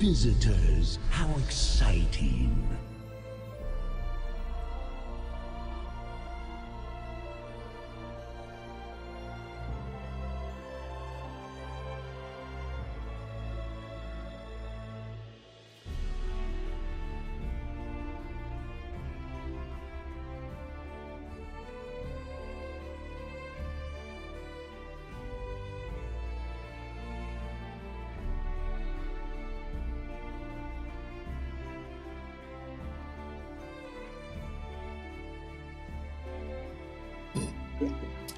visitors. How exciting.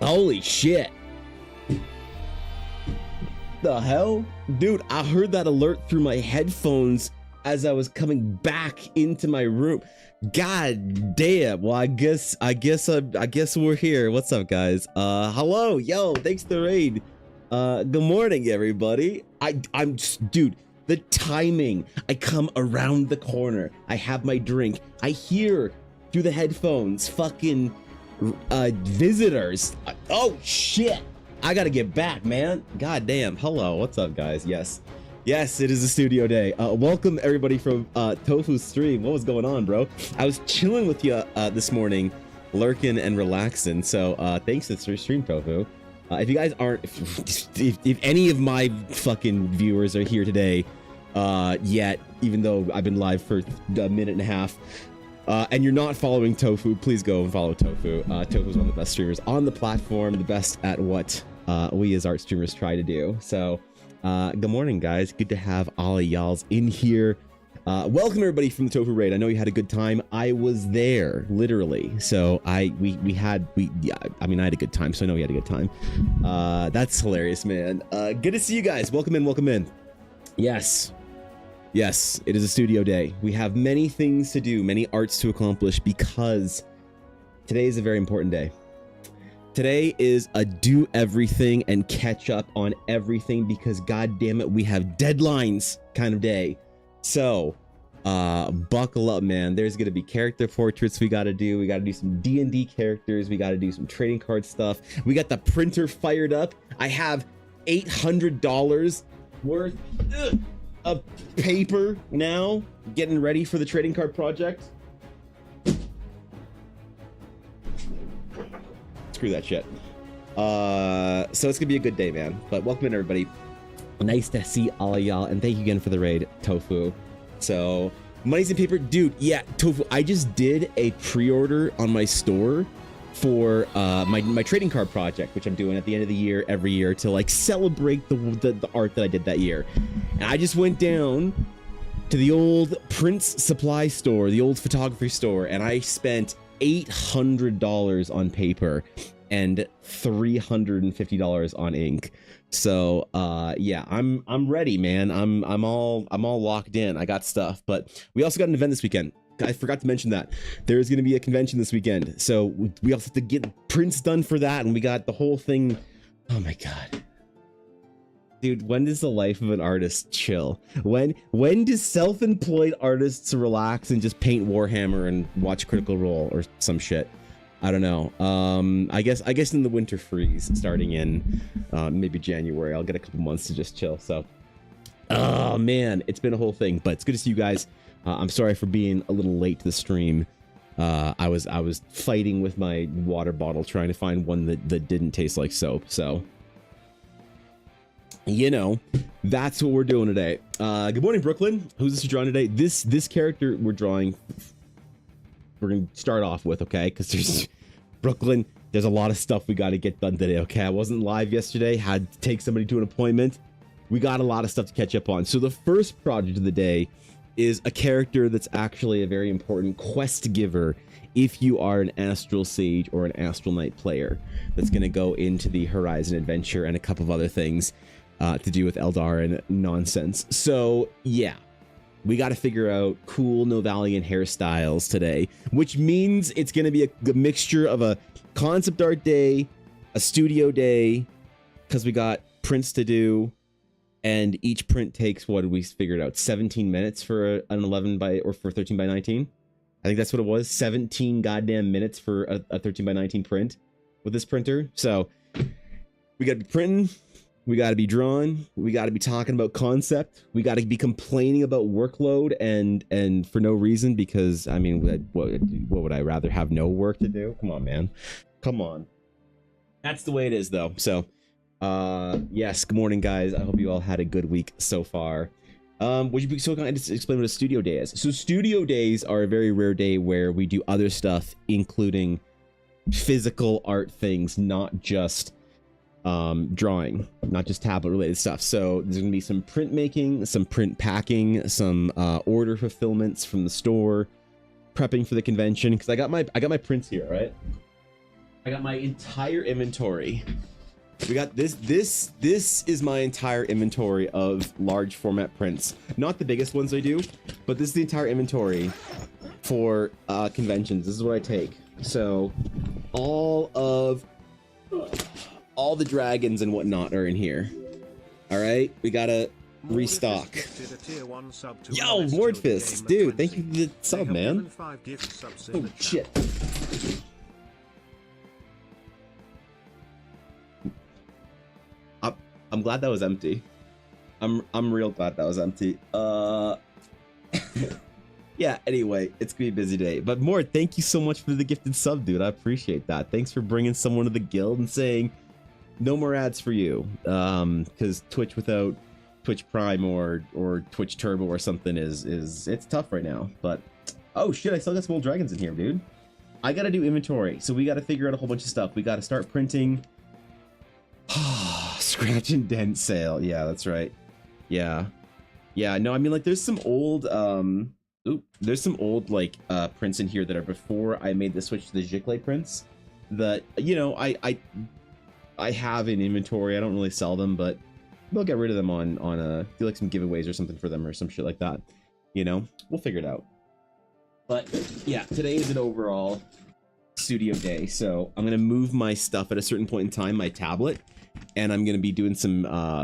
Holy shit. The hell? Dude, I heard that alert through my headphones as I was coming back into my room. God damn. Well, I guess we're here. What's up, guys? Hello. Yo, thanks for the raid. Good morning, everybody. I'm just, dude, the timing. I come around the corner. I have my drink. I hear through the headphones fucking visitors. Oh shit, I gotta get back, man. God damn. Hello, what's up, guys? Yes, it is a studio day. Welcome everybody from Tofu's stream. What was going on, bro? I was chilling with you this morning, lurking and relaxing, so thanks for the stream, Tofu. If you guys aren't, if any of my fucking viewers are here today yet, even though I've been live for a minute and a half, and you're not following Tofu, please go and follow Tofu. Tofu's one of the best streamers on the platform, the best at what we as art streamers try to do. So, good morning, guys. Good to have all of y'all's in here. Welcome everybody from the Tofu raid. I know you had a good time. I was there, literally. So I had a good time. So I know we had a good time. That's hilarious, man. Good to see you guys. Welcome in. Welcome in. Yes, it is a studio day. We have many things to do, many arts to accomplish, because today is a very important day. Today is a do everything and catch up on everything, because god damn it, we have deadlines kind of day. So buckle up, man. There's gonna be character portraits we gotta do. We gotta do some D&D characters. We gotta do some trading card stuff. We got the printer fired up. I have $800 worth of paper now, getting ready for the trading card project. Screw that shit. So it's gonna be a good day, man. But welcome in, everybody. Nice to see all of y'all, and thank you again for the raid, Tofu. So money's in paper, dude. Yeah, Tofu, I just did a pre-order on my store for my trading card project, which I'm doing at the end of the year every year to like celebrate the art that I did that year. And I just went down to the old Prince supply store, the old photography store, and I spent $800 on paper and $350 on ink. So yeah, I'm ready, man. I'm all locked in. I got stuff, but we also got an event this weekend. I forgot to mention that there's going to be a convention this weekend, so we also have to get prints done for that, and we got the whole thing. Oh my god, dude, when does the life of an artist chill? When does self-employed artists relax and just paint Warhammer and watch Critical Role or some shit? I don't know. I guess in the winter freeze, starting in maybe January, I'll get a couple months to just chill. So, oh man, it's been a whole thing, but it's good to see you guys. I'm sorry for being a little late to the stream. I was fighting with my water bottle trying to find one that didn't taste like soap. So, you know, that's what we're doing today. Good morning, Brooklyn. Who's this drawing today? This character we're drawing. We're gonna start off with, okay? Because there's Brooklyn. There's a lot of stuff we got to get done today. Okay, I wasn't live yesterday. Had to take somebody to an appointment. We got a lot of stuff to catch up on. So the first project of the day is a character that's actually a very important quest giver if you are an Astral Sage or an Astral Knight player. That's going to go into the Horizon Adventure and a couple of other things to do with Eldar and nonsense. So yeah, we got to figure out cool Novalian hairstyles today, which means it's going to be a mixture of a concept art day, a studio day, because we got prints to do. And each print takes, what did we figure it out, 17 minutes for an 11 by, or for 13 by 19? I think that's what it was, 17 goddamn minutes for a 13 by 19 print with this printer. So we gotta be printing, We got to be drawing. We got to be talking about concept. We got to be complaining about workload and for no reason, because I mean, what would I rather have no work to do? Come on, man. Come on. That's the way it is, though. So, yes. Good morning, guys. I hope you all had a good week so far. Would you be so kind to explain what a studio day is? So, studio days are a very rare day where we do other stuff, including physical art things, not just drawing, not just tablet related stuff. So there's gonna be some printmaking, some print packing, some order fulfillments from the store, prepping for the convention, because I got my prints here, right? I got my entire inventory. We got this is my entire inventory of large format prints. Not the biggest ones I do, but this is the entire inventory for conventions. This is what I take. So all the dragons and whatnot are in here. All right, we gotta restock. Yo, Mordfist, dude, thank you for the sub, man. Oh shit. I'm glad that was empty. I'm real glad that was empty. Yeah, anyway, it's gonna be a busy day. But Mort, thank you so much for the gifted sub, dude. I appreciate that. Thanks for bringing someone to the guild and saying no more ads for you. Because Twitch without Twitch Prime or Twitch Turbo or something is it's tough right now. But oh shit, I still got some old dragons in here, dude. I gotta do inventory, so we gotta figure out a whole bunch of stuff. We gotta start printing. Scratch and dent sale. Yeah, that's right. Yeah. No, I mean, like, there's some old there's some old like prints in here that are before I made the switch to the Giclée prints that, you know, I have in inventory. I don't really sell them, but we'll get rid of them on do like some giveaways or something for them or some shit like that. You know, we'll figure it out. But yeah, today is an overall studio day, so I'm gonna move my stuff at a certain point in time, my tablet, and I'm gonna be doing some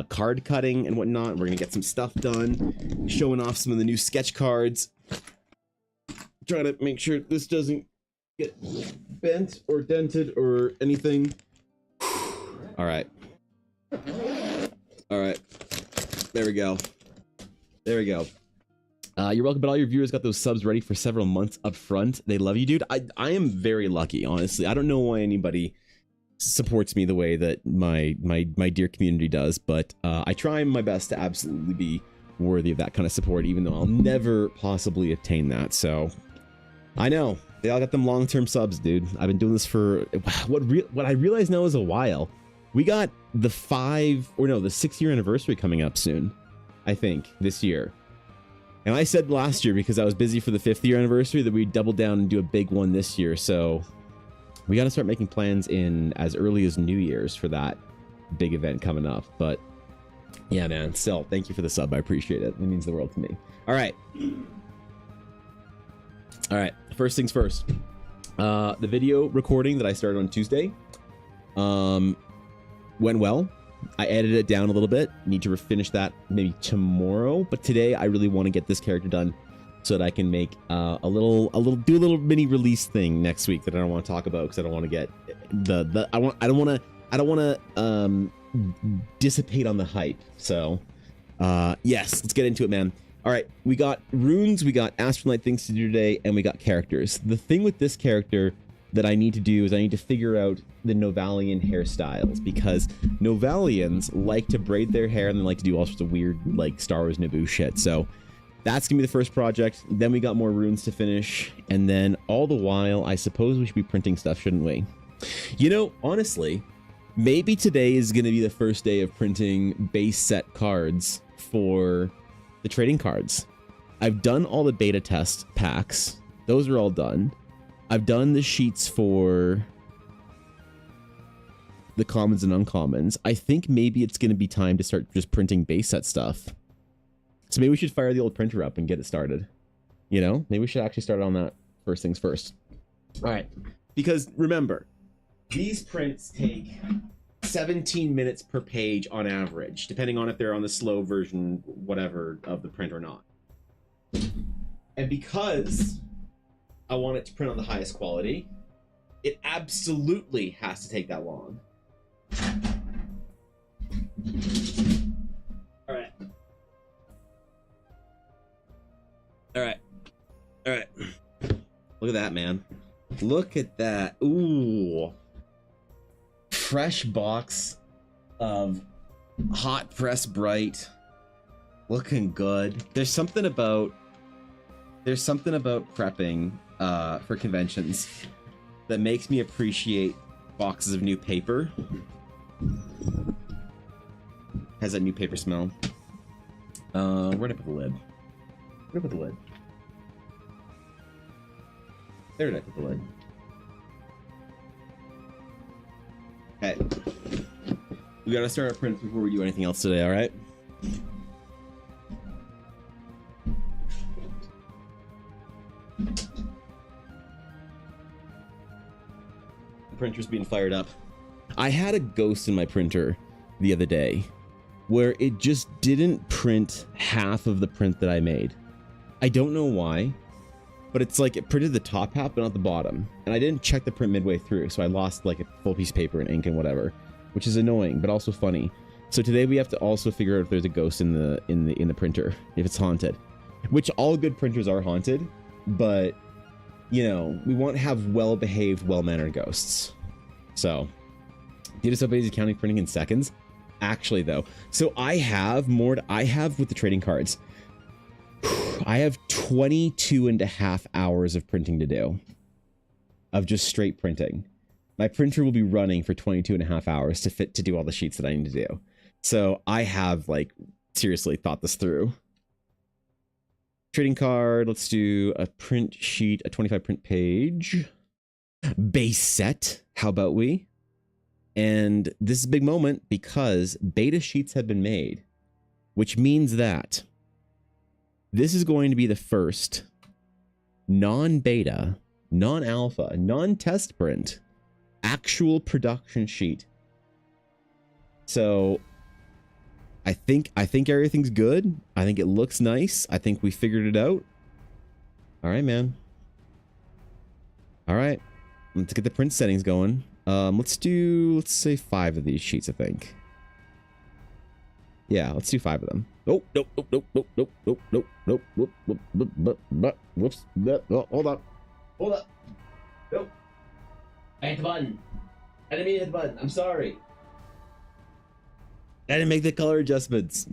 card cutting and whatnot. We're gonna get some stuff done, showing off some of the new sketch cards. Trying to make sure this doesn't get bent or dented or anything. All right. There we go. You're welcome, but all your viewers got those subs ready for several months up front. They love you, dude. I am very lucky, honestly. I don't know why anybody supports me the way that my dear community does, but I try my best to absolutely be worthy of that kind of support, even though I'll never possibly attain that. So I know they all got them long-term subs, dude. I've been doing this for what I realize now is a while. We got the 6-year anniversary coming up soon, I think, this year. And I said last year, because I was busy for the 5th year anniversary, that we'd double down and do a big one this year. So we got to start making plans in as early as New Year's for that big event coming up. But yeah, man, still, thank you for the sub. I appreciate it. It means the world to me. All right. First things first. The video recording that I started on Tuesday went well. I edited it down a little bit. Need to finish that maybe tomorrow, but today I really want to get this character done so that I can make do a little mini release thing next week that I don't want to talk about, because I don't want to get I don't want to dissipate on the hype. So yes, let's get into it, man. All right, we got runes, we got Astronite things to do today, and we got characters. The thing with this character that I need to do is I need to figure out the Novalian hairstyles, because Novalians like to braid their hair and they like to do all sorts of weird, like, Star Wars Naboo shit. So that's gonna be the first project. Then we got more runes to finish, and then all the while, I suppose we should be printing stuff, shouldn't we? You know, honestly, maybe today is gonna be the first day of printing base set cards for the trading cards. I've done all the beta test packs. Those are all done. I've done the sheets for the commons and uncommons. I think maybe it's going to be time to start just printing base set stuff. So maybe we should fire the old printer up and get it started. You know, maybe we should actually start on that first things first. All right. Because remember, these prints take 17 minutes per page on average, depending on if they're on the slow version, whatever, of the print or not. And because I want it to print on the highest quality, it absolutely has to take that long. All right. All right. All right. Look at that, man. Look at that. Ooh. Fresh box of hot press bright. Looking good. There's something about prepping for conventions that makes me appreciate boxes of new paper. Has that new paper smell. Where did I put the lid? Where did I put the lid? There did I put the lid? Okay. We gotta start our prints before we do anything else today, alright? The printer's being fired up. I had a ghost in my printer the other day where it just didn't print half of the print that I made. I don't know why, but it's like it printed the top half but not the bottom. And I didn't check the print midway through, so I lost like a full piece of paper and ink and whatever, which is annoying but also funny. So today we have to also figure out if there's a ghost in the printer, if it's haunted. Which all good printers are haunted, but you know, we want to have well-behaved, well-mannered ghosts. So, DSO is counting printing in seconds. Actually, though, so I have with the trading cards. I have 22.5 hours of printing to do. Of just straight printing. My printer will be running for 22.5 hours to do all the sheets that I need to do. So I have like seriously thought this through. Trading card, let's do a print sheet, a 25 print page. Base set, how about we? And this is a big moment because beta sheets have been made, which means that this is going to be the first non-beta, non-alpha, non-test print, actual production sheet. So I think everything's good. I think it looks nice. I think we figured it out. All right, man. All right, let's get the print settings going. Let's say 5 of these sheets, I think. Yeah, let's do 5 of them. Oh, nope, nope, nope, nope, nope, nope, nope, nope, whoop, whoop, whoop, whoop, whoop, whoops, oh, hold up, hold up, nope. I hit the button. I didn't mean to hit the button. I'm sorry. I didn't make the color adjustments.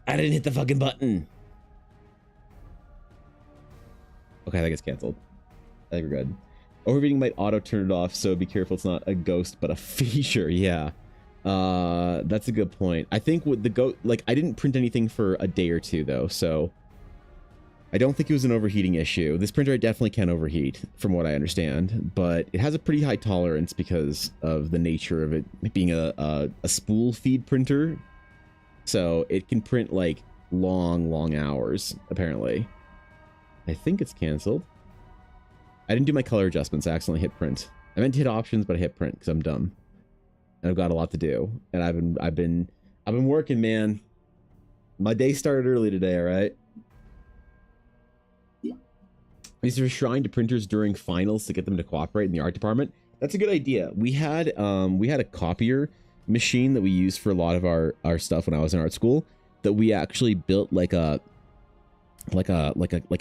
I didn't hit the fucking button. Okay, I think it's canceled. I think we're good. Overreading might auto turn it off, so be careful it's not a ghost, but a feature. Yeah. That's a good point. I think with the ghost, like, I didn't print anything for a day or two, though, so I don't think it was an overheating issue. This printer definitely can overheat, from what I understand, but it has a pretty high tolerance because of the nature of it being a spool feed printer. So it can print, like, long hours, apparently. I think it's canceled. I didn't do my color adjustments. I accidentally hit print. I meant to hit options, but I hit print because I'm dumb. And I've got a lot to do. And I've been working, man. My day started early today, all right? These are shrine to printers during finals to get them to cooperate in the art department. That's a good idea. We had a copier machine that we used for a lot of our stuff when I was in art school that we actually built like a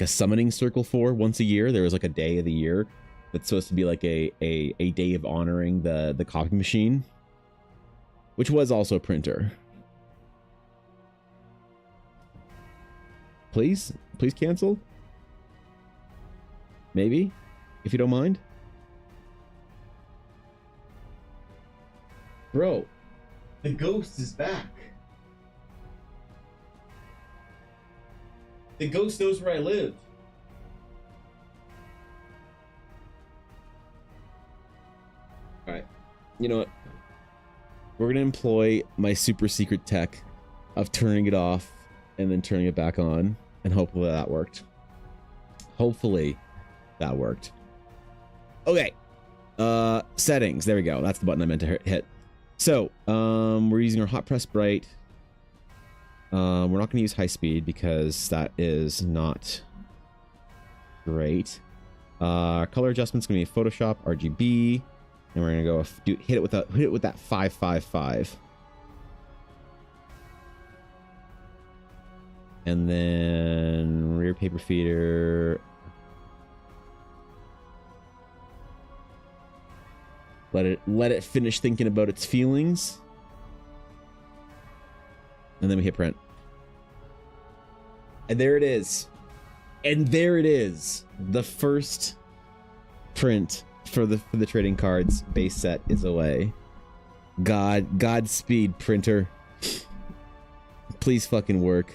summoning circle for once a year. There was like a day of the year that's supposed to be like a day of honoring the copy machine, which was also a printer. Please cancel. Maybe, if you don't mind. Bro, the ghost is back. The ghost knows where I live. Alright, you know what? We're gonna employ my super secret tech of turning it off and then turning it back on, and hopefully that worked. Hopefully that worked. Okay. Settings. There we go. That's the button I meant to hit. So, we're using our hot press bright. We're not going to use high speed because that is not great. Our color adjustment's going to be Photoshop, RGB. And we're gonna go hit it with that 555. And then rear paper feeder. Let it finish thinking about its feelings. And then we hit print. And there it is. And there it is. The first print for the trading cards base set is away. Godspeed, printer. Please fucking work.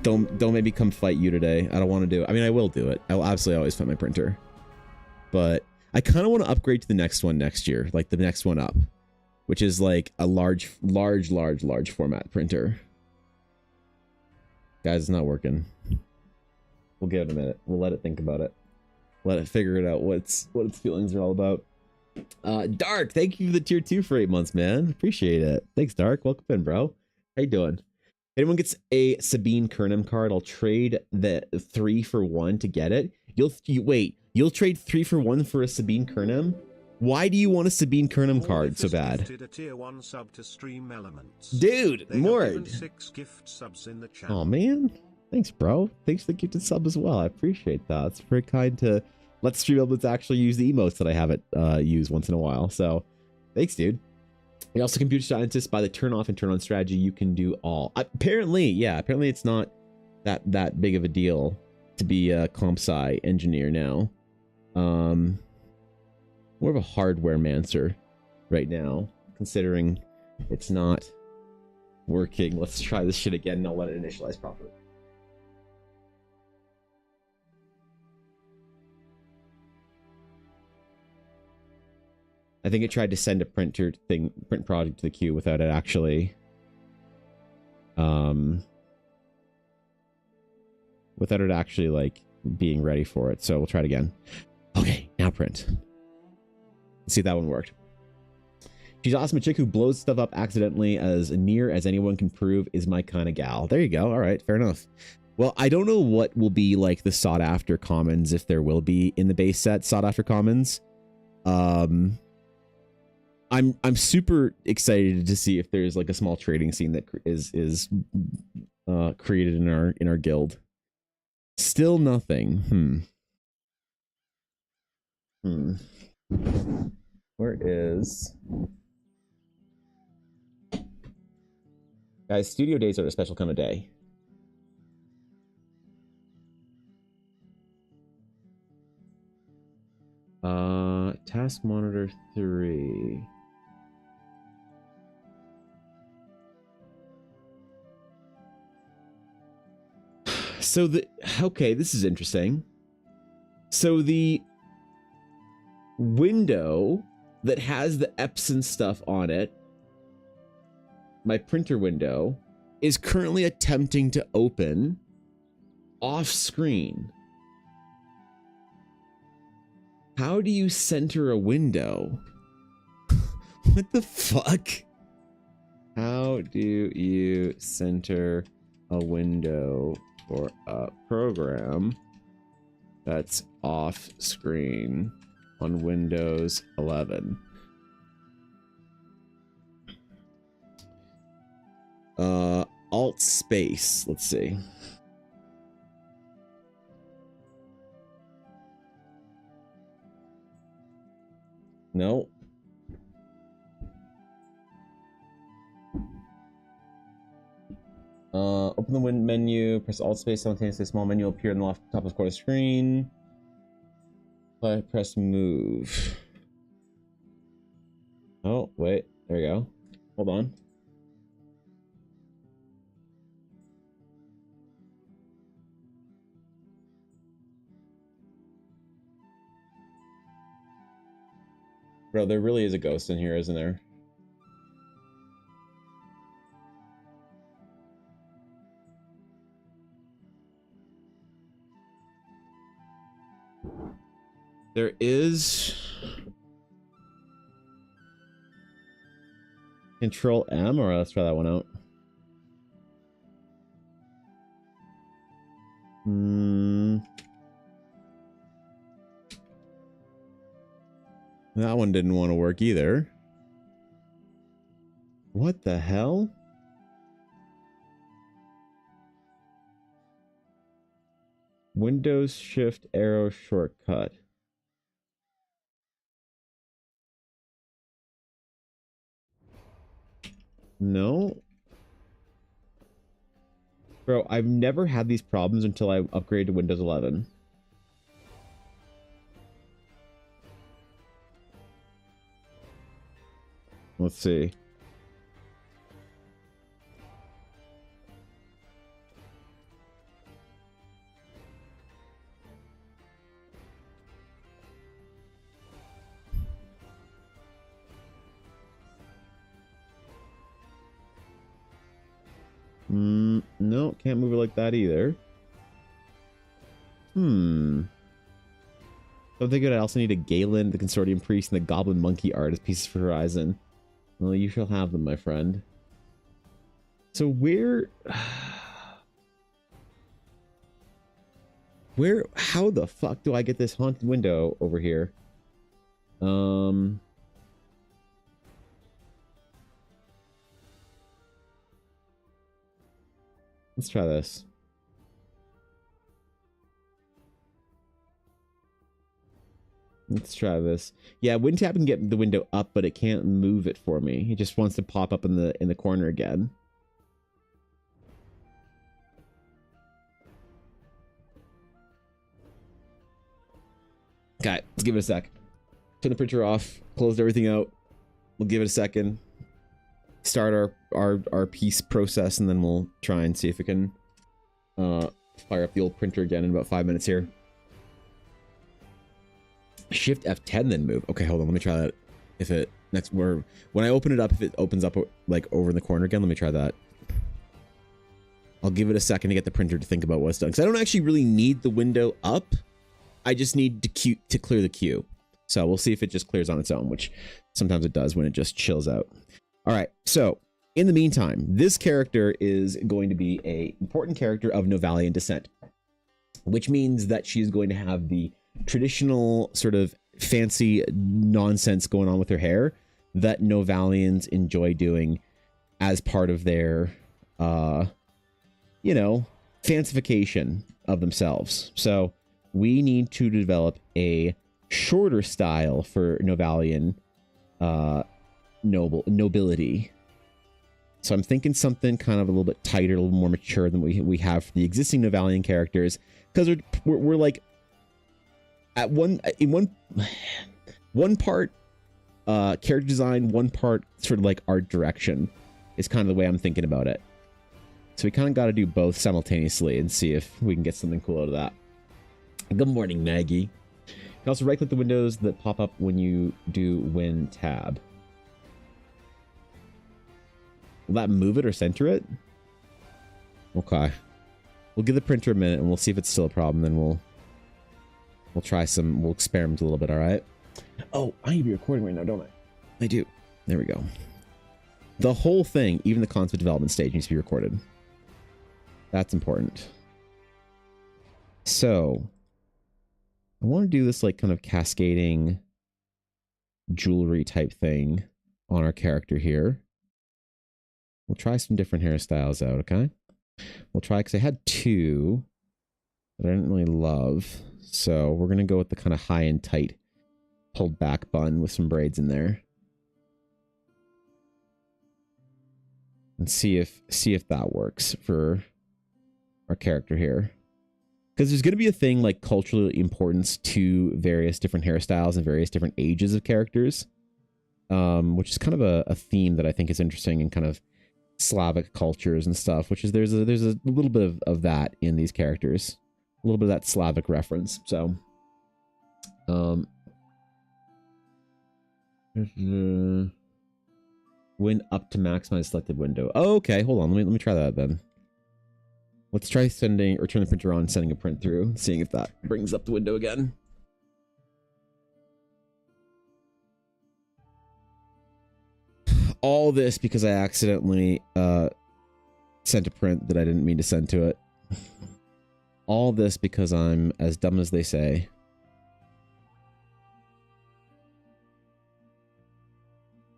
Don't maybe come fight you today. I don't want to do it. I mean, I will do it. I'll absolutely always fight my printer. But I kind of want to upgrade to the next one next year, like the next one up, which is like a large format printer. Guys, it's not working. We'll give it a minute. We'll let it think about it. Let it figure it out what its feelings are all about. Dark, thank you for the tier 2 for 8 months, man. Appreciate it. Thanks, Dark. Welcome in, bro. How you doing? If anyone gets a Sabine Kernam card, I'll trade the 3 for 1 to get it. You'll trade 3 for 1 for a Sabine Kernam? Why do you want a Sabine Kernam card so bad? A tier 1 sub to Stream Elements. Dude, Mord. 6 gift subs in the channel. Oh man. Thanks, bro. Thanks for the gifted sub as well. I appreciate that. It's very kind to let Stream Elements actually use the emotes that I haven't used once in a while. So thanks, dude. You're also computer scientist. By the turn off and turn on strategy, you can do all. Apparently it's not that big of a deal to be a comp sci engineer now. More of a hardware mancer right now, considering it's not working. Let's try this shit again and I'll let it initialize properly. I think it tried to send a print project to the queue without it actually like being ready for it. So we'll try it again. Okay, now print. Let's see if that one worked. She's awesome. A chick who blows stuff up accidentally as near as anyone can prove is my kind of gal. There you go. All right, fair enough. Well, I don't know what will be like the sought after commons, if there will be in the base set sought after commons. I'm super excited to see if there's like a small trading scene that is created in our guild. Still nothing. Where is... Guys, studio days are a special kind of day. Task monitor 3. So okay, this is interesting. So the window that has the Epson stuff on it, my printer window, is currently attempting to open off screen. How do you center a window? What the fuck? How do you center a window for a program that's off screen on Windows 11? Alt space, let's see. No. Open the menu, press Alt space simultaneously. A small menu will appear in the top left corner of the screen. Press move. Oh, wait. There we go. Hold on. Bro, there really is a ghost in here, isn't there? There is... Control M, or let's try that one out. That one didn't want to work either. What the hell? Windows Shift arrow shortcut. No. Bro, I've never had these problems until I upgraded to Windows 11. Let's see. No, can't move it like that either. Don't think I also need a Galen, the Consortium Priest, and the Goblin Monkey art as pieces for Horizon. Well, you shall have them, my friend. So where... how the fuck do I get this haunted window over here? Let's try this. Let's try this. Yeah, WinTap can get the window up, but it can't move it for me. It just wants to pop up in the corner again. Okay, let's give it a sec. Turn the printer off. Closed everything out. We'll give it a second. Start our piece process, and then we'll try and see if we can fire up the old printer again in about 5 minutes here. Shift F10 then move. Okay, hold on. Let me try that. If it when I open it up, if it opens up like over in the corner again, let me try that. I'll give it a second to get the printer to think about what's done, because I don't actually really need the window up. I just need to clear the queue. So we'll see if it just clears on its own, which sometimes it does when it just chills out. All right, so in the meantime, this character is going to be an important character of Novalian descent, which means that she's going to have the traditional sort of fancy nonsense going on with her hair that Novalians enjoy doing as part of their, you know, fancification of themselves. So we need to develop a shorter style for Novalian nobility. So I'm thinking something kind of a little bit tighter, a little more mature than we have for the existing Novalian characters, because we're like at one part character design, one part sort of like art direction is kind of the way I'm thinking about it. So we kind of got to do both simultaneously and see if we can get something cool out of that. Good morning, Maggie. You can also right-click the windows that pop up when you do Win tab. Will that move it or center it? Okay. We'll give the printer a minute and we'll see if it's still a problem. Then we'll try some. We'll experiment a little bit. All right. Oh, I need to be recording right now, don't I? I do. There we go. The whole thing, even the concept development stage, needs to be recorded. That's important. So I want to do this like kind of cascading jewelry type thing on our character here. We'll try some different hairstyles out, okay? We'll try, because I had two that I didn't really love. So we're going to go with the kind of high and tight pulled back bun with some braids in there. And see if that works for our character here. Because there's going to be a thing like cultural importance to various different hairstyles and various different ages of characters. Which is kind of a theme that I think is interesting in kind of Slavic cultures and stuff, which is there's a little bit of that in these characters, a little bit of that Slavic reference. So win up to maximize selected window. Oh, okay, hold on, let me try that then. Let's try sending or turn the printer on and sending a print through, seeing if that brings up the window again. All this because I accidentally sent a print that I didn't mean to send to it. All this because I'm as dumb as they say.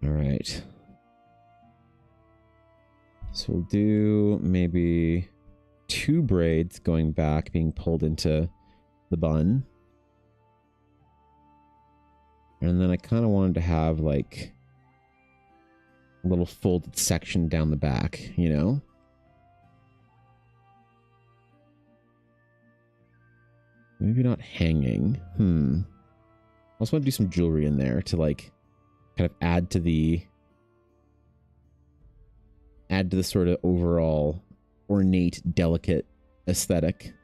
All right. So we'll do maybe 2 braids going back, being pulled into the bun. And then I kind of wanted to have like a little folded section down the back, you know? Maybe not hanging. I also want to do some jewelry in there to like kind of add to the sort of overall ornate, delicate aesthetic.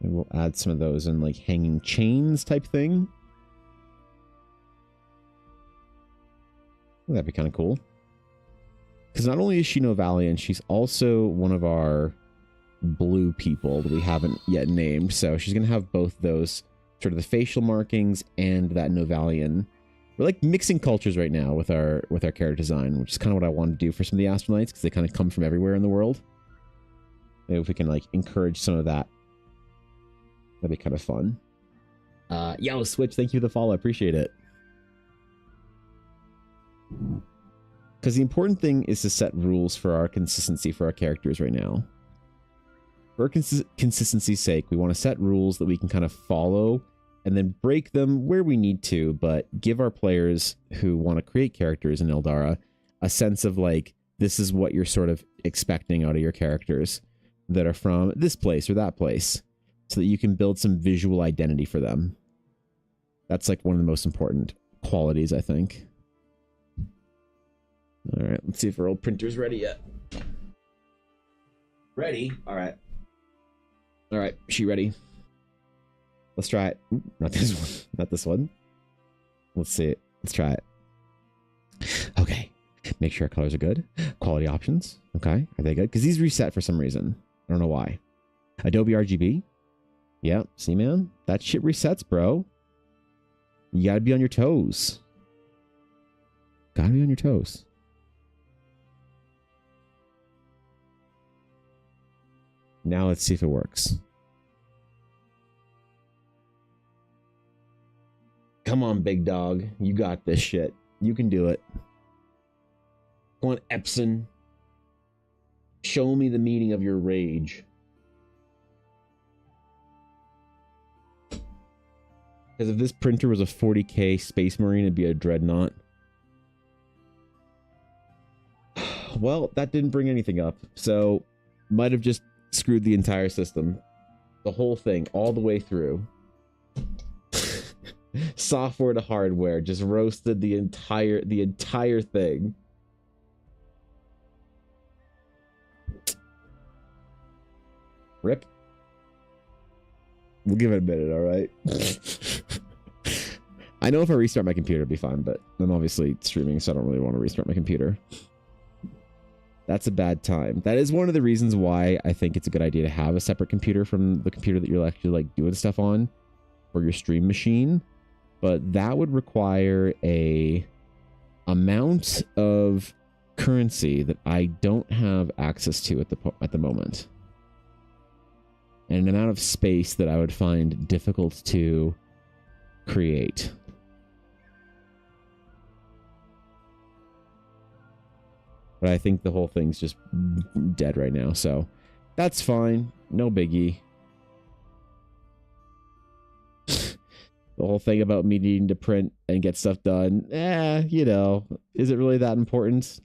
And we'll add some of those in like hanging chains type thing. That'd be kind of cool. Because not only is she Novalian, she's also one of our blue people that we haven't yet named. So she's going to have both those, sort of the facial markings and that Novalian. We're like mixing cultures right now with our character design, which is kind of what I want to do for some of the Astronites, because they kind of come from everywhere in the world. Maybe if we can like encourage some of that, that'd be kind of fun. Yo, Switch, thank you for the follow. I appreciate it. Because the important thing is to set rules for our consistency for our characters right now. For consistency's sake, we want to set rules that we can kind of follow and then break them where we need to, but give our players who want to create characters in Ildara a sense of like, this is what you're sort of expecting out of your characters that are from this place or that place, so that you can build some visual identity for them. That's like one of the most important qualities, I think. All right, let's see if our old printer's ready yet. Ready? All right. All right, she ready? Let's try it. Ooh, not this one. Not this one. Let's see it. Let's try it. Okay. Make sure our colors are good. Quality options. Okay. Are they good? Because these reset for some reason. I don't know why. Adobe RGB. Yep. See, man? That shit resets, bro. You gotta be on your toes. Gotta be on your toes. Now let's see if it works. Come on, big dog. You got this shit. You can do it. Come on, Epson. Show me the meaning of your rage. Because if this printer was a 40K Space Marine, it'd be a Dreadnought. Well, that didn't bring anything up. So, might have just screwed the entire system. The whole thing, all the way through. Software to hardware, just roasted the entire thing. Rip. We'll give it a minute, alright? I know if I restart my computer, it'll be fine, but I'm obviously streaming, so I don't really want to restart my computer. That's a bad time. That is one of the reasons why I think it's a good idea to have a separate computer from the computer that you're actually like doing stuff on, or your stream machine. But that would require a amount of currency that I don't have access to at the moment, and an amount of space that I would find difficult to create. But I think the whole thing's just dead right now, so that's fine. No biggie. The whole thing about me needing to print and get stuff done, you know, is it really that important?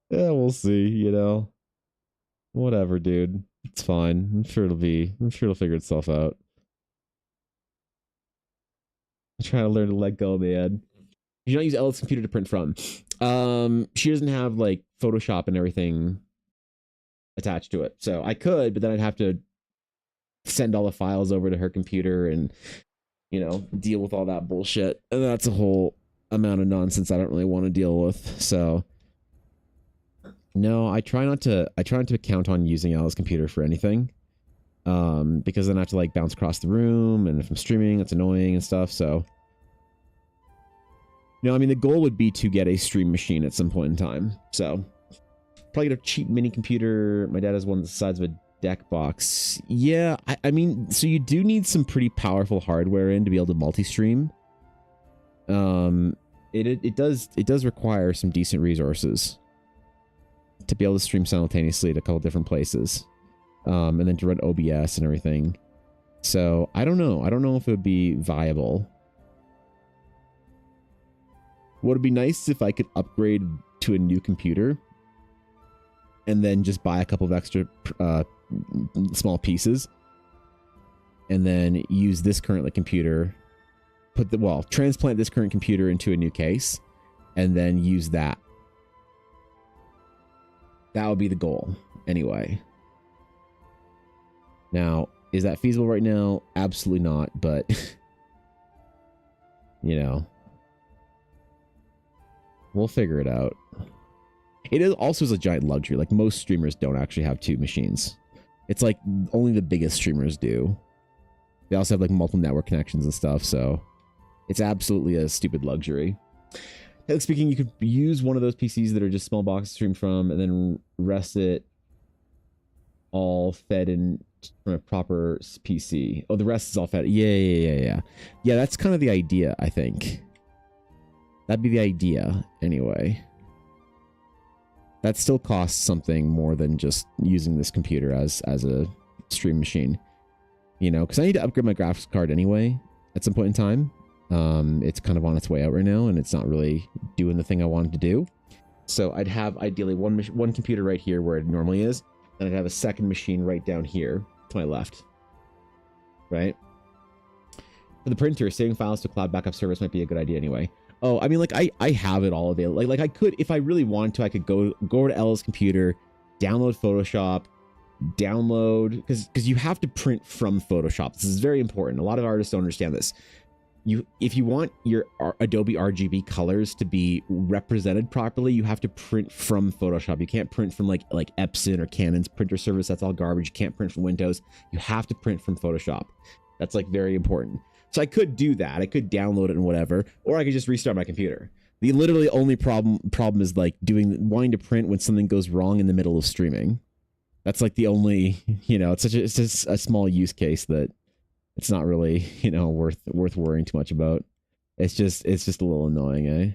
Yeah, we'll see, you know. Whatever, dude. It's fine. I'm sure it'll figure itself out. I'm trying to learn to let go, man. You don't use Ella's computer to print from. She doesn't have like Photoshop and everything attached to it. So I could, but then I'd have to send all the files over to her computer and, you know, deal with all that bullshit. And that's a whole amount of nonsense I don't really want to deal with. So no, I try not to count on using Ella's computer for anything. Because then I have to like bounce across the room, and if I'm streaming, it's annoying and stuff. So no, I mean, the goal would be to get a stream machine at some point in time. So probably get a cheap mini computer. My dad has one the size of a deck box. Yeah, I mean, so you do need some pretty powerful hardware in to be able to multi-stream. It does require some decent resources to be able to stream simultaneously at a couple different places, and then to run OBS and everything. So I don't know. I don't know if it would be viable. Would it be nice if I could upgrade to a new computer and then just buy a couple of extra small pieces and then use this current computer, transplant this current computer into a new case and then use that. That would be the goal anyway. Now, is that feasible right now? Absolutely not, but you know, we'll figure it out. It is also a giant luxury. Like, most streamers don't actually have two machines. It's like only the biggest streamers do. They also have like multiple network connections and stuff, so it's absolutely a stupid luxury. Speaking, you could use one of those PCs that are just small boxes to stream from, and then rest it all fed in from a proper PC. Oh, the rest is all fed. Yeah. Yeah, that's kind of the idea, I think. That'd be the idea, anyway. That still costs something more than just using this computer as a stream machine. You know, because I need to upgrade my graphics card anyway at some point in time. It's kind of on its way out right now, and it's not really doing the thing I wanted to do. So I'd have ideally one computer right here where it normally is, and I'd have a second machine right down here to my left. Right? For the printer, saving files to cloud backup service might be a good idea anyway. Oh, I mean, like, I have it all available. Like I could, if I really wanted to, I could go to Ella's computer, download Photoshop, download, because you have to print from Photoshop. This is very important. A lot of artists don't understand this. If you want your Adobe RGB colors to be represented properly, you have to print from Photoshop. You can't print from like Epson or Canon's printer service. That's all garbage. You can't print from Windows. You have to print from Photoshop. That's like very important. So I could do that. I could download it and whatever, or I could just restart my computer. The literally only problem is like wanting to print when something goes wrong in the middle of streaming. That's like the only, you know, it's just a small use case that it's not really, you know, worth worrying too much about. It's just a little annoying, eh?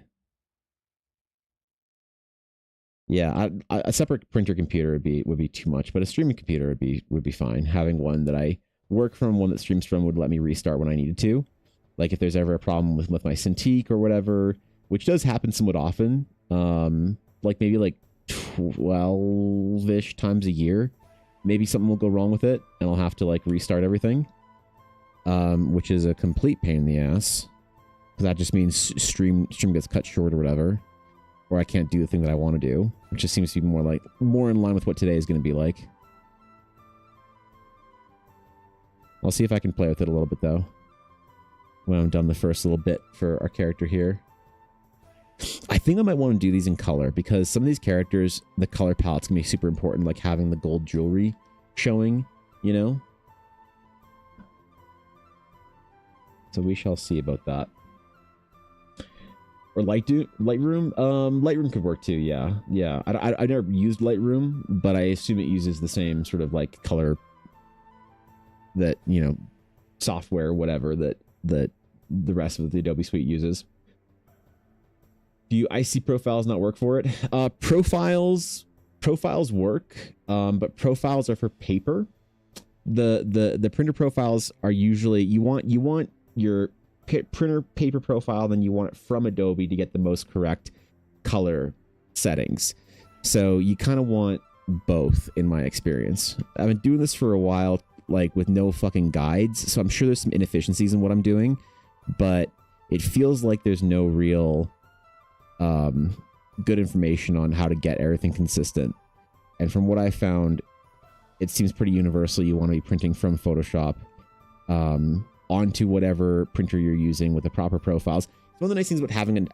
Yeah, a separate printer computer would be too much, but a streaming computer would be fine. Having one that I work from, one that streams from, would let me restart when I needed to. Like if there's ever a problem with my Cintiq or whatever, which does happen somewhat often. Like maybe like 12-ish times a year, maybe something will go wrong with it and I'll have to like restart everything. Which is a complete pain in the ass, because that just means stream gets cut short or whatever, or I can't do the thing that I want to do, which just seems to be more in line with what today is going to be like. I'll see if I can play with it a little bit though, when I'm done the first little bit for our character here. I think I might want to do these in color, because some of these characters, the color palette's gonna be super important, like having the gold jewelry showing, you know? So we shall see about that. Or Lightroom? Lightroom could work too, yeah. Yeah, I never used Lightroom, but I assume it uses the same sort of like color that, you know, software, whatever, that the rest of the Adobe suite uses. Do IC profiles not work for it? Profiles work, but profiles are for paper. The printer profiles are usually, you want your printer paper profile, then you want it from Adobe to get the most correct color settings. So you kind of want both, in my experience. I've been doing this for a while, like with no fucking guides, so I'm sure there's some inefficiencies in what I'm doing, but it feels like there's no real good information on how to get everything consistent. And from what I found, it seems pretty universal. You want to be printing from Photoshop onto whatever printer you're using with the proper profiles. One of the nice things about having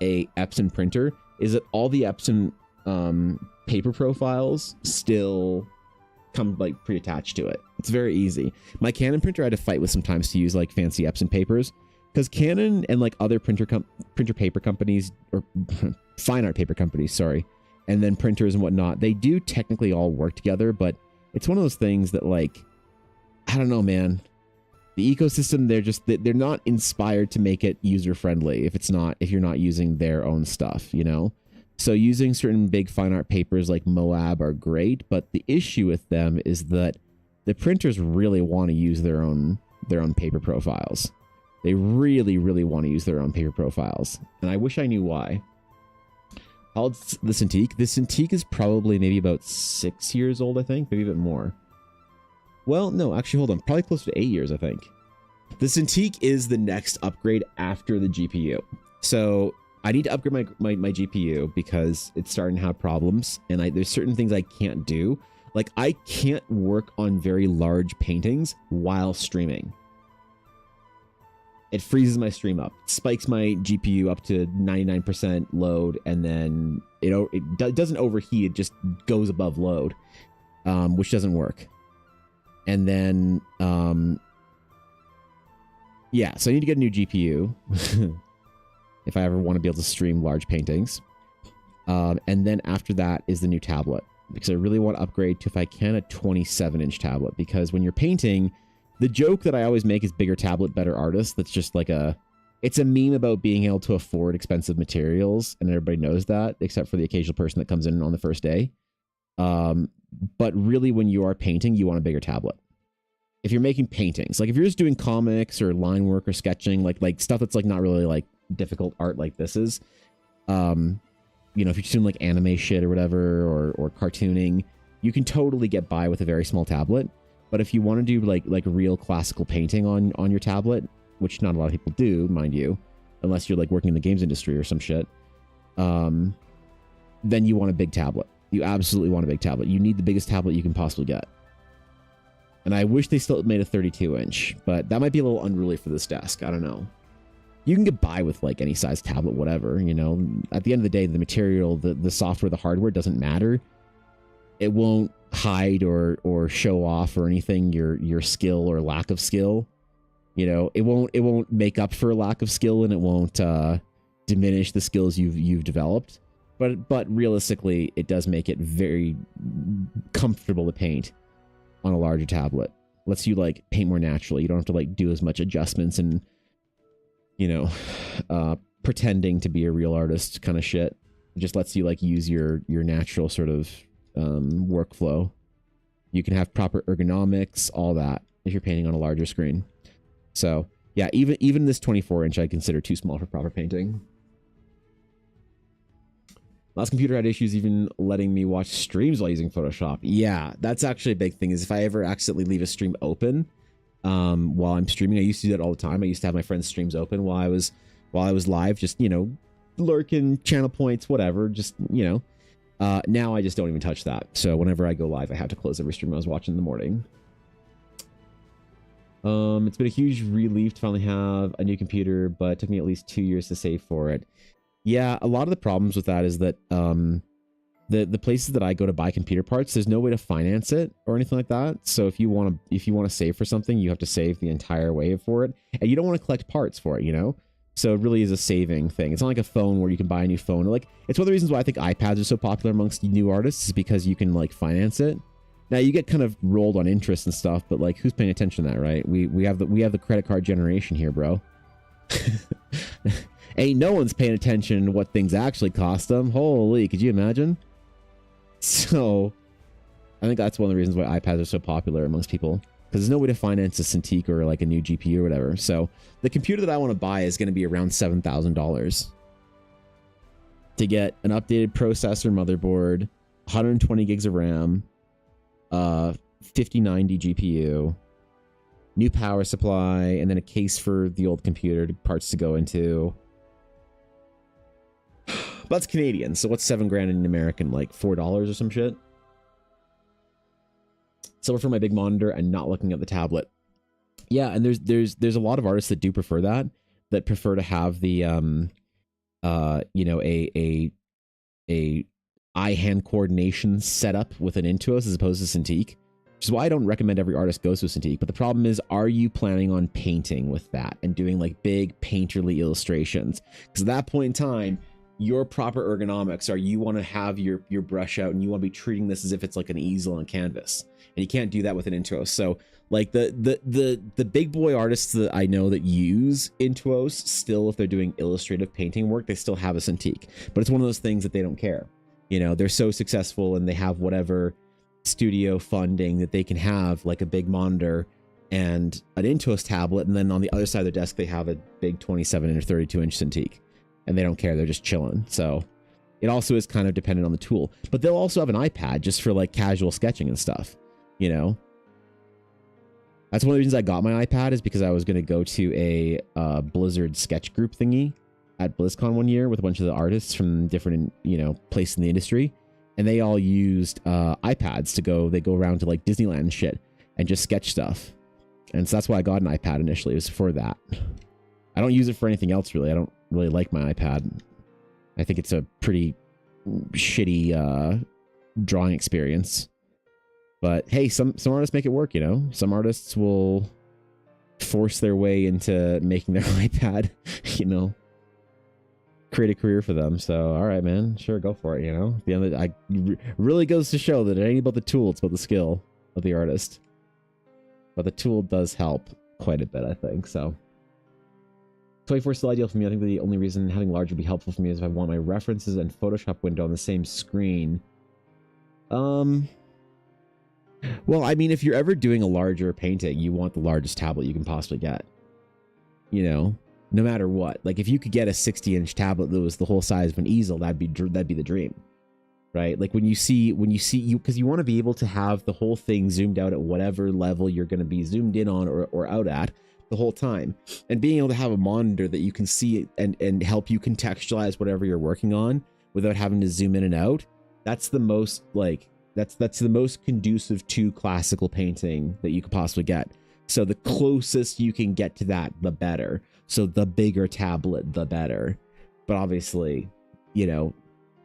a Epson printer is that all the Epson paper profiles still come like pre-attached to it. It's very easy. My Canon printer I had to fight with sometimes to use like fancy Epson papers, because Canon and like other printer paper companies, or fine art paper companies, sorry, and then printers and whatnot, they do technically all work together, but it's one of those things that, like, I don't know, man. The ecosystem, they're not inspired to make it user friendly if you're not using their own stuff, you know? So using certain big fine art papers like Moab are great, but the issue with them is that the printers really want to use their own paper profiles. They really, really want to use their own paper profiles. And I wish I knew why. How old's the Cintiq? The Cintiq is probably maybe about 6 years old, I think. Maybe a bit more. Well, no, actually, hold on. Probably close to 8 years, I think. The Cintiq is the next upgrade after the GPU. So I need to upgrade my GPU because it's starting to have problems. And there's certain things I can't do. Like, I can't work on very large paintings while streaming. It freezes my stream up, spikes my GPU up to 99% load, and then it doesn't overheat, it just goes above load, which doesn't work. And then, yeah, so I need to get a new GPU if I ever want to be able to stream large paintings. And then after that is the new tablet, because I really want to upgrade to, if I can, a 27-inch tablet, because when you're painting, the joke that I always make is bigger tablet, better artist. That's just like it's a meme about being able to afford expensive materials, and everybody knows that, except for the occasional person that comes in on the first day. But really, when you are painting, you want a bigger tablet. If you're making paintings, like if you're just doing comics or line work or sketching, like stuff that's like not really like difficult art like this is, you know, if you're doing like anime shit or whatever, or cartooning, you can totally get by with a very small tablet. But if you want to do like real classical painting on your tablet, which not a lot of people do, mind you, unless you're like working in the games industry or some shit, then you want a big tablet. You absolutely want a big tablet. You need the biggest tablet you can possibly get. And I wish they still made a 32-inch, but that might be a little unruly for this desk. I don't know. You can get by with like any size tablet, whatever, you know. At the end of the day, the material, the software, the hardware doesn't matter. It won't hide or show off or anything your skill or lack of skill. You know, it won't make up for a lack of skill, and it won't diminish the skills you've developed. But realistically, it does make it very comfortable to paint on a larger tablet. Lets you like paint more naturally. You don't have to like do as much adjustments and, you know, pretending to be a real artist kind of shit. It just lets you like use your natural sort of workflow. You can have proper ergonomics, all that, if you're painting on a larger screen. So yeah, even this 24-inch I consider too small for proper painting. Last computer had issues even letting me watch streams while using Photoshop. Yeah, that's actually a big thing, is if I ever accidentally leave a stream open while I'm streaming. I used to do that all the time. I used to have my friends' streams open while I was live, just, you know, lurking, channel points, whatever, just, you know. Now I just don't even touch that. So whenever I go live, I have to close every stream I was watching in the morning. It's been a huge relief to finally have a new computer, but it took me at least 2 years to save for it. Yeah, a lot of the problems with that is that the places that I go to buy computer parts, there's no way to finance it or anything like that. So if you want to save for something, you have to save the entire way for it, and you don't want to collect parts for it, you know. So it really is a saving thing. It's not like a phone where you can buy a new phone. Like, it's one of the reasons why I think iPads are so popular amongst new artists, is because you can like finance it. Now you get kind of rolled on interest and stuff, but like, who's paying attention to that, right? We have the credit card generation here, bro. Ain't no one's paying attention to what things actually cost them. Holy, could you imagine? So I think that's one of the reasons why iPads are so popular amongst people, because there's no way to finance a Cintiq or like a new GPU or whatever. So the computer that I want to buy is going to be around $7,000 to get an updated processor, motherboard, 120 gigs of RAM, 5090 GPU, new power supply, and then a case for the old computer, parts to go into. But that's Canadian, so what's $7,000 in American? Like $4 or some shit? So for my big monitor and not looking at the tablet. Yeah, and there's a lot of artists that do prefer that prefer to have the you know, a eye-hand coordination setup with an Intuos as opposed to Cintiq, which is why I don't recommend every artist goes to a Cintiq. But the problem is, are you planning on painting with that and doing like big painterly illustrations? Because at that point in time, your proper ergonomics are you want to have your brush out and you want to be treating this as if it's like an easel on canvas, and you can't do that with an Intuos. So like the big boy artists that I know that use Intuos still, if they're doing illustrative painting work, they still have a Cintiq, but it's one of those things that they don't care. You know, they're so successful and they have whatever studio funding that they can have, like a big monitor and an Intuos tablet, and then on the other side of their desk they have a big 27 or 32 inch Cintiq, and they don't care, they're just chilling. So it also is kind of dependent on the tool, but they'll also have an iPad just for like casual sketching and stuff, you know. That's one of the reasons I got my iPad, is because I was going to go to a Blizzard sketch group thingy at BlizzCon one year with a bunch of the artists from different, you know, places in the industry, and they all used iPads to go. They go around to like Disneyland and shit and just sketch stuff. And so that's why I got an iPad initially. It was for that. I don't use it for anything else really. I don't really like my iPad. I think it's a pretty shitty drawing experience. But hey, some artists make it work, you know. Some artists will force their way into making their iPad, you know, create a career for them. So all right, man, sure, go for it. You know, at the end of the, really goes to show that it ain't about the tool, it's about the skill of the artist. But the tool does help quite a bit, I think. So 24 is still ideal for me. I think the only reason having large would be helpful for me is if I want my references and Photoshop window on the same screen. Well, I mean, if you're ever doing a larger painting, you want the largest tablet you can possibly get. You know, no matter what. Like if you could get a 60-inch tablet that was the whole size of an easel, that'd be the dream. Right? Like when you see you, because you want to be able to have the whole thing zoomed out at whatever level you're going to be zoomed in on or out at the whole time, and being able to have a monitor that you can see and help you contextualize whatever you're working on without having to zoom in and out. That's the most like that's the most conducive to classical painting that you could possibly get. So the closest you can get to that, the better. So the bigger tablet, the better. But obviously, you know,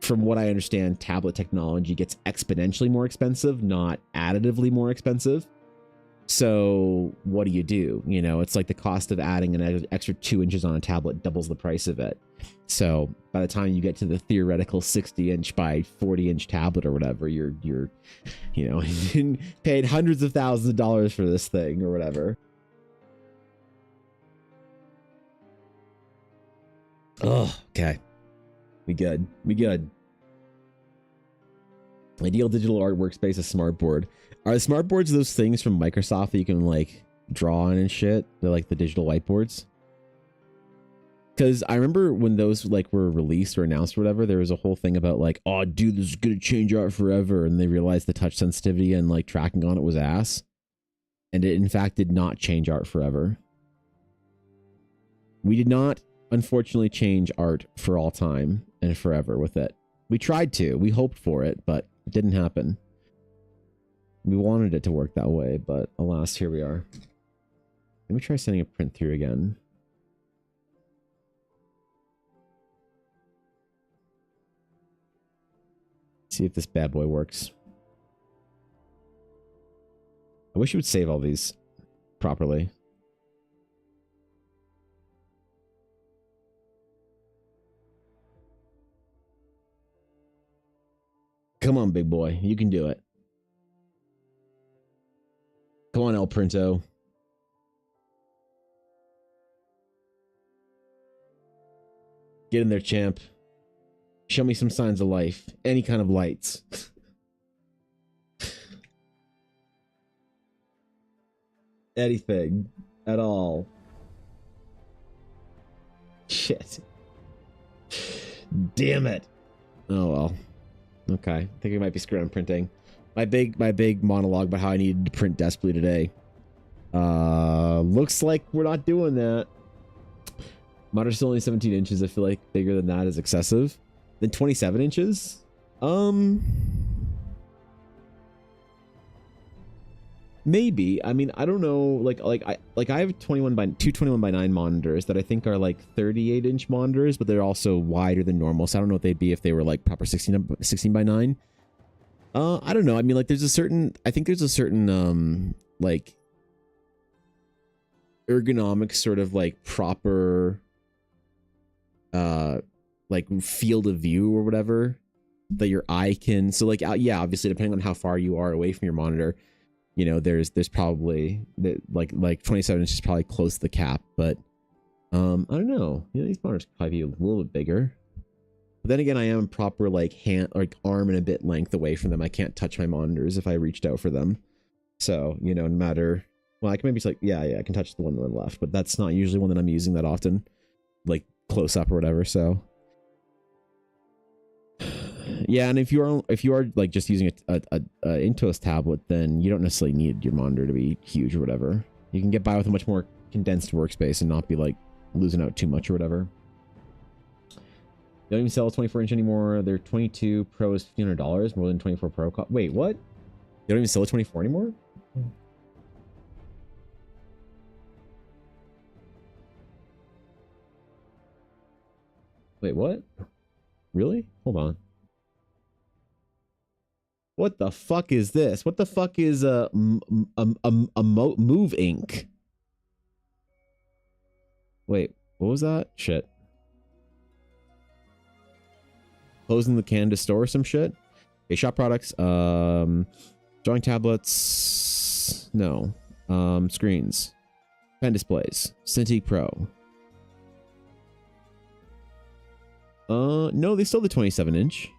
from what I understand, tablet technology gets exponentially more expensive, not additively more expensive. So what do? You know, it's like the cost of adding an extra 2 inches on a tablet doubles the price of it. So by the time you get to the theoretical 60-inch by 40-inch tablet or whatever, you're you know, paid hundreds of thousands of dollars for this thing or whatever. Oh, okay. We good. Ideal digital art workspace, a smartboard. Are the smartboards those things from Microsoft that you can like draw on and shit? They're like the digital whiteboards. Because I remember when those like were released or announced or whatever, there was a whole thing about like, oh dude, this is gonna change art forever, and they realized the touch sensitivity and like tracking on it was ass, and it in fact did not change art forever. We did not, unfortunately, change art for all time and forever with it. We tried to, we hoped for it, but it didn't happen. We wanted it to work that way, but alas, here we are. Let me try sending a print through again. See if this bad boy works. I wish you would save all these properly. Come on, big boy. You can do it. Come on, El Printo. Get in there, champ. Show me some signs of life. Any kind of lights. Anything. At all. Shit. Damn it. Oh well. Okay. I think we might be screwed on printing. My big monologue about how I needed to print desperately today. Looks like we're not doing that. Monitor's still only 17 inches. I feel like bigger than that is excessive. Then 27 inches? Maybe. I mean, I don't know. Like I have 221 by 9 monitors that I think are like 38-inch monitors, but they're also wider than normal. So I don't know what they'd be if they were like proper 16 by 9. I don't know. I mean, like there's a certain like ergonomic sort of like proper like field of view or whatever that your eye can. So like, yeah, obviously depending on how far you are away from your monitor, you know, there's probably like 27 inches is probably close to the cap, but I don't know. You know, these monitors could probably be a little bit bigger. But then again, I am proper like hand, like arm and a bit length away from them. I can't touch my monitors if I reached out for them. So, you know, no matter, well, I can maybe like, yeah, I can touch the one on the left, but that's not usually one that I'm using that often, like close up or whatever. So yeah, and if you are like just using a Intuos tablet, then you don't necessarily need your monitor to be huge or whatever. You can get by with a much more condensed workspace and not be like losing out too much or whatever. They don't even sell a 24-inch anymore. Their 22 Pro is $1,500 more than 24 Pro. Wait, what? They don't even sell a 24 anymore? Wait, what? Really? Hold on. What the fuck is this? What the fuck is Move Inc? Wait, what was that? Shit. Closing the Canada store or some shit? Okay, shop products. Drawing tablets. No. Screens. Pen displays. Cintiq Pro. No, they still the 27-inch.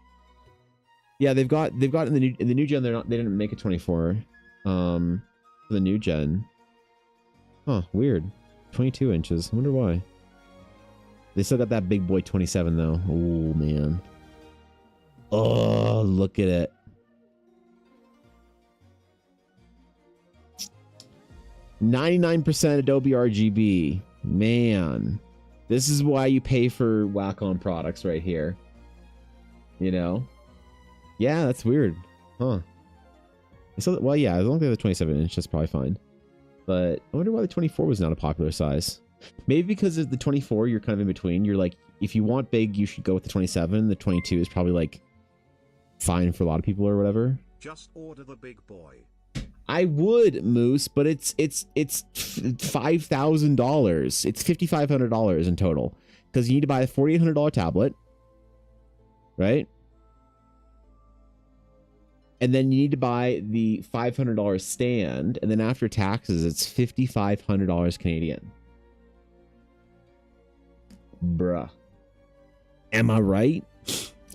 Yeah, they've got in the new gen. They didn't make a 24. For the new gen. Huh, weird. 22 inches. I wonder why. They still got that big boy 27 though. Oh man. Oh, look at it. 99% Adobe RGB. Man. This is why you pay for Wacom products right here. You know? Yeah, that's weird. Huh. So, well, yeah, as long as they have the 27-inch, that's probably fine. But I wonder why the 24 was not a popular size. Maybe because of the 24, you're kind of in between. You're like, if you want big, you should go with the 27. The 22 is probably like fine for a lot of people or whatever. Just order the big boy. I would, Moose, but it's $5,000. It's $5,500 in total because you need to buy a $4,800 tablet, right? And then you need to buy the $500 stand, and then after taxes, it's $5,500 Canadian. Bruh. Am I right?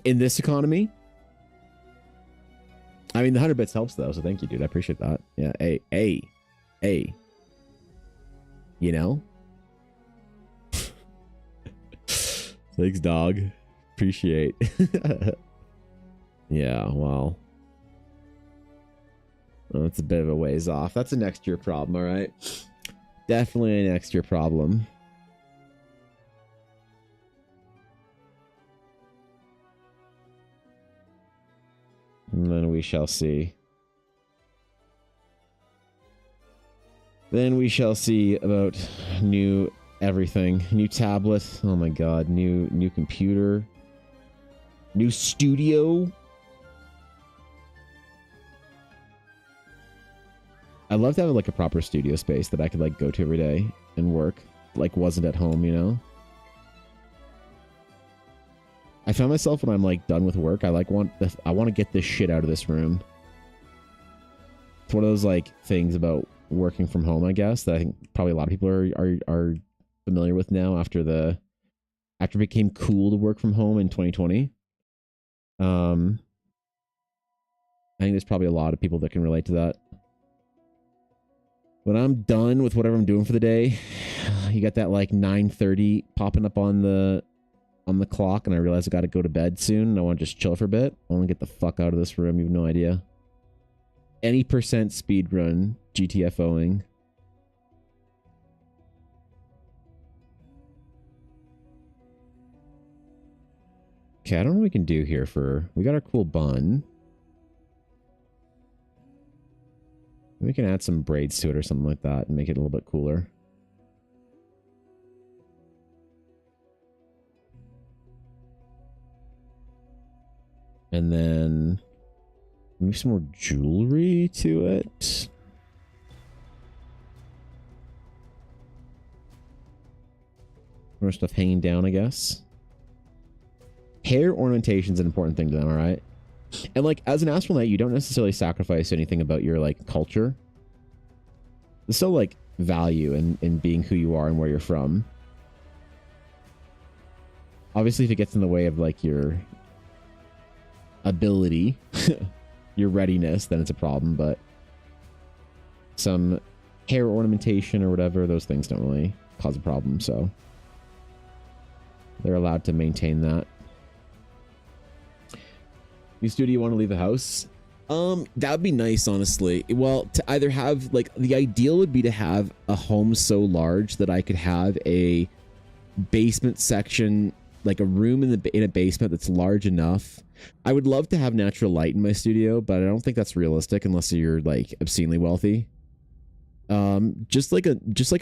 In this economy? I mean, the 100 bits helps, though, so thank you, dude. I appreciate that. Yeah, hey. You know? Thanks, dog. Appreciate. Yeah, well. That's a bit of a ways off. That's a next year problem, all right? Definitely a next year problem. And then we shall see. Then we shall see about new everything. New tablet. Oh my god. New computer. New studio. I'd love to have like a proper studio space that I could like go to every day and work. Like wasn't at home, you know? I found myself when I'm like done with work, I want to get this shit out of this room. It's one of those like things about working from home, I guess, that I think probably a lot of people are familiar with now after it became cool to work from home in 2020. I think there's probably a lot of people that can relate to that. When I'm done with whatever I'm doing for the day, you got that like 9:30 popping up on the clock, and I realize I got to go to bed soon, and I want to just chill for a bit. I want to get the fuck out of this room. You have no idea. Any percent speed run GTFOing. Okay, I don't know what we can do here we got our cool bun. We can add some braids to it or something like that and make it a little bit cooler. And then maybe some more jewelry to it. More stuff hanging down, I guess. hair ornamentation is an important thing to them, all right? And like as an astral knight, you don't necessarily sacrifice anything about your like culture. There's still like value in being who you are and where you're from. Obviously, if it gets in the way of like your ability, your readiness, then it's a problem. But some hair ornamentation or whatever, those things don't really cause a problem. So they're allowed to maintain that. New studio, you want to leave the house? That would be nice, honestly. Well, to either have like the ideal would be to have a home so large that I could have a basement section, like a room in a basement that's large enough. I would love to have natural light in my studio, but I don't think that's realistic unless you're like obscenely wealthy. Just like a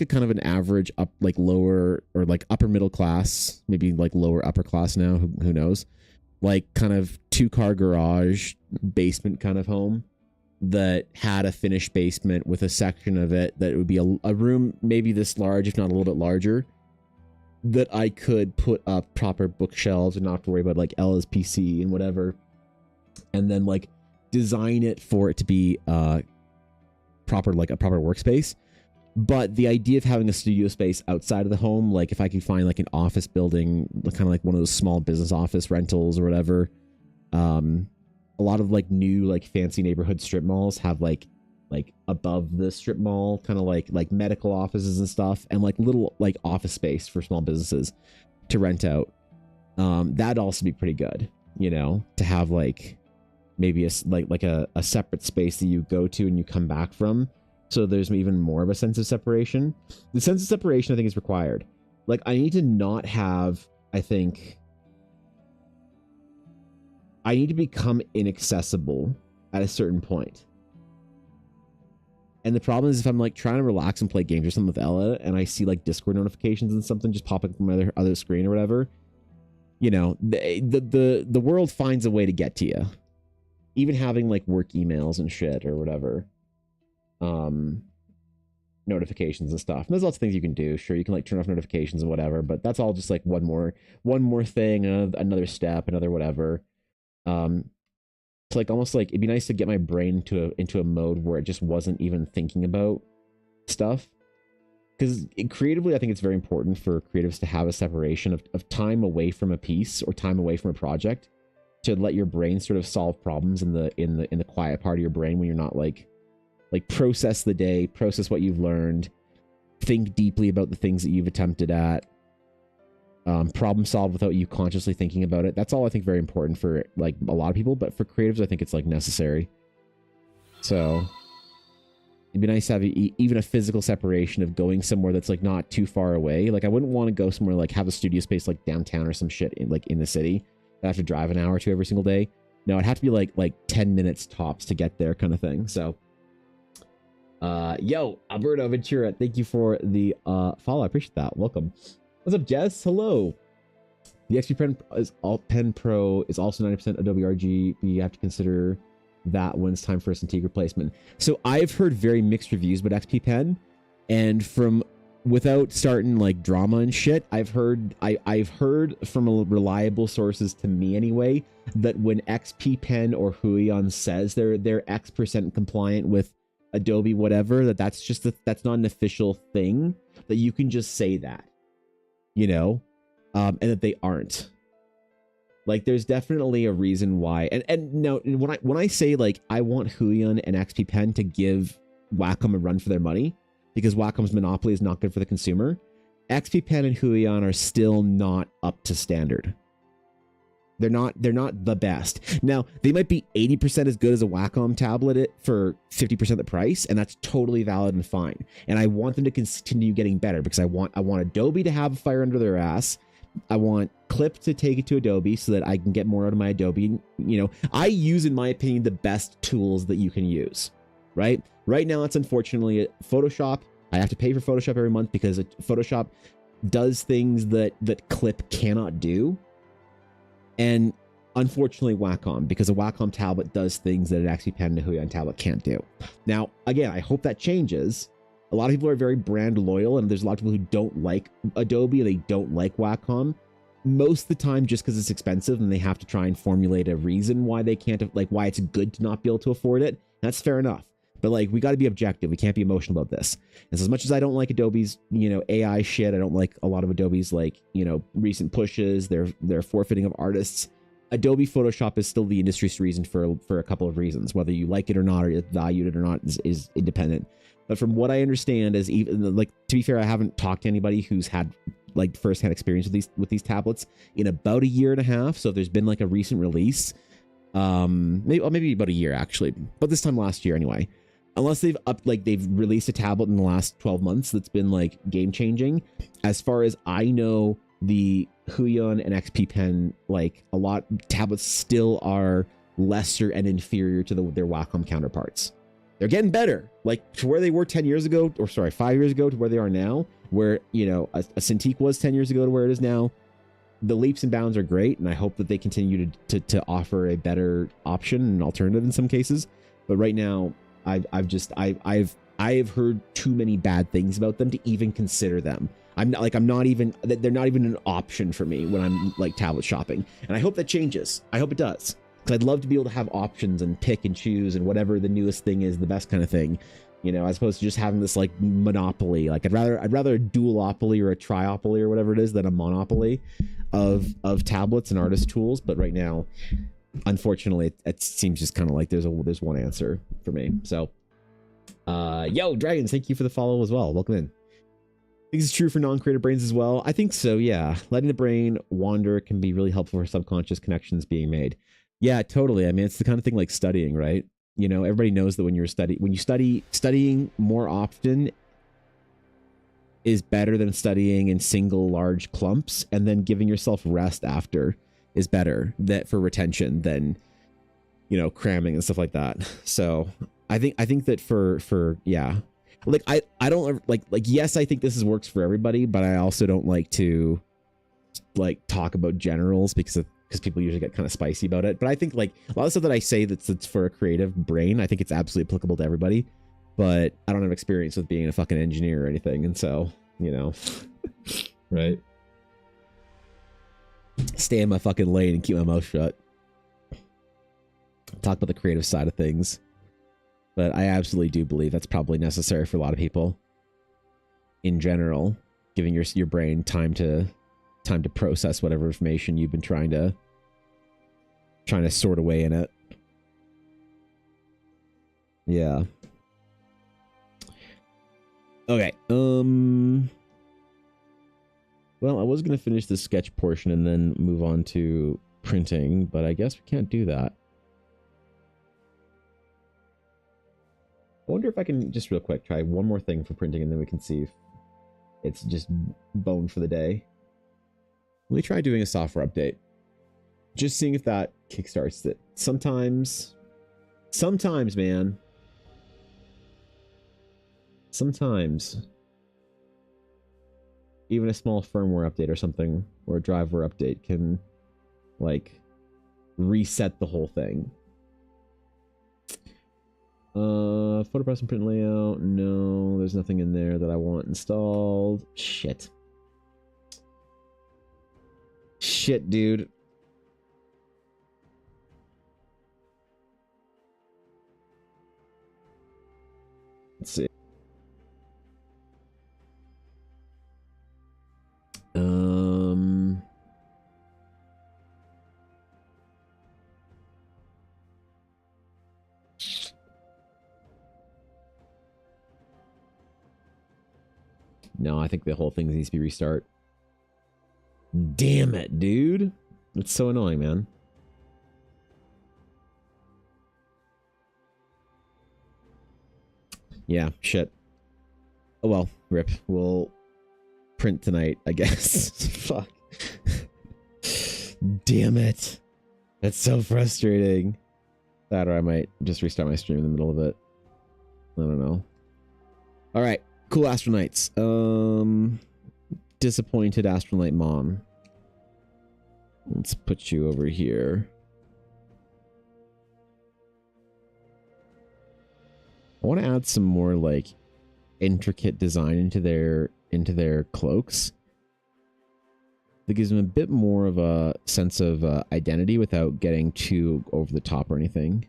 kind of an average up, like lower or like upper middle class, maybe like lower upper class now. Who knows? Like kind of 2-car garage basement kind of home that had a finished basement with a section of it that would be a room maybe this large, if not a little bit larger, that I could put up proper bookshelves and not have to worry about like LSPC and whatever, and then like design it for it to be proper, like a proper workspace. But the idea of having a studio space outside of the home, like if I could find like an office building, kind of like one of those small business office rentals or whatever. A lot of like new, like fancy neighborhood strip malls have like above the strip mall, kind of like medical offices and stuff, and like little like office space for small businesses to rent out. That'd also be pretty good, you know, to have like maybe a separate space that you go to and you come back from. So there's even more of a sense of separation. The sense of separation, I think, is required. Like, I need to not have, I think, I need to become inaccessible at a certain point. And the problem is if I'm like trying to relax and play games or something with Ella and I see like Discord notifications and something just pop up on my other screen or whatever, you know, the world finds a way to get to you. Even having like work emails and shit or whatever. Notifications and stuff. And there's lots of things you can do. Sure, you can like turn off notifications and whatever, but that's all just like one more thing, another step, another whatever. It's like almost like it'd be nice to get my brain into a mode where it just wasn't even thinking about stuff. Because creatively, I think it's very important for creatives to have a separation of time away from a piece or time away from a project to let your brain sort of solve problems in the quiet part of your brain when you're not like process the day, process what you've learned, think deeply about the things that you've attempted at, problem solve without you consciously thinking about it. That's all I think very important for like a lot of people, but for creatives, I think it's like necessary. So it'd be nice to have even a physical separation of going somewhere that's like not too far away. Like I wouldn't want to go somewhere like have a studio space like downtown or some shit in the city. I have to drive an hour or two every single day. No, it'd have to be like 10 minutes tops to get there kind of thing. So yo, Alberto Ventura, thank you for the follow. I appreciate that. Welcome. What's up, Jess? Hello. The XP Pen Pro is also 90% Adobe RG. You have to consider that when it's time for a Cintiq replacement. So I've heard very mixed reviews about XP Pen, and from without starting like drama and shit, I've heard from reliable sources to me anyway that when XP Pen or Huion says they're X% compliant with Adobe whatever, that's not an official thing, that you can just say that, you know, and that they aren't. Like there's definitely a reason why, and no, when I say like I want Huion and XP Pen to give Wacom a run for their money because Wacom's monopoly is not good for the consumer, XP Pen and Huion are still not up to standard. They're not the best. Now, they might be 80% as good as a Wacom tablet for 50% the price, and that's totally valid and fine. And I want them to continue getting better because I want Adobe to have a fire under their ass. I want Clip to take it to Adobe so that I can get more out of my Adobe. You know, I use, in my opinion, the best tools that you can use, right? Right now, it's unfortunately Photoshop. I have to pay for Photoshop every month because Photoshop does things that Clip cannot do. And unfortunately Wacom, because a Wacom tablet does things that an XP Pen and a Huion tablet can't do. Now, again, I hope that changes. A lot of people are very brand loyal, and there's a lot of people who don't like Adobe, they don't like Wacom. most of the time just because it's expensive and they have to try and formulate a reason why they can't, like why it's good to not be able to afford it. That's fair enough. But like, we got to be objective. We can't be emotional about this. And so as much as I don't like Adobe's, AI shit, I don't like a lot of Adobe's like, recent pushes, their forfeiting of artists. Adobe Photoshop is still the industry's reason for a couple of reasons. Whether you like it or not, or you value it or not is independent. But from what I understand is, even like, to be fair, I haven't talked to anybody who's had like firsthand experience with these tablets in about a year and a half. So if there's been like a recent release, maybe about a year actually, but this time last year anyway. Unless they've released a tablet in the last 12 months that's been like game changing. As far as I know, the Huion and XP Pen, like a lot tablets still are lesser and inferior to their Wacom counterparts. They're getting better, like to where they were 10 years ago, or sorry, 5 years ago to where they are now, where, a Cintiq was 10 years ago to where it is now. The leaps and bounds are great, and I hope that they continue to offer a better option and alternative in some cases. But right now, I've heard too many bad things about them to even consider them. They're not even an option for me when I'm like tablet shopping. And I hope that changes. I hope it does. Because I'd love to be able to have options and pick and choose and whatever the newest thing is, the best kind of thing, as opposed to just having this like monopoly. Like I'd rather a duopoly or a triopoly or whatever it is than a monopoly of tablets and artist tools. But right now, unfortunately, it seems just kind of like there's one answer for me. So, yo, Dragons, thank you for the follow as well. Welcome in. I think it's true for non-creative brains as well. I think so, yeah. Letting the brain wander can be really helpful for subconscious connections being made. Yeah, totally. I mean, it's the kind of thing like studying, right? Everybody knows that when you studying more often is better than studying in single large clumps, and then giving yourself rest after is better for retention than cramming and stuff like that. So I think that for yeah, like I don't like yes, I think this works for everybody, but I also don't like to like talk about generals because people usually get kind of spicy about it. But I think like a lot of stuff that I say that's for a creative brain, I think it's absolutely applicable to everybody. But I don't have experience with being a fucking engineer or anything, and so right. Stay in my fucking lane and keep my mouth shut. Talk about the creative side of things. But I absolutely do believe that's probably necessary for a lot of people. In general, giving your brain time to process whatever information you've been trying to sort away in it. Yeah. Okay. Well, I was going to finish the sketch portion and then move on to printing, but I guess we can't do that. I wonder if I can just real quick try one more thing for printing and then we can see if it's just bone for the day. Let me try doing a software update. Just seeing if that kickstarts it. Sometimes, man. Sometimes. Even a small firmware update or something, or a driver update can, like, reset the whole thing. Photo press and print layout. No, there's nothing in there that I want installed. Shit. Shit, dude. Let's see. No, I think the whole thing needs to be restart. Damn it, dude. It's so annoying, man. Yeah, shit. Oh well, rip. We'll print tonight, I guess. Fuck. Damn it. That's so frustrating. That, or I might just restart my stream in the middle of it. I don't know. All right. Cool Astronauts. Disappointed astronaut mom. Let's put you over here. I want to add some more like intricate design into their cloaks. that gives them a bit more of a sense of identity without getting too over the top or anything.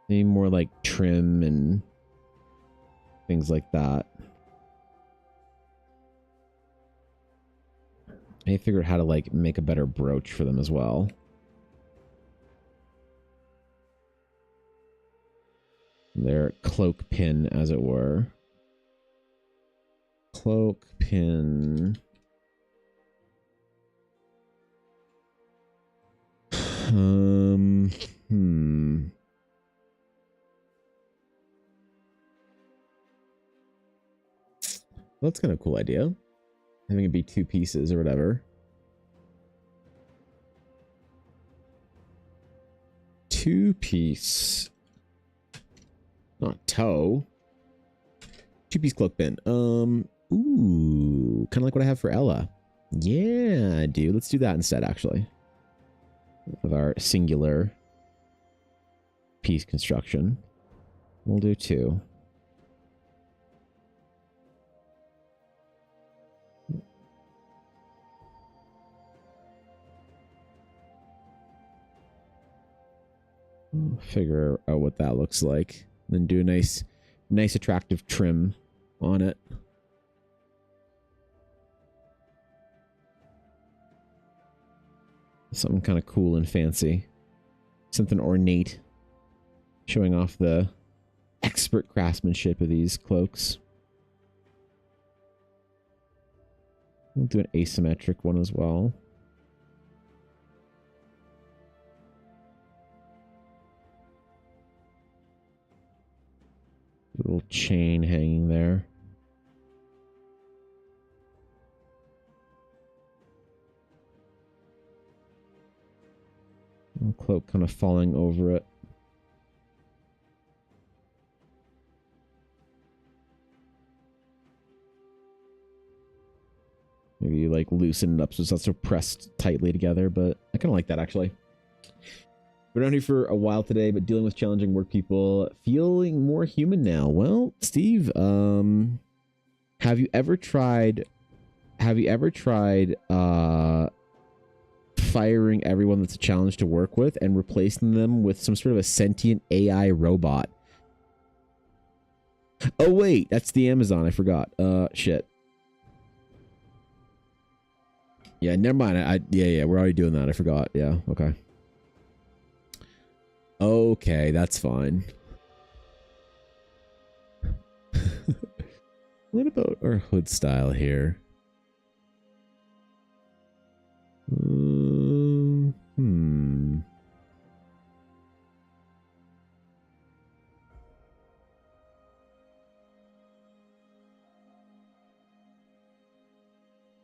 Maybe more like trim and things like that. I figured out how to like make a better brooch for them as well. Their cloak pin, as it were. Cloak pin. That's kind of a cool idea. Having it be 2 pieces or whatever. 2-piece. Not toe. 2-piece cloak pin. Ooh, kind of like what I have for Ella. Yeah, dude. Let's do that instead, actually. With our singular piece construction. We'll do 2. Figure out what that looks like. Then do a nice attractive trim on it. Something kind of cool and fancy. Something ornate. Showing off the expert craftsmanship of these cloaks. We'll do an asymmetric one as well. Little chain hanging there. And cloak kind of falling over it. Maybe like loosen it up so it's not so pressed tightly together, but I kind of like that actually. Been on here for a while today, but dealing with challenging work people, feeling more human now. Well, Steve, have you ever tried firing everyone that's a challenge to work with and replacing them with some sort of a sentient AI robot? Oh wait, that's the Amazon, I forgot. Shit. Yeah, never mind. Yeah, we're already doing that. I forgot. Yeah, okay. Okay, that's fine. What about our hood style here? Let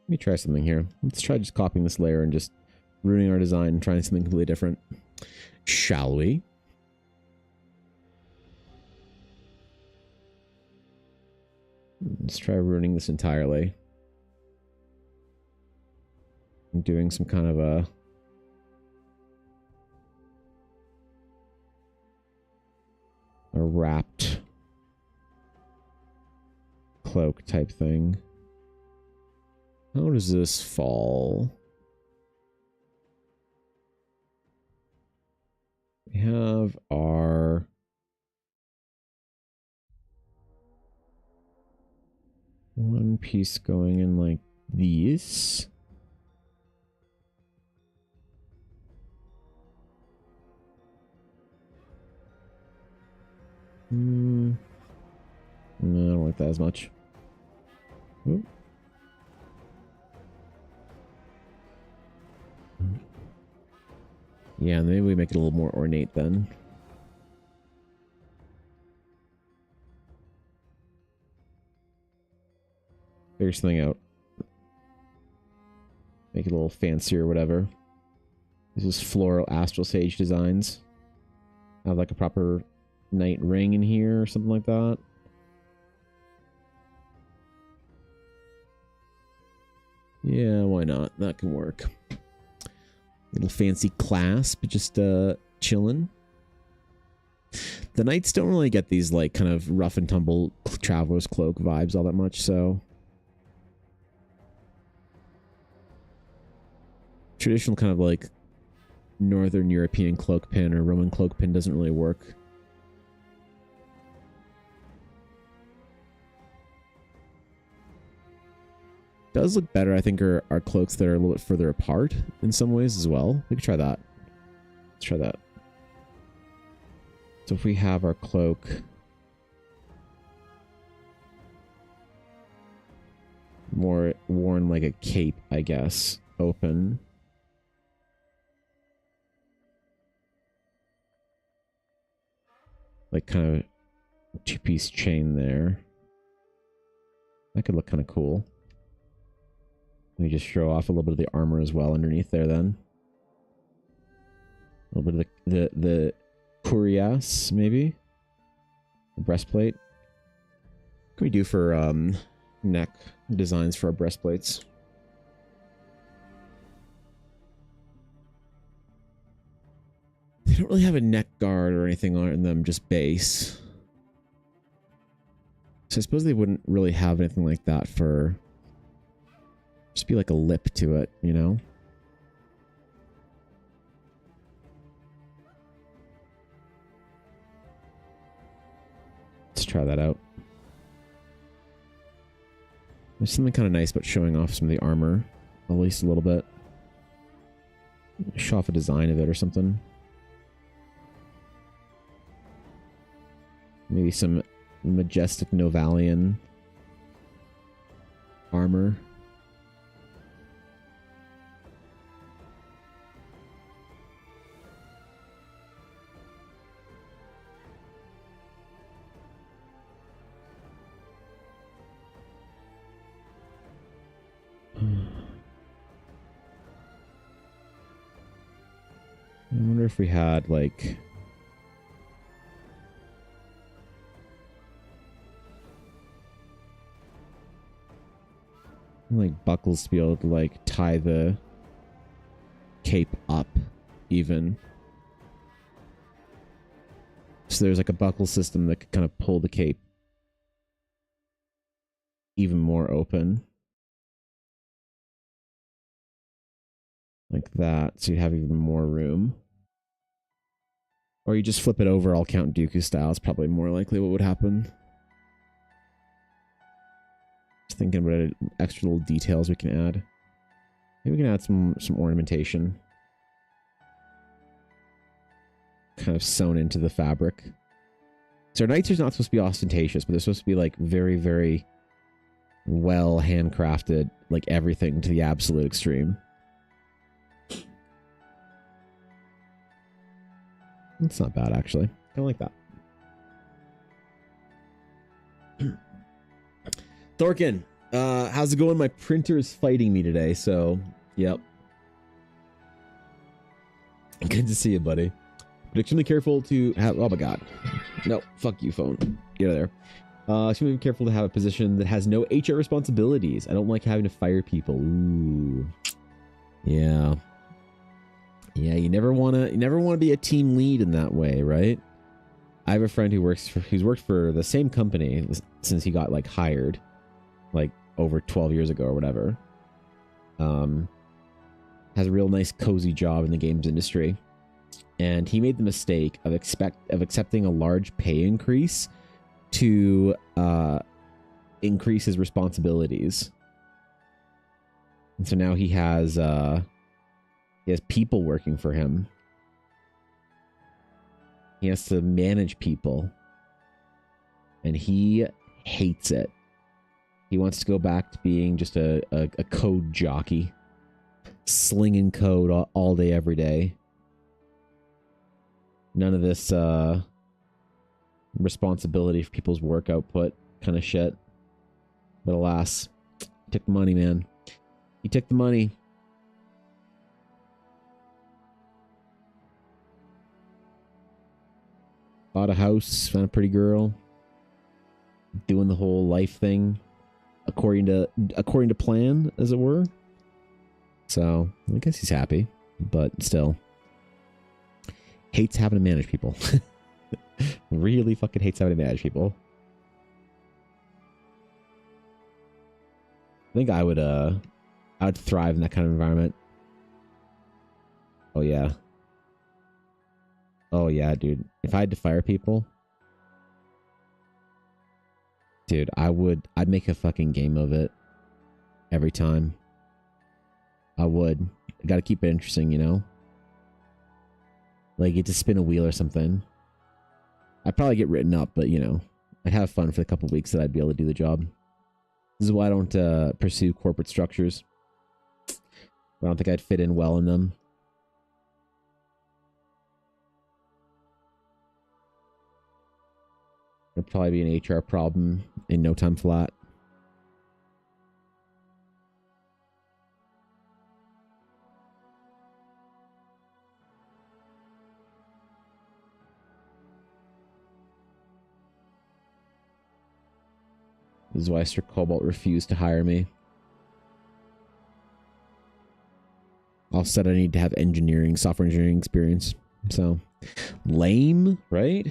me try something here. Let's try just copying this layer and just ruining our design and trying something completely different. Shall we? Let's try ruining this entirely. I'm doing some kind of a wrapped cloak type thing. How does this fall? We have our one piece going in like these. No, I don't like that as much. Ooh. Yeah, maybe we make it a little more ornate then. Figure something out. Make it a little fancier or whatever. This is floral astral sage designs. Have like a proper night ring in here or something like that. Yeah, why not? That can work. Little fancy clasp, just chilling. The knights don't really get these like kind of rough and tumble traveler's cloak vibes all that much, so traditional kind of like Northern European cloak pin or Roman cloak pin doesn't really work. Does look better, I think, are cloaks that are a little bit further apart in some ways as well. We could try that. Let's try that. So if we have our cloak more worn like a cape, I guess, open. Like kind of two-piece chain there. That could look kind of cool. Let me just show off a little bit of the armor as well underneath there then. A little bit of the cuirass, maybe? The breastplate. What can we do for neck designs for our breastplates? They don't really have a neck guard or anything on them, just base. So I suppose they wouldn't really have anything like that for... Just be like a lip to it, you know? Let's try that out. There's something kind of nice about showing off some of the armor, at least a little bit. Show off a design of it or something. Maybe some majestic Novalian armor. I wonder if we had like buckles to be able to like tie the cape up even. So there's like a buckle system that could kind of pull the cape even more open. Like that, so you have even more room. Or you just flip it over all Count Dooku style. It's probably more likely what would happen. Just thinking about extra little details we can add. Maybe we can add some ornamentation. Kind of sewn into the fabric. So our knights are not supposed to be ostentatious, but they're supposed to be like very, very well handcrafted, like everything to the absolute extreme. That's not bad, actually. I like that. Thorkin, how's it going? My printer is fighting me today, so, yep. Good to see you, buddy. But extremely careful to have... Oh, my God. No, fuck you, phone. Get out of there. Extremely careful to have a position that has no HR responsibilities. I don't like having to fire people. Ooh. Yeah. Yeah, you never want to be a team lead in that way, right? I have a friend who's worked for the same company since he got like hired, like over 12 years ago or whatever. Has a real nice cozy job in the games industry, and he made the mistake of accepting a large pay increase to increase his responsibilities, and so now he has people working for him. He has to manage people. And he hates it. He wants to go back to being just a code jockey. Slinging code all day, every day. None of this responsibility for people's work output kind of shit. But alas, he took the money, man. He took the money. Bought a house, found a pretty girl, doing the whole life thing according to plan, as it were. So I guess he's happy, but still hates having to manage people. Really fucking hates having to manage people. I think I would thrive in that kind of environment. Oh yeah. Oh yeah, dude. If I had to fire people, dude, I'd make a fucking game of it every time. I would. I gotta keep it interesting, you know? Like, get to spin a wheel or something. I'd probably get written up, but, you know, I'd have fun for the couple weeks that I'd be able to do the job. This is why I don't pursue corporate structures. I don't think I'd fit in well in them. It'd probably be an HR problem in no time flat. This is why Sir Cobalt refused to hire me. All said I need to have engineering, software engineering experience. So, lame, right?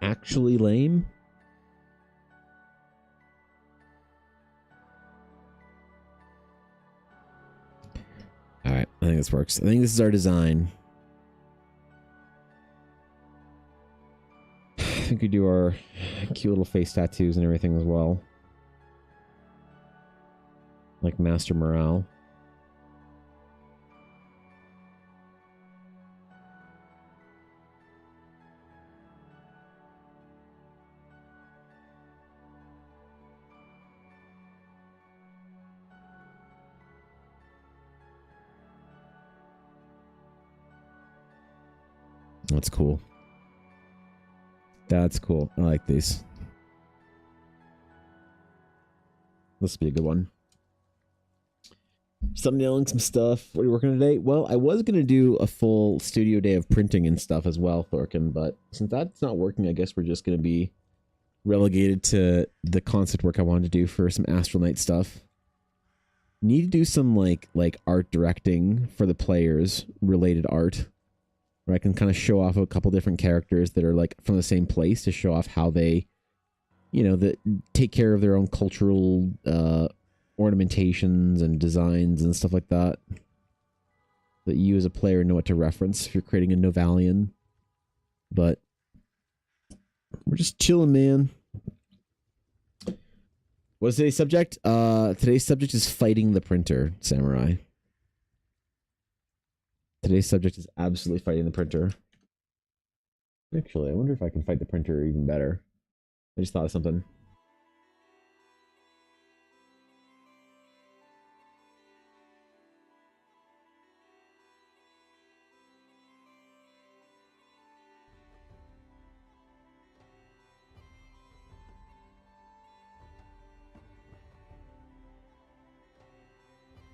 Actually lame. All right, I think this works. I think this is our design. I think we do our cute little face tattoos and everything as well. Like Master Morale. That's cool. That's cool. I like these. This will be a good one. Thumbnailing some stuff. What are you working on today? Well, I was going to do a full studio day of printing and stuff as well, Thorkin, but since that's not working, I guess we're just going to be relegated to the concept work I wanted to do for some Astral Knight stuff. Need to do some like art directing for the players, related art, where I can kind of show off a couple different characters that are like from the same place to show off how they, you know, that take care of their own cultural ornamentations and designs and stuff like that. That you as a player know what to reference if you're creating a Novalian. But we're just chilling, man. What's today's subject? Today's subject is fighting the printer, Samurai. Today's subject is absolutely fighting the printer. Actually, I wonder if I can fight the printer even better. I just thought of something.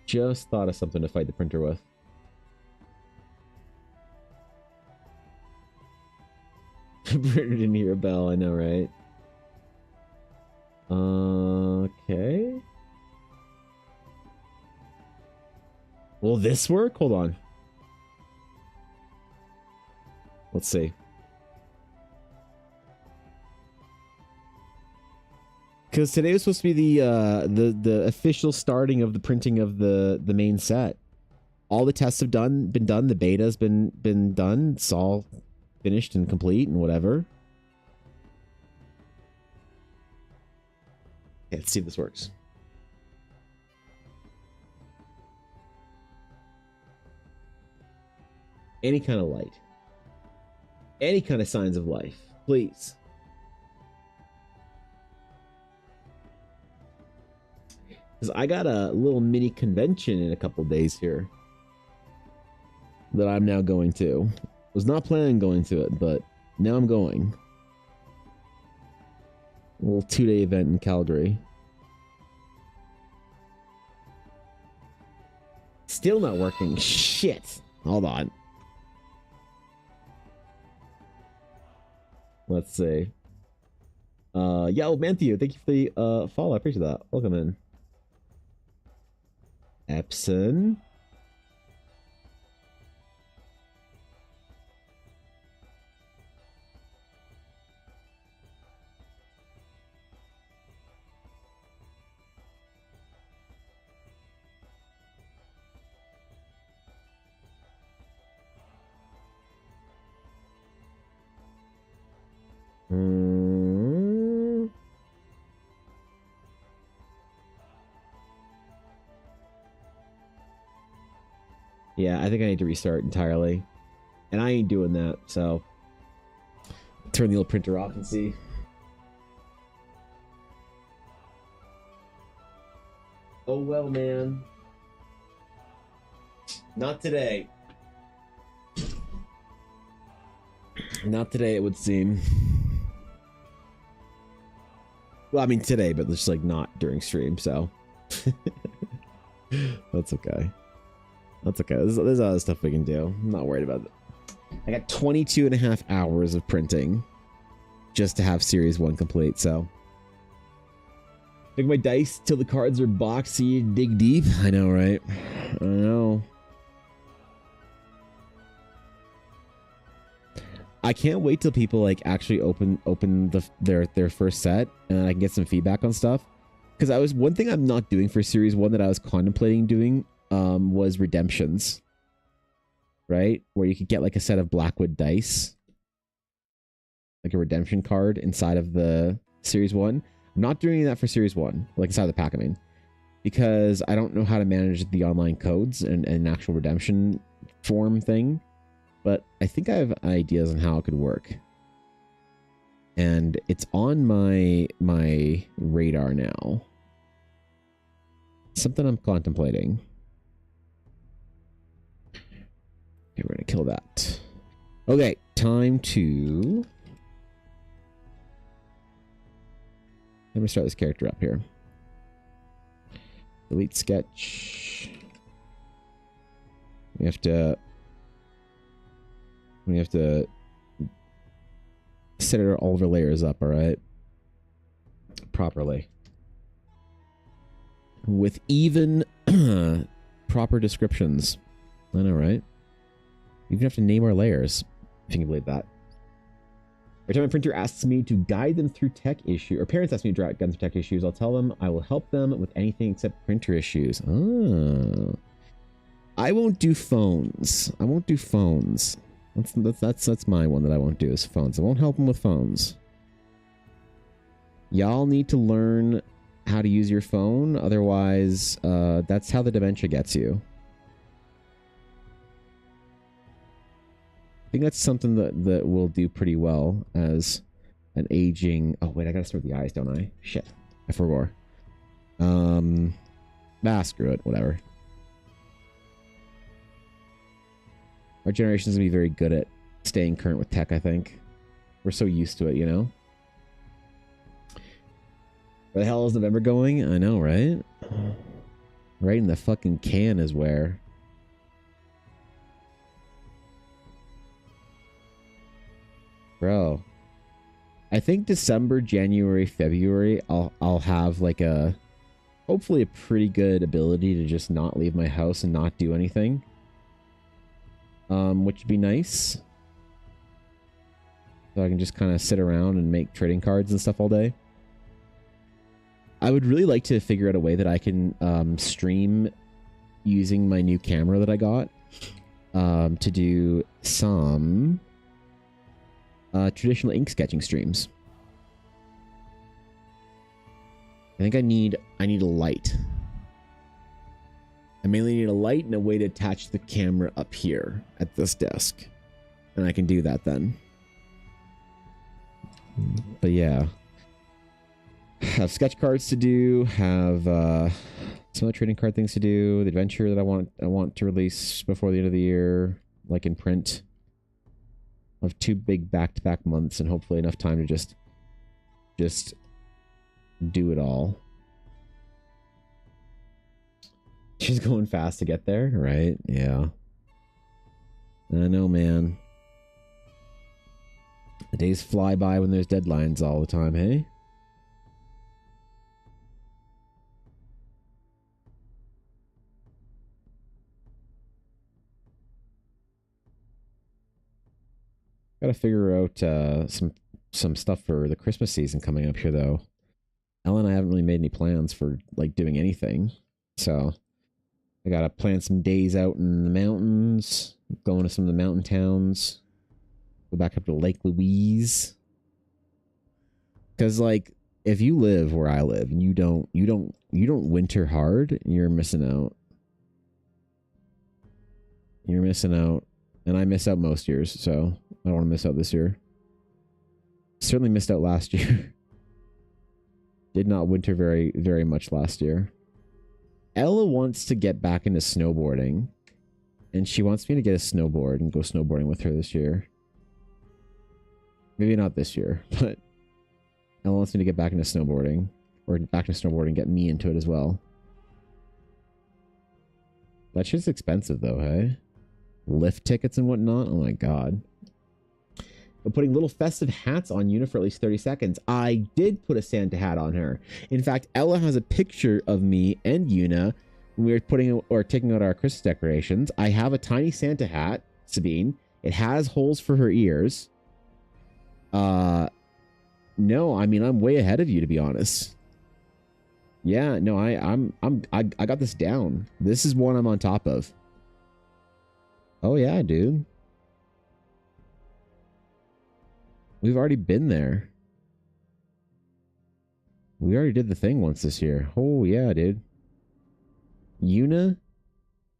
Just thought of something to fight the printer with. Printer didn't hear a bell, I know, right? Okay. Will this work? Hold on. Let's see. Because today was supposed to be the official starting of the printing of the main set. All the tests have been done. The beta's been done. It's all finished and complete and whatever. Okay, let's see if this works. Any kind of light. Any kind of signs of life, please. Because I got a little mini convention in a couple days here that I'm now going to. Was not planning on going to it, but now I'm going. A little 2-day event in Calgary. Still not working. Shit. Hold on. Let's see. Yeah, well, Matthew, thank you for the follow. I appreciate that. Welcome in. Epson. Yeah, I think I need to restart entirely. And I ain't doing that, so... Turn the old printer off and see. Oh well, man. Not today. Not today, it would seem. Well, I mean today, but just like not during stream, so... That's okay. That's okay. There's other stuff we can do. I'm not worried about it. I got 22 and a half hours of printing just to have Series 1 complete, so. Take my dice till the cards are boxy, dig deep. I know, right? I know. I can't wait till people like actually open their first set and I can get some feedback on stuff. Because one thing I'm not doing for Series 1 that I was contemplating doing was redemptions. Right? Where you could get like a set of Blackwood dice. Like a redemption card inside of the Series 1. I'm not doing that for Series 1. Like inside the pack, I mean. Because I don't know how to manage the online codes and an actual redemption form thing. But I think I have ideas on how it could work. And it's on my radar now. Something I'm contemplating. Okay, we're gonna kill that. Okay, time to... Let me start this character up here. Delete sketch. We have to set all of our layers up, alright? Properly. With even proper descriptions. I know, right? We even have to name our layers, if you can believe that. Every time a printer asks me to guide them through tech issues, or parents ask me to guide them through tech issues, I'll tell them I will help them with anything except printer issues. Oh. I won't do phones. I won't do phones. That's my one that I won't do is phones. I won't help them with phones. Y'all need to learn how to use your phone. Otherwise, that's how the dementia gets you. I think that's something that will do pretty well as an aging... Oh, wait, I gotta start with the eyes, don't I? Shit. I forgot. Screw it. Whatever. Our generation's gonna be very good at staying current with tech, I think. We're so used to it, you know? Where the hell is November going? I know, right? Right in the fucking can is where... Bro, I think December, January, February, I'll have like hopefully a pretty good ability to just not leave my house and not do anything. Which would be nice. So I can just kind of sit around and make trading cards and stuff all day. I would really like to figure out a way that I can stream using my new camera that I got to do some traditional ink sketching streams. I think I need a light. I mainly need a light and a way to attach the camera up here at this desk. And I can do that then. But yeah. Have sketch cards to do, have some other trading card things to do, the adventure that I want to release before the end of the year, like in print. I have 2 big back-to-back months and hopefully enough time to just do it all. She's going fast to get there, right? Yeah. I know, man. The days fly by when there's deadlines all the time, hey? Gotta figure out some stuff for the Christmas season coming up here, though. Ellen and I haven't really made any plans for like doing anything, so I gotta plan some days out in the mountains, going to some of the mountain towns, go back up to Lake Louise. Because like, if you live where I live and you don't winter hard, you're missing out. You're missing out. And I miss out most years, so I don't want to miss out this year. Certainly missed out last year. Did not winter very, very much last year. Ella wants to get back into snowboarding. And she wants me to get a snowboard and go snowboarding with her this year. Maybe not this year, but Ella wants me to get back into snowboarding. Or back into snowboarding and get me into it as well. That shit's expensive though, hey? Lift tickets and whatnot? Oh my god. But putting little festive hats on Una for at least 30 seconds. I did put a Santa hat on her. In fact, Ella has a picture of me and Una when we were taking out our Christmas decorations. I have a tiny Santa hat, Sabine. It has holes for her ears. No, I mean, I'm way ahead of you, to be honest. Yeah, no, I got this down. This is one I'm on top of. Oh yeah, dude. We've already been there. We already did the thing once this year. Oh yeah, dude. Una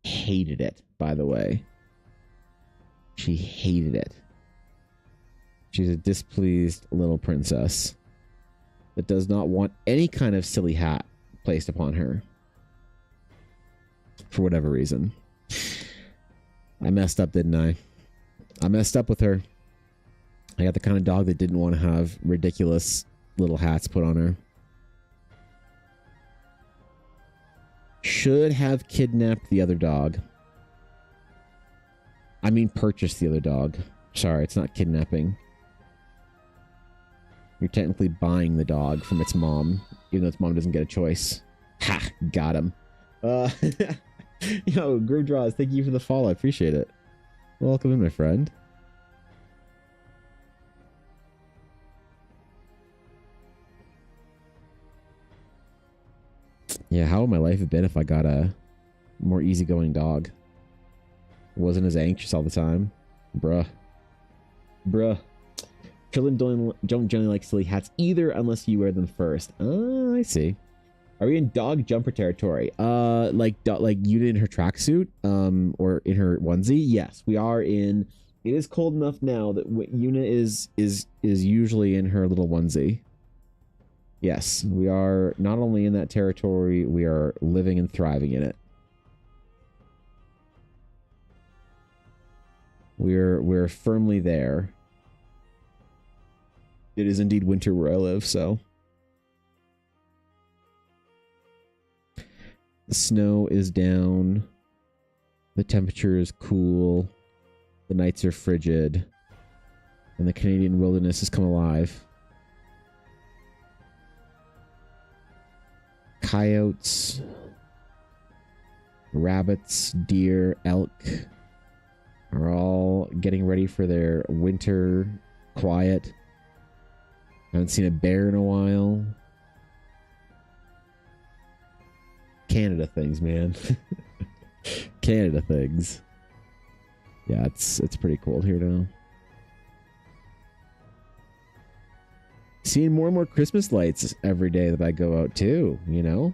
hated it, by the way. She hated it. She's a displeased little princess that does not want any kind of silly hat placed upon her. For whatever reason. I messed up, didn't I? I messed up with her. I got the kind of dog that didn't want to have ridiculous little hats put on her. Should have kidnapped the other dog. I mean, purchased the other dog. Sorry, it's not kidnapping. You're technically buying the dog from its mom, even though its mom doesn't get a choice. Ha! Got him. Yo, Groove Draws, thank you for the follow. I appreciate it. Welcome in, my friend. Yeah, how would my life have been if I got a more easygoing dog? Wasn't as anxious all the time. Bruh. Children don't generally like silly hats either unless you wear them first. Oh, I see. Are we in dog jumper territory? Like Una in her tracksuit, or in her onesie? Yes, we are in. It is cold enough now that Una is usually in her little onesie. Yes, we are not only in that territory, we are living and thriving in it. We're firmly there. It is indeed winter where I live, so. The snow is down. The temperature is cool. The nights are frigid. And the Canadian wilderness has come alive. Coyotes, rabbits, deer, elk are all getting ready for their winter quiet. Haven't seen a bear in a while. Canada things, man. Canada things. Yeah, it's pretty cold here now. Seeing more and more Christmas lights every day that I go out too, you know?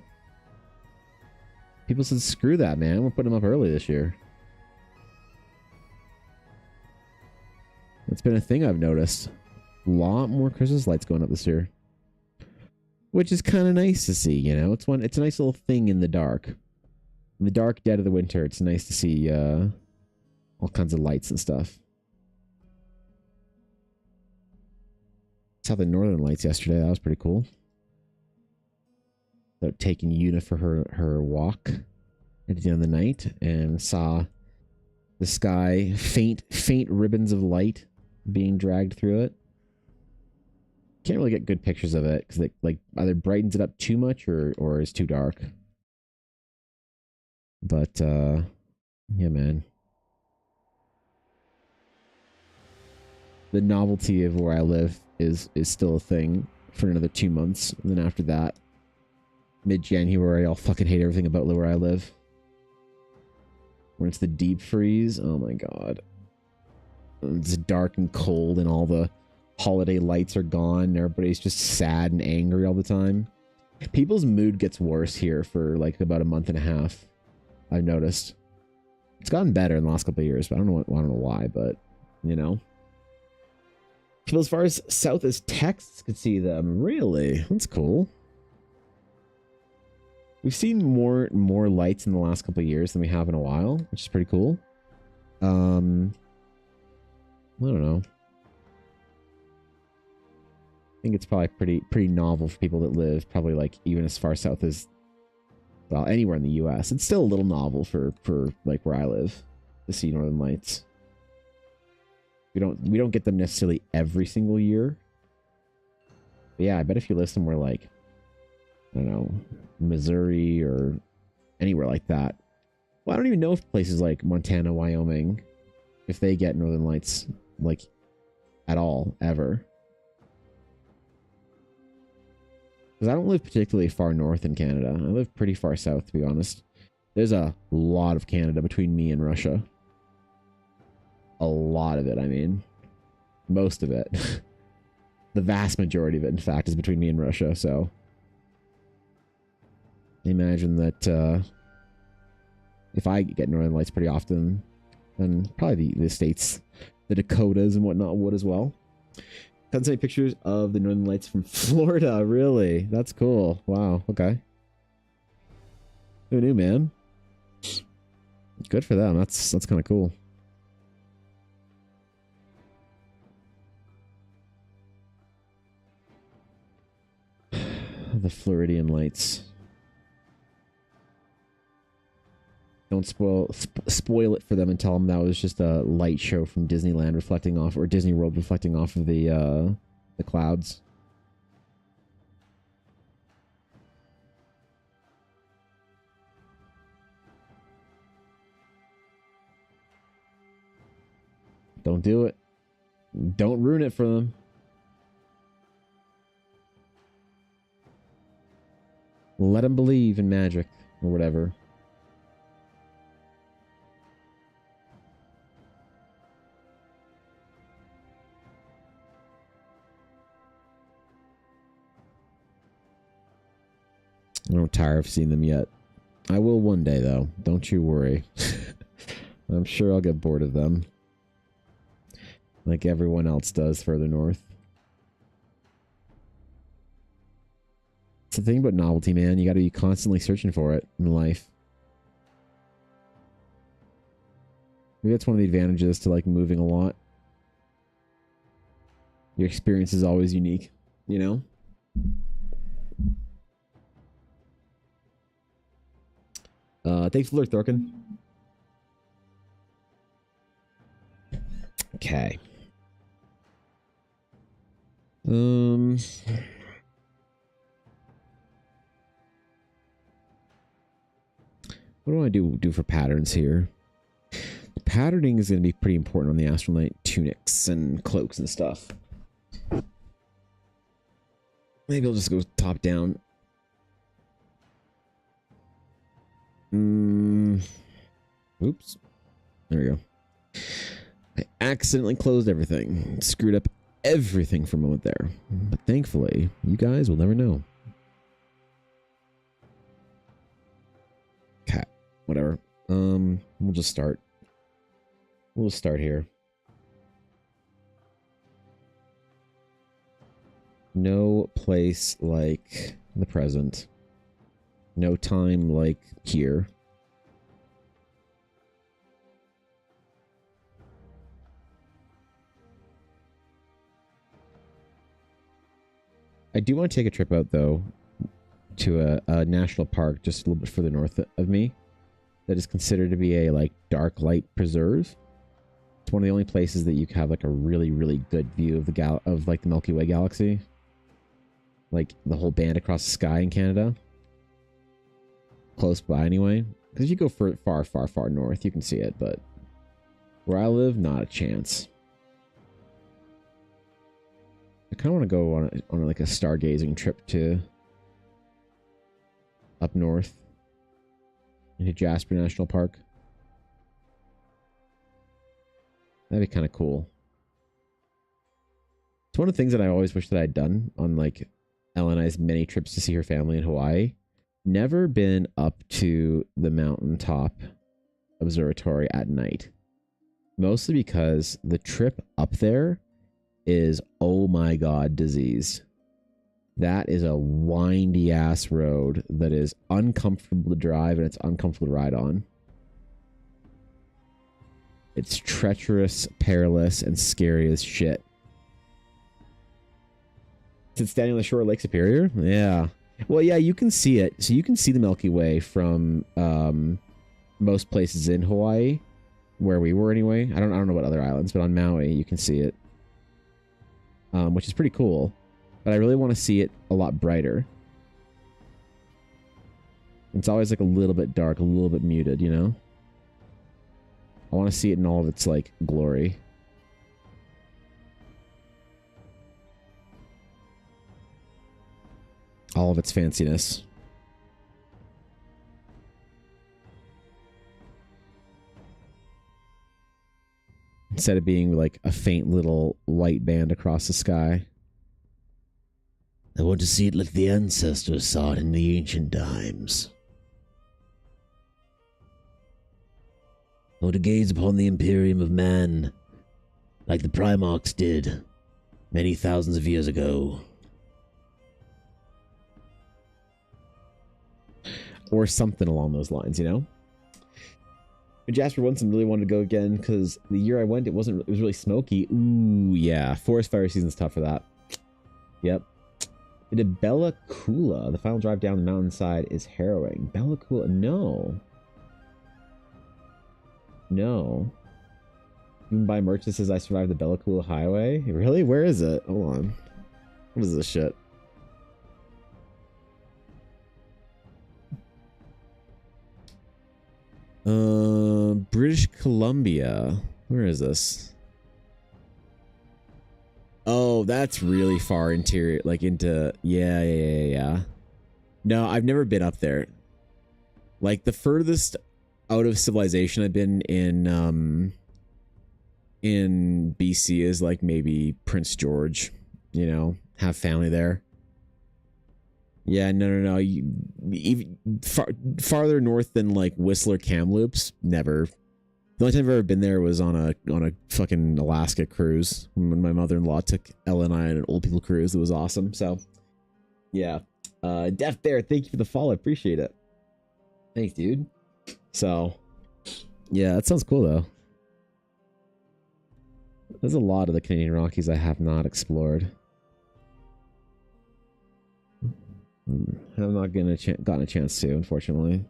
People said, screw that, man. We're putting them up early this year. It's been a thing I've noticed. A lot more Christmas lights going up this year. Which is kind of nice to see, you know? It's a nice little thing in the dark. In the dark dead of the winter, it's nice to see all kinds of lights and stuff. Saw the Northern Lights yesterday. That was pretty cool. So taking Una for her walk at the end of the night and saw the sky, faint ribbons of light being dragged through it. Can't really get good pictures of it because it like either brightens it up too much or is too dark. But yeah, man. The novelty of where I live is still a thing for another 2 months. And then after that, mid-January, I'll fucking hate everything about where I live. When it's the deep freeze, oh my god. It's dark and cold and all the holiday lights are gone and everybody's just sad and angry all the time. People's mood gets worse here for like about a month and a half, I've noticed. It's gotten better in the last couple of years, but I don't know why, but you know. People as far as south as Texas could see them. Really? That's cool. We've seen more lights in the last couple of years than we have in a while, which is pretty cool. I don't know. I think it's probably pretty novel for people that live probably like even as far south as, well, anywhere in the US. It's still a little novel for like where I live to see northern lights. We don't get them necessarily every single year. But yeah, I bet if you live somewhere like, I don't know, Missouri or anywhere like that. Well, I don't even know if places like Montana, Wyoming, if they get northern lights like at all, ever. Because I don't live particularly far north in Canada. I live pretty far south, to be honest. There's a lot of Canada between me and Russia. A lot of it, I mean. Most of it. The vast majority of it, in fact, is between me and Russia, so... Imagine that, if I get northern lights pretty often, then probably the states, the Dakotas and whatnot would as well. Got some pictures of the northern lights from Florida, really? That's cool. Wow, okay. Who knew, man? Good for them. That's kind of cool. The Floridian lights. Don't spoil it for them and tell them that was just a light show from Disneyland reflecting off, or Disney World reflecting off of the clouds. Don't do it. Don't ruin it for them. Let them believe in magic or whatever. I'm tired of seeing them yet. I will one day, though. Don't you worry. I'm sure I'll get bored of them. Like everyone else does further north. It's the thing about novelty, man. You gotta be constantly searching for it in life. Maybe that's one of the advantages to, like, moving a lot. Your experience is always unique, you know? Thanks for the lurk, Thorkin. Okay. What do I do for patterns here? The patterning is going to be pretty important on the Astral tunics and cloaks and stuff. Maybe I'll just go top down. Oops. There we go. I accidentally closed everything. Screwed up everything for a moment there. But thankfully, you guys will never know. Okay. Whatever. We'll just start. We'll start here. No place like the present. No time like here. I do want to take a trip out, though, to a national park just a little bit further north of me that is considered to be a, like, dark light preserve. It's one of the only places that you can have, like, a really, really good view of the Milky Way galaxy. Like, the whole band across the sky in Canada. Close by, anyway. Because if you go far, far, far north, you can see it, but where I live, not a chance. I kind of want to go on like a stargazing trip to up north into Jasper National Park. That'd be kind of cool. It's one of the things that I always wish that I'd done on like Ella and I's many trips to see her family in Hawaii. Never been up to the mountaintop observatory at night. Mostly because the trip up there is, oh my god, diseased. That is a windy ass road that is uncomfortable to drive and it's uncomfortable to ride on. It's treacherous, perilous, and scary as shit. Is it standing on the shore of Lake Superior? Yeah. Well, yeah, you can see it. So you can see the Milky Way from most places in Hawaii, where we were anyway. I don't know about other islands, but on Maui you can see it, which is pretty cool. But I really want to see it a lot brighter. It's always like a little bit dark, a little bit muted, you know? I want to see it in all of its like glory. All of its fanciness. Instead of being like a faint little white band across the sky. I want to see it like the ancestors saw it in the ancient times. I want to gaze upon the Imperium of Man, like the Primarchs did, many thousands of years ago. Or something along those lines, you know? Jasper Winston really wanted to go again because the year I went, it was really smoky. Ooh, yeah. Forest fire season's tough for that. Yep. We did Bella Coola. The final drive down the mountainside is harrowing. Bella Coola, no. No. You can buy merch that says I survived the Bella Coola Highway? Really? Where is it? Hold on. What is this shit? British Columbia. Where is this? Oh, that's really far interior, like into, yeah. No, I've never been up there. Like the furthest out of civilization I've been in BC is like maybe Prince George, you know, have family there. Yeah, no. Even farther north than like Whistler Kamloops, never. The only time I've ever been there was on a fucking Alaska cruise when my mother-in-law took Ella and I on an old people cruise. It was awesome. So, yeah. Def Bear, thank you for the follow. I appreciate it. Thanks, dude. So, yeah, that sounds cool though. There's a lot of the Canadian Rockies I have not explored. I've not gotten a chance to, unfortunately.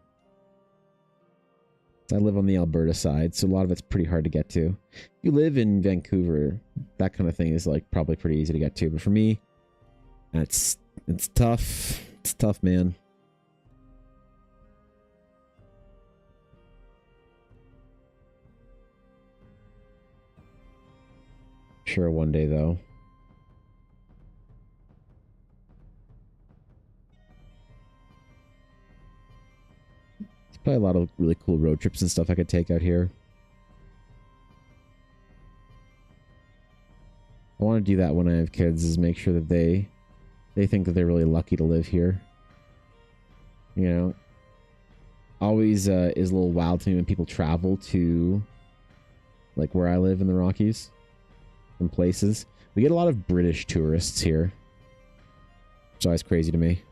I live on the Alberta side, so a lot of it's pretty hard to get to. If you live in Vancouver, that kind of thing is like probably pretty easy to get to. But for me, it's tough. It's tough, man. Sure, one day though. Probably a lot of really cool road trips and stuff I could take out here. I want to do that when I have kids, is make sure that they think that they're really lucky to live here. You know, always is a little wild to me when people travel to like where I live in the Rockies from places. We get a lot of British tourists here. It's always crazy to me.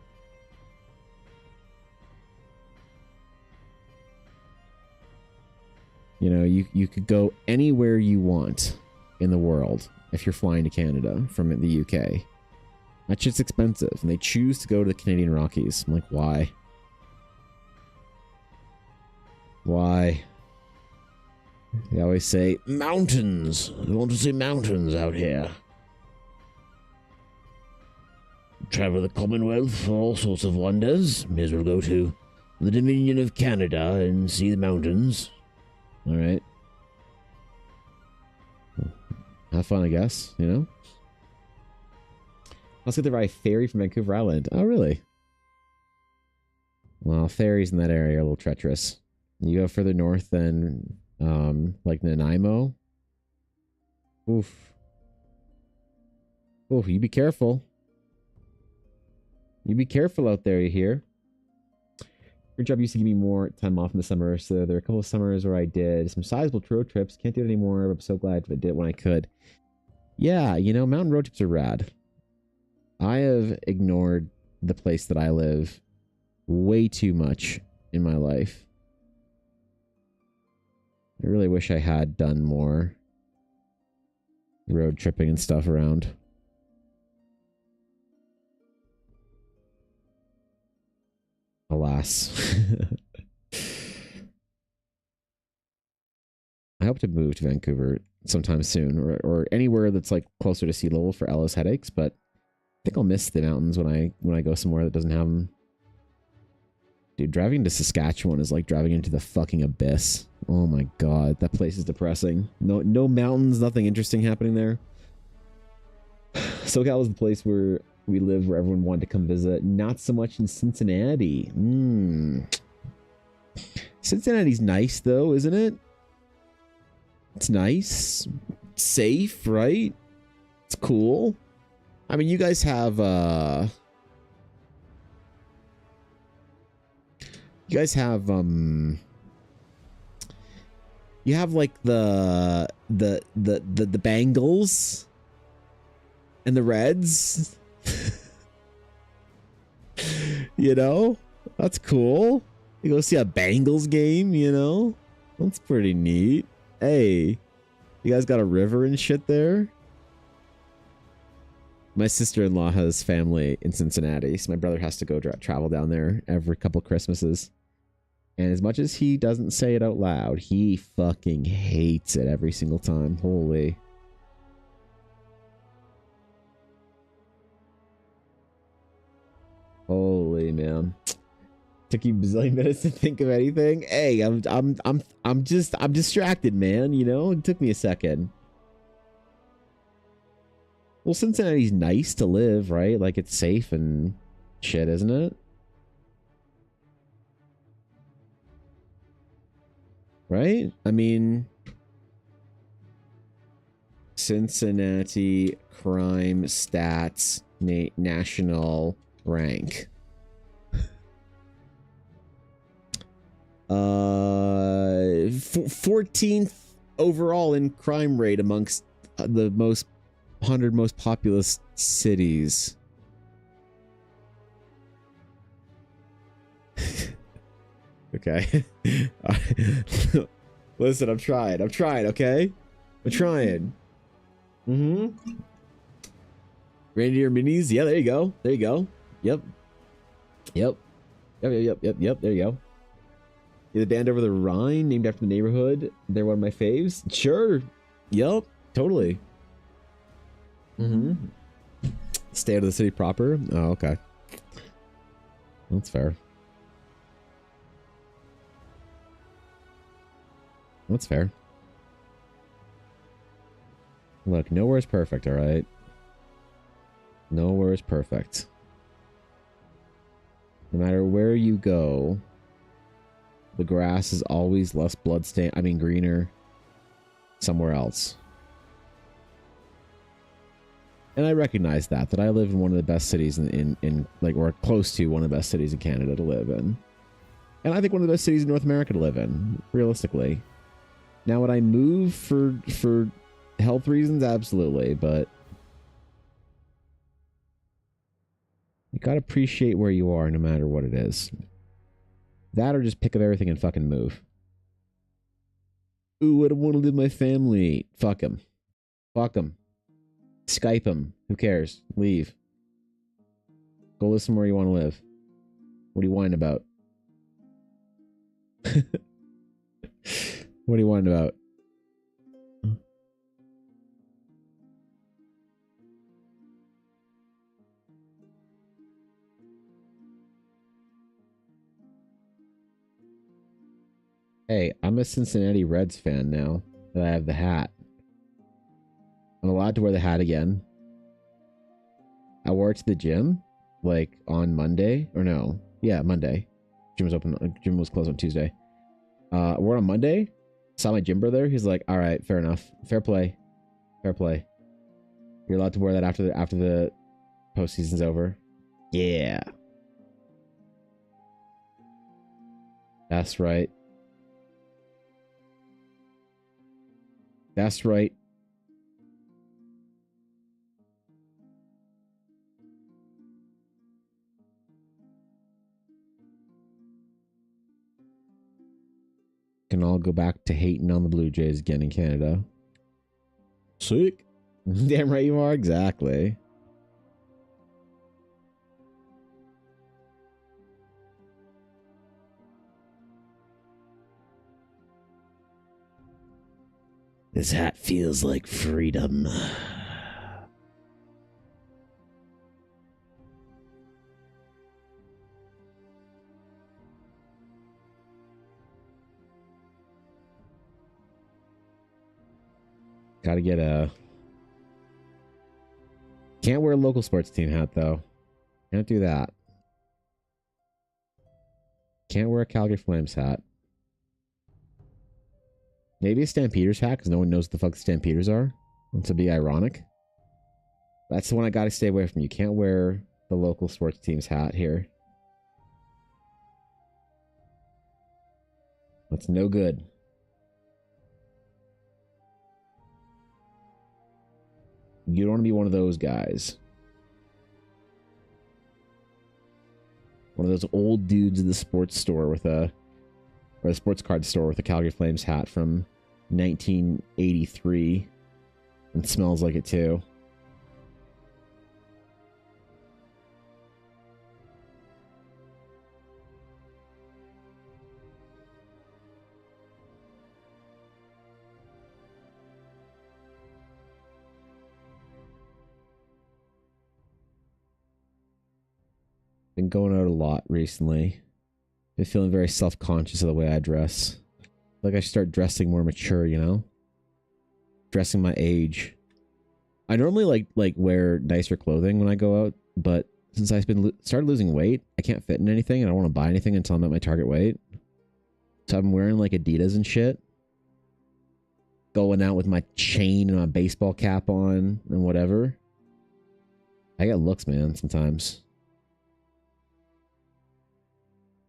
You know, you could go anywhere you want in the world if you're flying to Canada from the UK. That shit's expensive, and they choose to go to the Canadian Rockies. I'm like, why? Why? They always say, mountains. I want to see mountains out here. Travel the Commonwealth for all sorts of wonders. May as well go to the Dominion of Canada and see the mountains. All right. Have fun, I guess, you know? Let's get the right ferry from Vancouver Island. Oh, really? Well, ferries in that area are a little treacherous. You go further north than, like Nanaimo. Oof. Oof, you be careful. You be careful out there, you hear? Your job used to give me more time off in the summer, so there were a couple of summers where I did some sizable road trips. Can't do it anymore, but I'm so glad I did it when I could. Yeah, you know, mountain road trips are rad. I have ignored the place that I live way too much in my life. I really wish I had done more road tripping and stuff around. Alas. I hope to move to Vancouver sometime soon, or anywhere that's like closer to sea level for Ella's headaches, but I think I'll miss the mountains when I go somewhere that doesn't have them. Dude, driving to Saskatchewan is like driving into the fucking abyss. Oh my god, that place is depressing. No mountains, nothing interesting happening there. SoCal was the place where we lived, where everyone wanted to come visit. Not so much in Cincinnati. Cincinnati's nice though, isn't it? It's nice. Safe, right? It's cool. I mean, you guys have you have like the Bengals and the Reds. You know? That's cool. You go see a Bengals game, you know? That's pretty neat. Hey, you guys got a river and shit there? My sister-in-law has family in Cincinnati, so my brother has to go travel down there every couple Christmases. And as much as he doesn't say it out loud, he fucking hates it every single time. Holy. Holy man. Took you a bazillion minutes to think of anything. Hey, I'm distracted, man, you know? It took me a second. Well, Cincinnati's nice to live, right? Like, it's safe and shit, isn't it? Right? I mean, Cincinnati crime stats national rank. 14th overall in crime rate amongst the 100 most populous cities. Okay. Listen, I'm trying, okay? I'm trying. Reindeer minis. Yeah, there you go. Yep. There you go. Yeah, the band over the Rhine, named after the neighborhood. They're one of my faves. Sure. Yep. Totally. Stay out of the city proper. Oh, okay. That's fair. That's fair. Look, nowhere's perfect, alright? Nowhere is perfect. No matter where you go, the grass is always less greener somewhere else. And I recognize that I live in one of the best cities in like, or close to one of the best cities in Canada to live in. And I think one of the best cities in North America to live in, realistically. Now, would I move for health reasons? Absolutely, but you gotta appreciate where you are no matter what it is. That or just pick up everything and fucking move. Ooh, I don't want to live with my family. Fuck them. Fuck them. Skype them. Who cares? Leave. Go live somewhere you want to live. What are you whining about? What are you whining about? Hey, I'm a Cincinnati Reds fan now that I have the hat. I'm allowed to wear the hat again. I wore it to the gym, like on Monday, or no, yeah, Monday. Gym was open. Gym was closed on Tuesday. I wore it on Monday. Saw my gym brother. He's like, "All right, fair enough, fair play, fair play. You're allowed to wear that after the postseason's over." Yeah. That's right. That's right. Can all go back to hating on the Blue Jays again in Canada. Sick. Damn right you are. Exactly. This hat feels like freedom. Gotta get a... Can't wear a local sports team hat, though. Can't do that. Can't wear a Calgary Flames hat. Maybe a Stampeders hat, because no one knows what the fuck the Stampeders are. And to be ironic. That's the one I gotta stay away from. You can't wear the local sports team's hat here. That's no good. You don't want to be one of those guys. One of those old dudes in the sports store with a... Or the sports card store with a Calgary Flames hat from 1983. And smells like it too. Been going out a lot recently. Been feeling very self-conscious of the way I dress. Like I should start dressing more mature, you know? Dressing my age. I normally like wear nicer clothing when I go out, but since I've been started losing weight, I can't fit in anything and I don't want to buy anything until I'm at my target weight. So I'm wearing like Adidas and shit. Going out with my chain and my baseball cap on and whatever. I got looks, man, sometimes.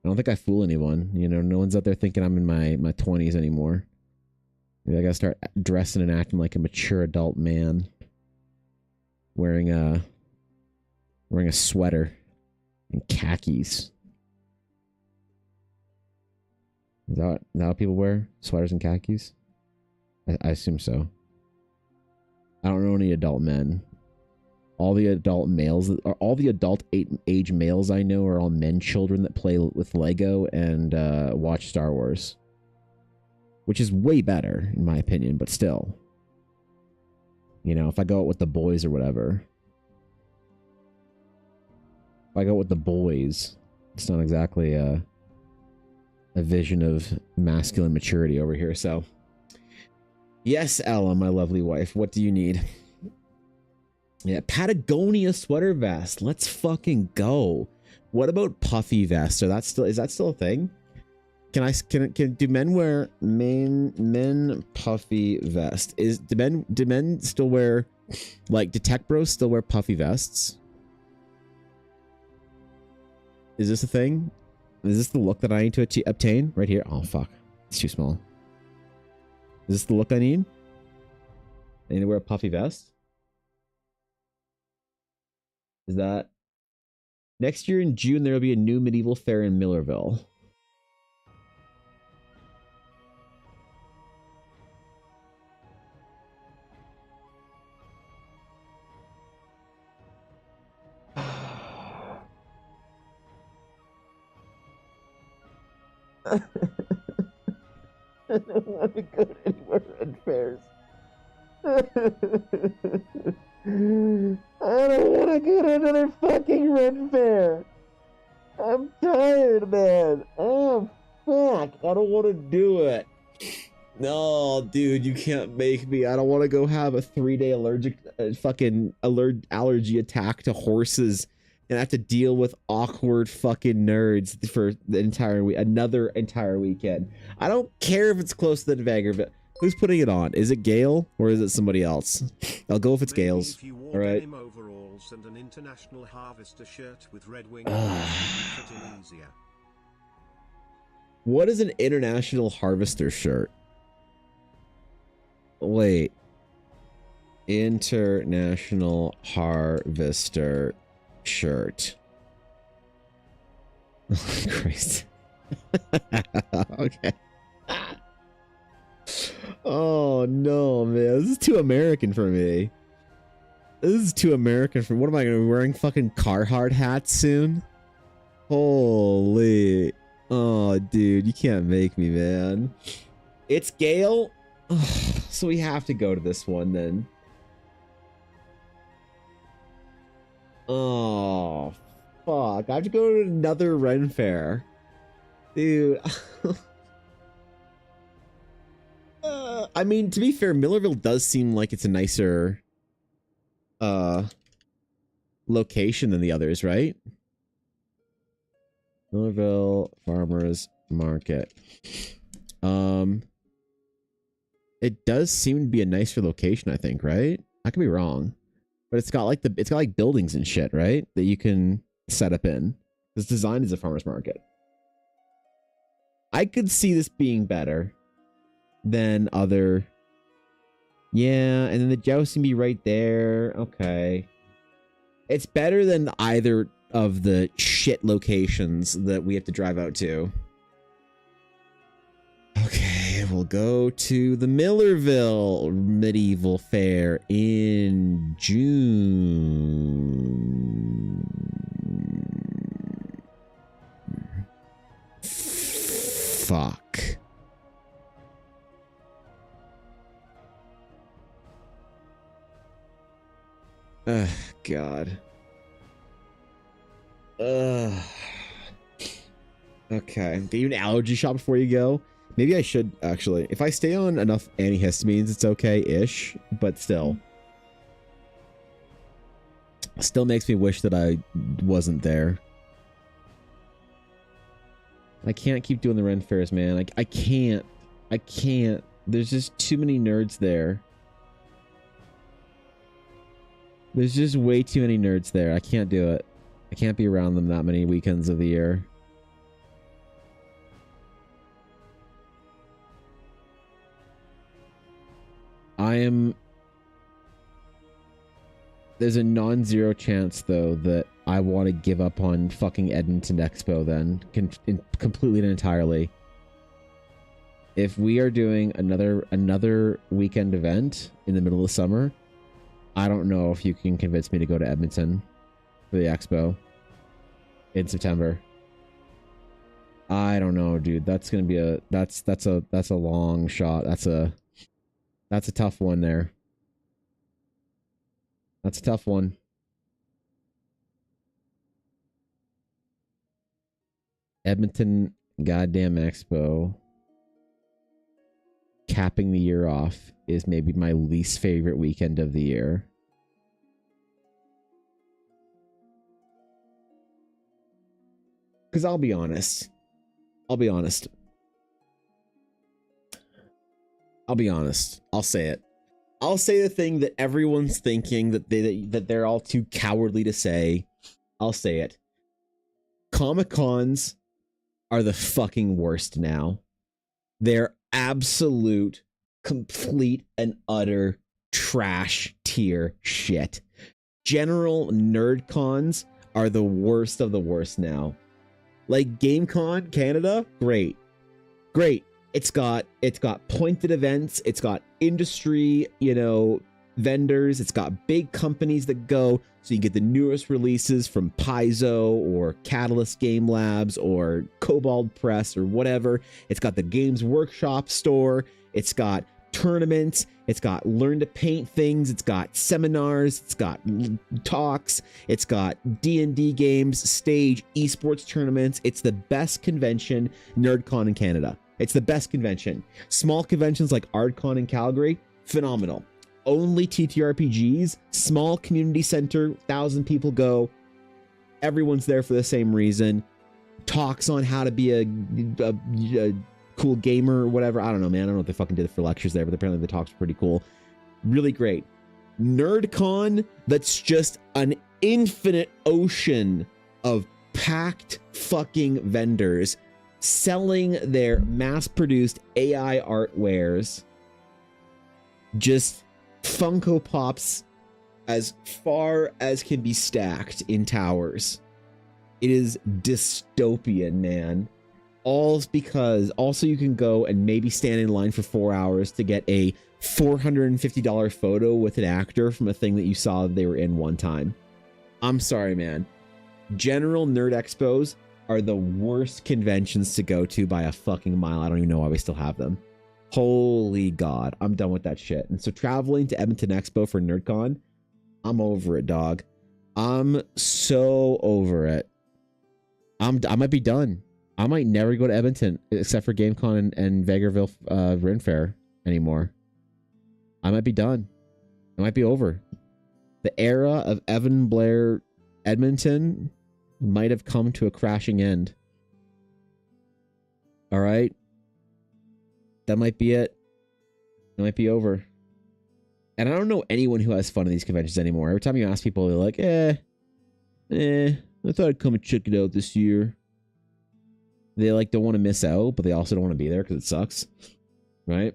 I don't think I fool anyone. You know, no one's out there thinking I'm in my 20s anymore. Maybe I gotta start dressing and acting like a mature adult man. Wearing a sweater and khakis. Is that how people wear sweaters and khakis? I assume so. I don't know any adult men. All the adult males, all the adult age males I know are all men children that play with Lego and watch Star Wars. Which is way better, in my opinion, but still. You know, if I go out with the boys or whatever. If I go out with the boys, it's not exactly a vision of masculine maturity over here, so. Yes, Ella, my lovely wife, what do you need? Yeah, Patagonia sweater vest. Let's fucking go. What about puffy vest? Is that still a thing? Do men wear men puffy vest? Do men still wear, like, do tech bros still wear puffy vests? Is this a thing? Is this the look that I need to obtain right here? Oh fuck, it's too small. Is this the look I need? I need to wear a puffy vest. Is that... Next year in June, there will be a new medieval fair in Millerville. I don't want to go to any more red fairs. I don't want to go to another fucking red fair. I'm tired, man. Oh, fuck. I don't want to do it. No, dude, you can't make me. I don't want to go have a 3-day allergy attack to horses and have to deal with awkward fucking nerds for the entire week, another entire weekend. I don't care if it's close to the Vancouver. Who's putting it on? Is it Gale or is it somebody else? I'll go if it's Gale's. All right. Overalls and an International Harvester shirt with Red Wing fit in easier. What is an international harvester shirt? Wait. International harvester shirt. Oh, Christ. Okay. Oh no, man. This is too American for me. This is too American for me. What am I gonna be wearing? Fucking Carhartt hats soon? Holy. Oh, dude, you can't make me, man. It's Gale. So we have to go to this one then. Oh, fuck. I have to go to another Ren Fair. Dude. I mean, to be fair, Millerville does seem like it's a nicer location than the others, right? Millerville Farmers Market. It does seem to be a nicer location, I think, right? I could be wrong. But it's got like buildings and shit, right? That you can set up in. This design is a farmer's market. I could see this being better than other. Yeah, and then the jousting be right there. Okay. It's better than either of the shit locations that we have to drive out to. Okay, we'll go to the Millerville Medieval Fair in June. Fuck. Ugh, God. Ugh. Okay, get you an allergy shot before you go. Maybe I should, actually. If I stay on enough antihistamines, it's okay-ish, but still. Still makes me wish that I wasn't there. I can't keep doing the Ren Fairs, man. I can't. I can't. There's just too many nerds there. There's just way too many nerds there. I can't do it. I can't be around them that many weekends of the year. There's a non-zero chance, though, that I want to give up on fucking Edmonton Expo then. Completely and entirely. If we are doing another weekend event in the middle of summer, I don't know if you can convince me to go to Edmonton for the Expo in September. I don't know, dude. That's gonna be that's a long shot. That's a tough one there. That's a tough one. Edmonton goddamn Expo. Capping the year off is maybe my least favorite weekend of the year. Because I'll be honest. I'll say it. I'll say the thing that everyone's thinking that they're all too cowardly to say. I'll say it. Comic-Cons are the fucking worst now. They're absolute, complete, and utter trash tier shit. General nerd cons are the worst of the worst now. Like GameCon Canada, great. It's got pointed events, it's got industry, vendors, it's got big companies that go, so you get the newest releases from Paizo or Catalyst Game Labs or Kobold Press or whatever. It's got the Games Workshop store, it's got tournaments, it's got learn to paint things, it's got seminars, it's got talks, it's got D&D games, stage, esports tournaments. It's the best convention, NerdCon in Canada. It's the best convention. Small conventions like ArdCon in Calgary, phenomenal. Only TTRPGs, small community center, 1,000 people go. Everyone's there for the same reason. Talks on how to be a cool gamer or whatever. I don't know, man. I don't know what they fucking did for lectures there, but apparently the talks were pretty cool. Really great. NerdCon, that's just an infinite ocean of packed fucking vendors. selling their mass-produced AI artwares, just Funko Pops as far as can be stacked in towers. It is dystopian, man. All's because also you can go and maybe stand in line for 4 hours to get a $450 photo with an actor from a thing that you saw they were in one time. I'm sorry, man. General nerd expos are the worst conventions to go to by a fucking mile. I don't even know why we still have them. Holy God, I'm done with that shit. And so traveling to Edmonton Expo for NerdCon, I'm over it, dog. I'm so over it. I might be done. I might never go to Edmonton except for GameCon and Vegreville Ren Fair anymore. I might be done. I might be over. The era of Evan Blair Edmonton might have come to a crashing end. All right. That might be it. It might be over. And I don't know anyone who has fun at these conventions anymore. Every time you ask people, they're like, I thought I'd come and check it out this year. They like don't want to miss out, but they also don't want to be there because it sucks. Right?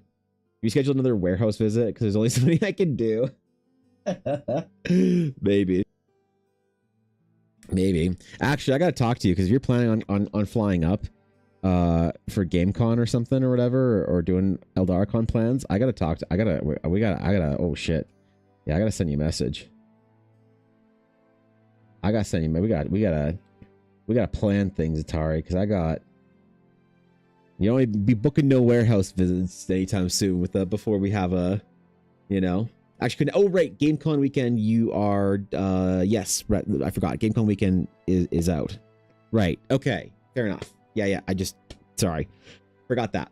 You schedule another warehouse visit because there's only so many I can do. Maybe. Actually, I gotta talk to you because if you're planning on flying up for GameCon or something or whatever, or doing Eldarcon plans, I gotta talk to oh shit. Yeah, I gotta send you a message. I gotta send you, we gotta plan things, Atari, because you don't be booking no warehouse visits anytime soon with before we have a, actually, oh right, GameCon weekend, you are, yes, right, I forgot, GameCon weekend is out. Right, okay, fair enough. Yeah, sorry, forgot that.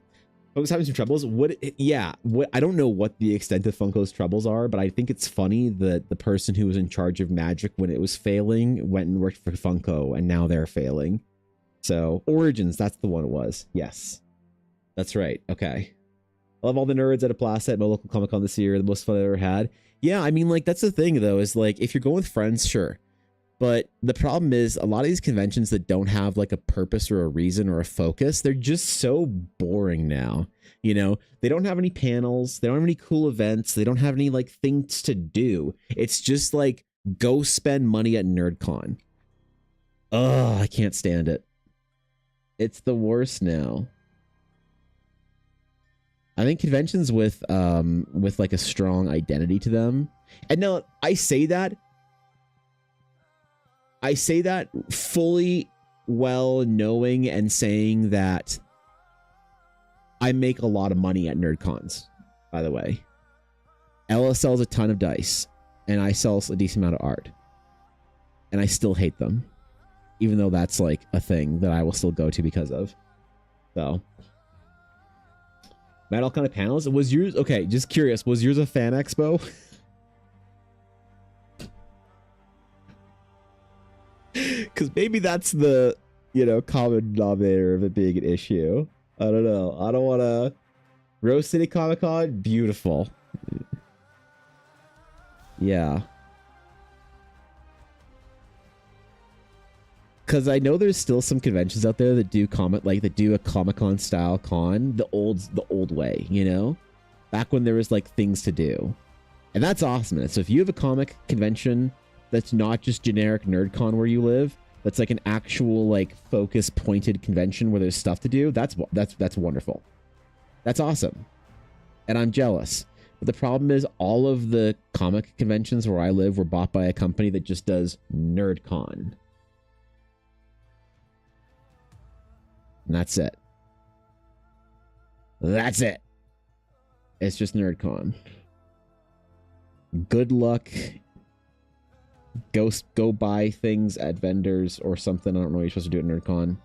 Funko's having some troubles. I don't know what the extent of Funko's troubles are, but I think it's funny that the person who was in charge of Magic when it was failing went and worked for Funko, and now they're failing. So, Origins, that's the one it was. Yes. That's right. Okay. I love all the nerds at a Plaza at my local Comic-Con this year. The most fun I ever had. Yeah, I mean, like, that's the thing, though, is, like, if you're going with friends, sure. But the problem is, a lot of these conventions that don't have, like, a purpose or a reason or a focus, they're just so boring now. They don't have any panels. They don't have any cool events. They don't have any, like, things to do. It's just, like, go spend money at NerdCon. Ugh, I can't stand it. It's the worst now. I think conventions with like a strong identity to them. And now I say that fully well knowing and saying that I make a lot of money at NerdCons, by the way. Ella sells a ton of dice, and I sell a decent amount of art. And I still hate them. Even though that's like a thing that I will still go to because of. So. Matt, all kind of panels. Was yours okay? Just curious. Was yours a fan expo? Because maybe that's the common denominator of it being an issue. I don't know. I don't want to. Rose City Comic Con, beautiful. Yeah. Because I know there's still some conventions out there that do a Comic-Con style con the old way, back when there was like things to do, and that's awesome. So if you have a comic convention that's not just generic NerdCon where you live, that's like an actual like focus pointed convention where there's stuff to do, that's wonderful. That's awesome, and I'm jealous. But the problem is all of the comic conventions where I live were bought by a company that just does NerdCon. And that's it. That's it. It's just NerdCon. Good luck. Go buy things at vendors or something. I don't know what you're supposed to do at NerdCon.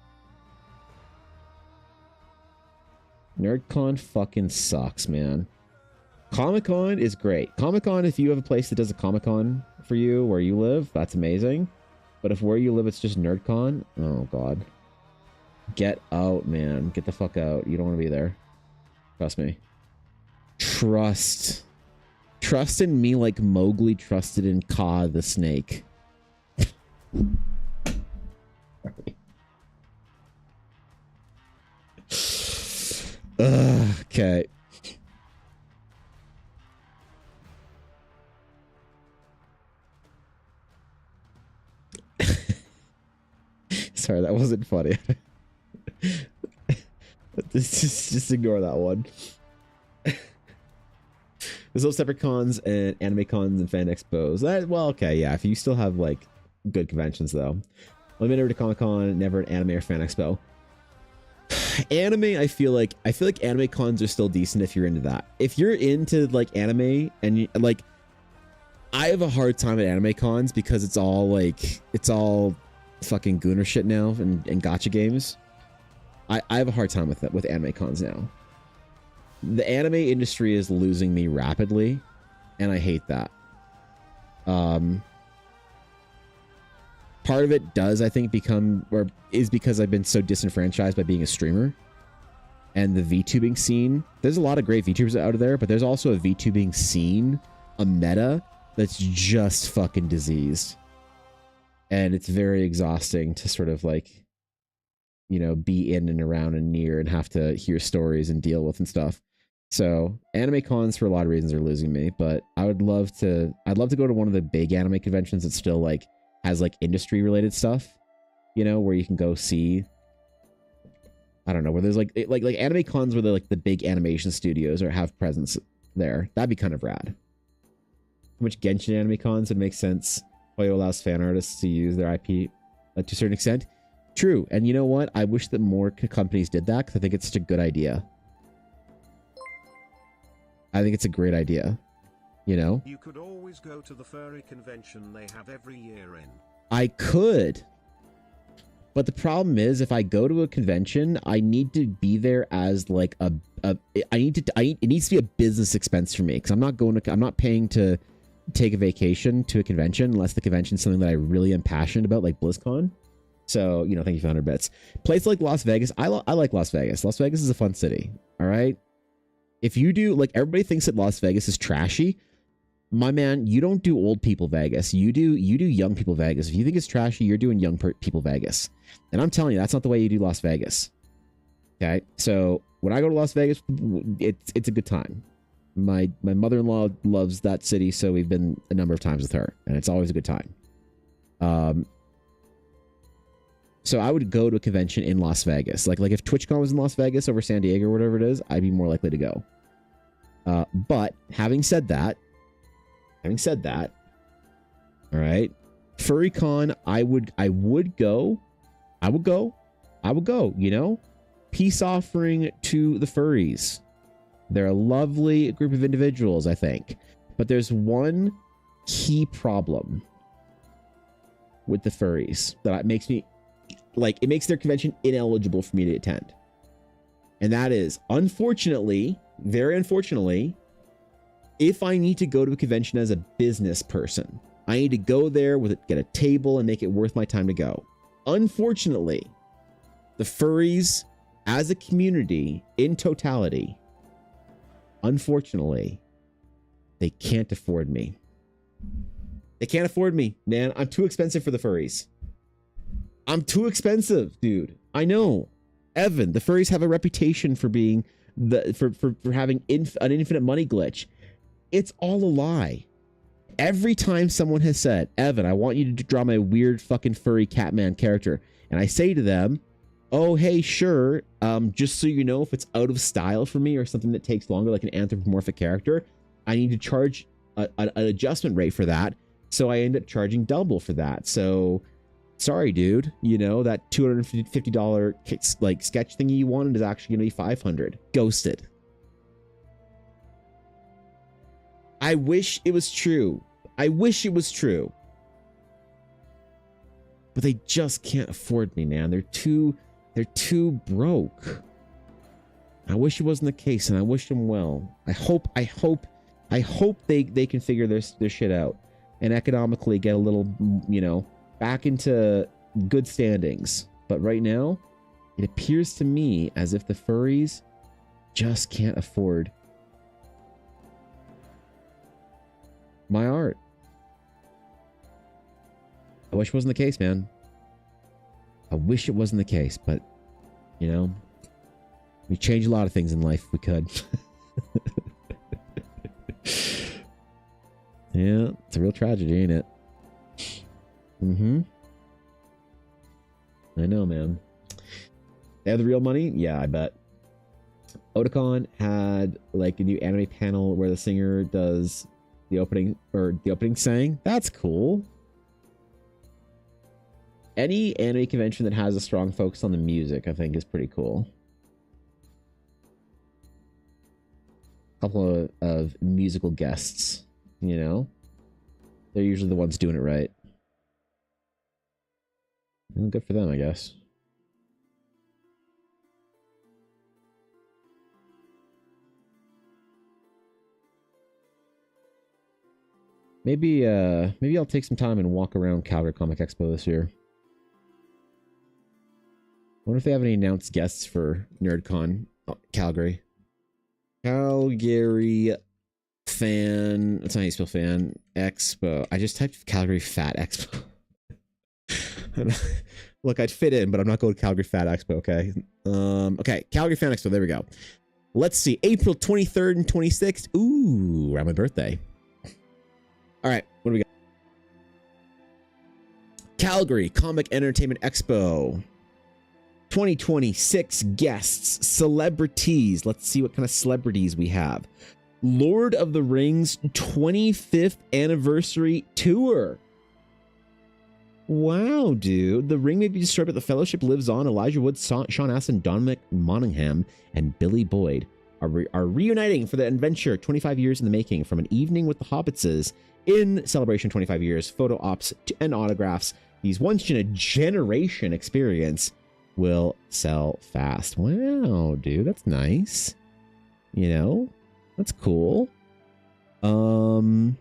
NerdCon fucking sucks, man. Comic-Con is great. Comic-Con, if you have a place that does a Comic-Con for you where you live, that's amazing. But if where you live it's just NerdCon, oh god. Get out, man. Get the fuck out. You don't want to be there. Trust me. Trust in me like Mowgli trusted in Kaa the snake. Okay. Sorry, that wasn't funny. just ignore that one. There's those separate cons and anime cons and fan expos. Well, okay, yeah. If you still have like good conventions though. I've been over to Comic-Con, never an anime or fan expo. Anime, I feel like anime cons are still decent if you're into that. If you're into like anime and you, like, I have a hard time at anime cons because it's all fucking gooner shit now and gacha games. I have a hard time with it with anime cons now. The anime industry is losing me rapidly, and I hate that. Part of it does, I think, is because I've been so disenfranchised by being a streamer. And the VTubing scene, there's a lot of great VTubers out there, but there's also a VTubing scene, a meta, that's just fucking diseased. And it's very exhausting to sort of like, you know, be in and around and near and have to hear stories and deal with and stuff. So anime cons for a lot of reasons are losing me, but I'd love to go to one of the big anime conventions that still like has like industry related stuff, you know, where you can go see, I don't know, where there's like anime cons where they're like the big animation studios or have presence there. That'd be kind of rad. Which Genshin anime cons would make sense. Hoyo allows fan artists to use their IP to a certain extent. True. And you know what? I wish that more companies did that because I think it's such a good idea. I think it's a great idea. You know? You could always go to the furry convention they have every year in. I could. But the problem is, if I go to a convention, I need to be there as like it needs to be a business expense for me because I'm not paying to take a vacation to a convention unless the convention is something that I really am passionate about, like BlizzCon. So, you know, thank you for 100 bits. Place like Las Vegas, I like Las Vegas. Las Vegas is a fun city. All right. If you do, like, everybody thinks that Las Vegas is trashy. My man, you don't do old people Vegas. You do young people Vegas. If you think it's trashy, you're doing young people Vegas. And I'm telling you, that's not the way you do Las Vegas. Okay. So when I go to Las Vegas, it's a good time. My mother-in-law loves that city, so we've been a number of times with her, and it's always a good time. So I would go to a convention in Las Vegas. Like if TwitchCon was in Las Vegas over San Diego or whatever it is, I'd be more likely to go. But having said that, all right, FurryCon, I would go, you know, peace offering to the furries. They're a lovely group of individuals, I think. But there's one key problem with the furries that makes me, like, it makes their convention ineligible for me to attend. And that is, unfortunately, very unfortunately, if I need to go to a convention as a business person, I need to go there get a table and make it worth my time to go. Unfortunately, the furries as a community in totality, unfortunately, they can't afford me. They can't afford me, man. I'm too expensive for the furries. I'm too expensive, dude. I know. Evan, the furries have a reputation for being for having an infinite money glitch. It's all a lie. Every time someone has said, Evan, I want you to draw my weird fucking furry Catman character, and I say to them, oh, hey, sure. Just so you know, if it's out of style for me or something that takes longer, like an anthropomorphic character, I need to charge an adjustment rate for that. So I end up charging double for that. So sorry, dude. You know, that $250 like sketch thingy you wanted is actually going to be $500. Ghosted. I wish it was true. I wish it was true. But they just can't afford me, man. They're too broke. I wish it wasn't the case, and I wish them well. I hope they can figure their shit out and economically get a little, you know, back into good standings. But right now, it appears to me as if the furries just can't afford my art. I wish it wasn't the case, man. I wish it wasn't the case, but, you know, We change a lot of things in life if we could. Yeah, it's a real tragedy, ain't it? Mm-hmm. I know, man. They have the real money? Yeah, I bet. Otakon had like a new anime panel where the singer does the opening saying. That's cool. Any anime convention that has a strong focus on the music, I think, is pretty cool. A couple of musical guests, you know? They're usually the ones doing it right. Well, good for them, I guess. Maybe I'll take some time and walk around Calgary Comic Expo this year. I wonder if they have any announced guests for NerdCon Calgary. Calgary Fan. That's not how you spell fan. Expo. I just typed Calgary Fat Expo. Look, I'd fit in, but I'm not going to Calgary Fat Expo, okay? Okay, Calgary Fan Expo. There we go. Let's see. April 23rd and 26th. Ooh, around my birthday. All right, what do we got? Calgary Comic Entertainment Expo. 2026 guests, celebrities. Let's see what kind of celebrities we have. Lord of the Rings 25th anniversary tour. Wow, dude. The ring may be destroyed, but the Fellowship lives on. Elijah Wood, Sean Astin, Don McMonaghan, and Billy Boyd are reuniting for the adventure 25 years in the making, from an evening with the Hobbitses in celebration 25 years, photo ops and autographs. These once in a generation experience will sell fast. Wow, dude, that's nice. You know, that's cool. You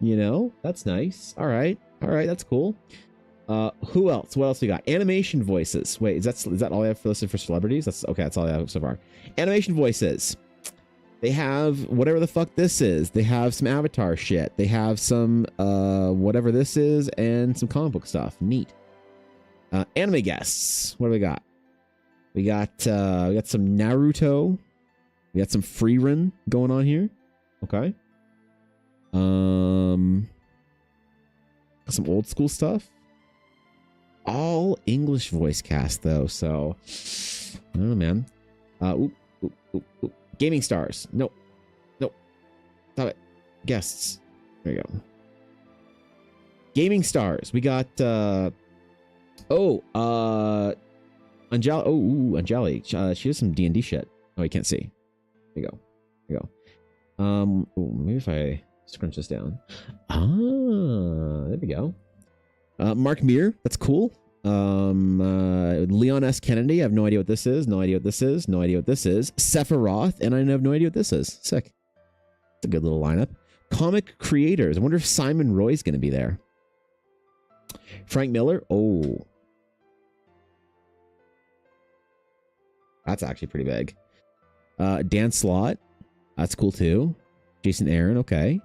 know, that's nice. All right, that's cool. Who else? What else we got? Animation voices. Wait, is that all I have listed for celebrities? That's okay. That's all I have so far. Animation voices. They have whatever the fuck this is. They have some Avatar shit. They have some whatever this is, and some comic book stuff. Neat. Anime guests. What do we got? We got some Naruto. We got some Frieren going on here. Okay. Some old school stuff. All English voice cast though, so I don't know, man. Gaming stars. Nope. Stop it. Guests. There you go. Gaming stars. We got Anjali. Anjali. She has some D&D shit. Oh, you can't see. There you go. Maybe if I scrunch this down. There we go. Mark Meir, that's cool. Leon S. Kennedy, I have no idea what this is. No idea what this is. No idea what this is. Sephiroth, and I have no idea what this is. Sick. It's a good little lineup. Comic creators. I wonder if Simon Roy's going to be there. Frank Miller. Oh. That's actually pretty big. Dan Slott. That's cool too. Jason Aaron. Okay.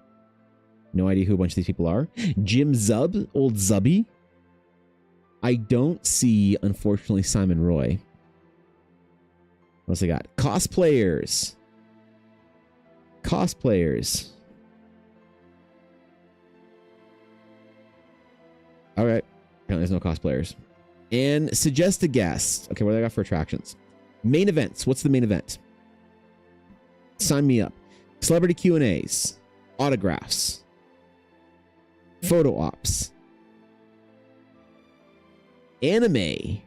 No idea who a bunch of these people are. Jim Zub. Old Zubby. I don't see, unfortunately, Simon Roy. What else I got? Cosplayers. Cosplayers. All right. Apparently there's no cosplayers. And suggest a guest. Okay, what do I got for attractions? Main events. What's the main event? Sign me up. Celebrity Q&As. Autographs. Photo ops. Anime.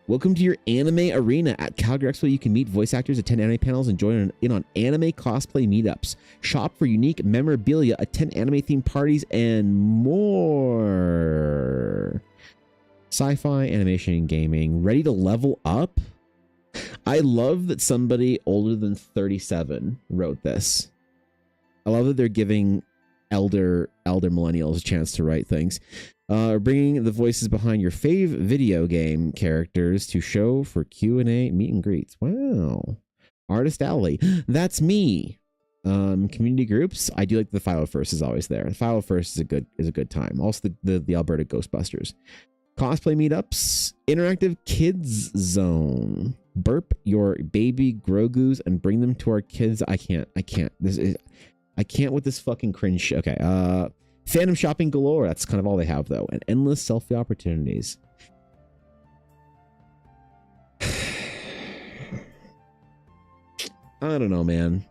Welcome to your anime arena at Calgary Expo. You can meet voice actors, attend anime panels, and join in on anime cosplay meetups. Shop for unique memorabilia, attend anime themed parties, and more. Sci-fi, animation, gaming. Ready to level up? I love that somebody older than 37 wrote this. I love that they're giving elder millennials a chance to write things. Bringing the voices behind your fave video game characters to show for Q&A meet and greets. Wow. Artist Alley. That's me. Community groups. I do like the 501st is always there. The 501st is a good time. Also the Alberta Ghostbusters. Cosplay meetups, interactive kids zone. Burp your baby Grogu's and bring them to our kids. I can't. I can't with this fucking cringe shit. Okay. Fandom shopping galore. That's kind of all they have though. And endless selfie opportunities. I don't know, man.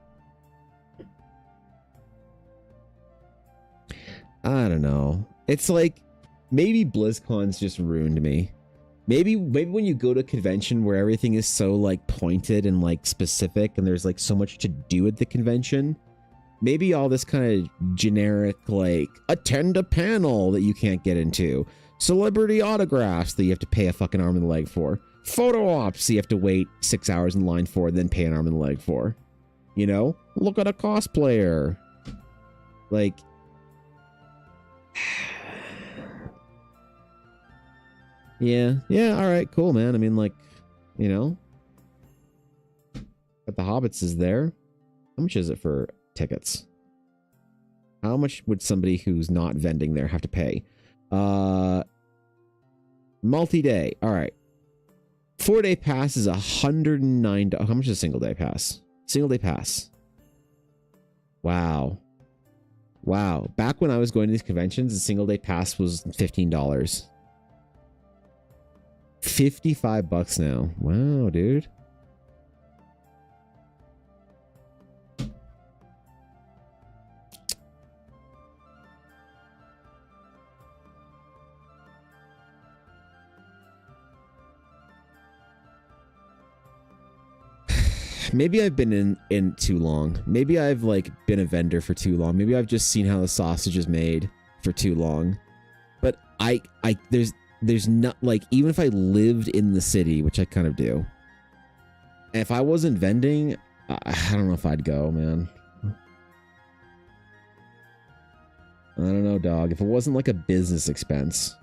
I don't know. It's like maybe BlizzCon's just ruined me. Maybe when you go to a convention where everything is so like pointed and like specific and there's like so much to do at the convention, maybe all this kind of generic like attend a panel that you can't get into, celebrity autographs that you have to pay a fucking arm and a leg for, photo ops you have to wait 6 hours in line for, then pay an arm and a leg for. You know, look at a cosplayer. Like, yeah, all right, cool, man. I mean, like, you know, but the Hobbits is there. How much is it for tickets? How much would somebody who's not vending there have to pay? Multi-day. All right. 4-day pass is $109. How much is a single day pass? Single day pass. Wow. Back when I was going to these conventions, a single day pass was $15. $55 now. Wow, dude. Maybe I've been in too long. Maybe I've like been a vendor for too long. Maybe I've just seen how the sausage is made for too long. But there's not like, even if I lived in the city, which I kind of do, and if I wasn't vending, I don't know if I'd go, man. I don't know, dog. If it wasn't like a business expense,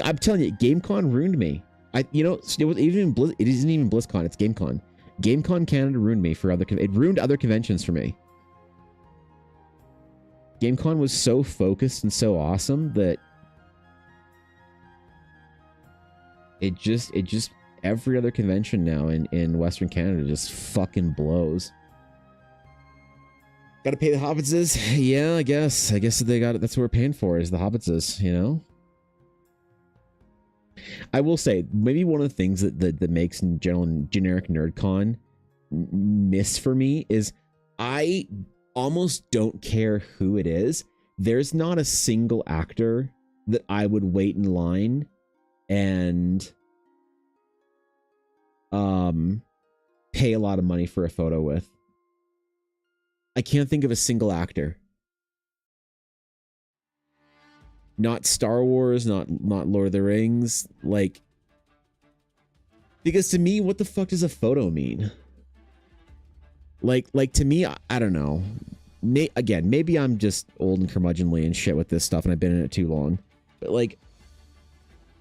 I'm telling you, GameCon ruined me. It isn't even BlizzCon. It's GameCon. GameCon Canada ruined me for it ruined other conventions for me. GameCon was so focused and so awesome that it just every other convention now in Western Canada just fucking blows. Gotta pay the Hobbitses. Yeah, I guess they got it. That's what we're paying for, is the Hobbitses, you know? I will say, maybe one of the things that makes generic NerdCon miss for me is I almost don't care who it is. There's not a single actor that I would wait in line and pay a lot of money for a photo with. I can't think of a single actor. Not Star Wars, not Lord of the Rings, like, because to me, what the fuck does a photo mean? Like to me, I don't know. Again, maybe I'm just old and curmudgeonly and shit with this stuff, and I've been in it too long. But like,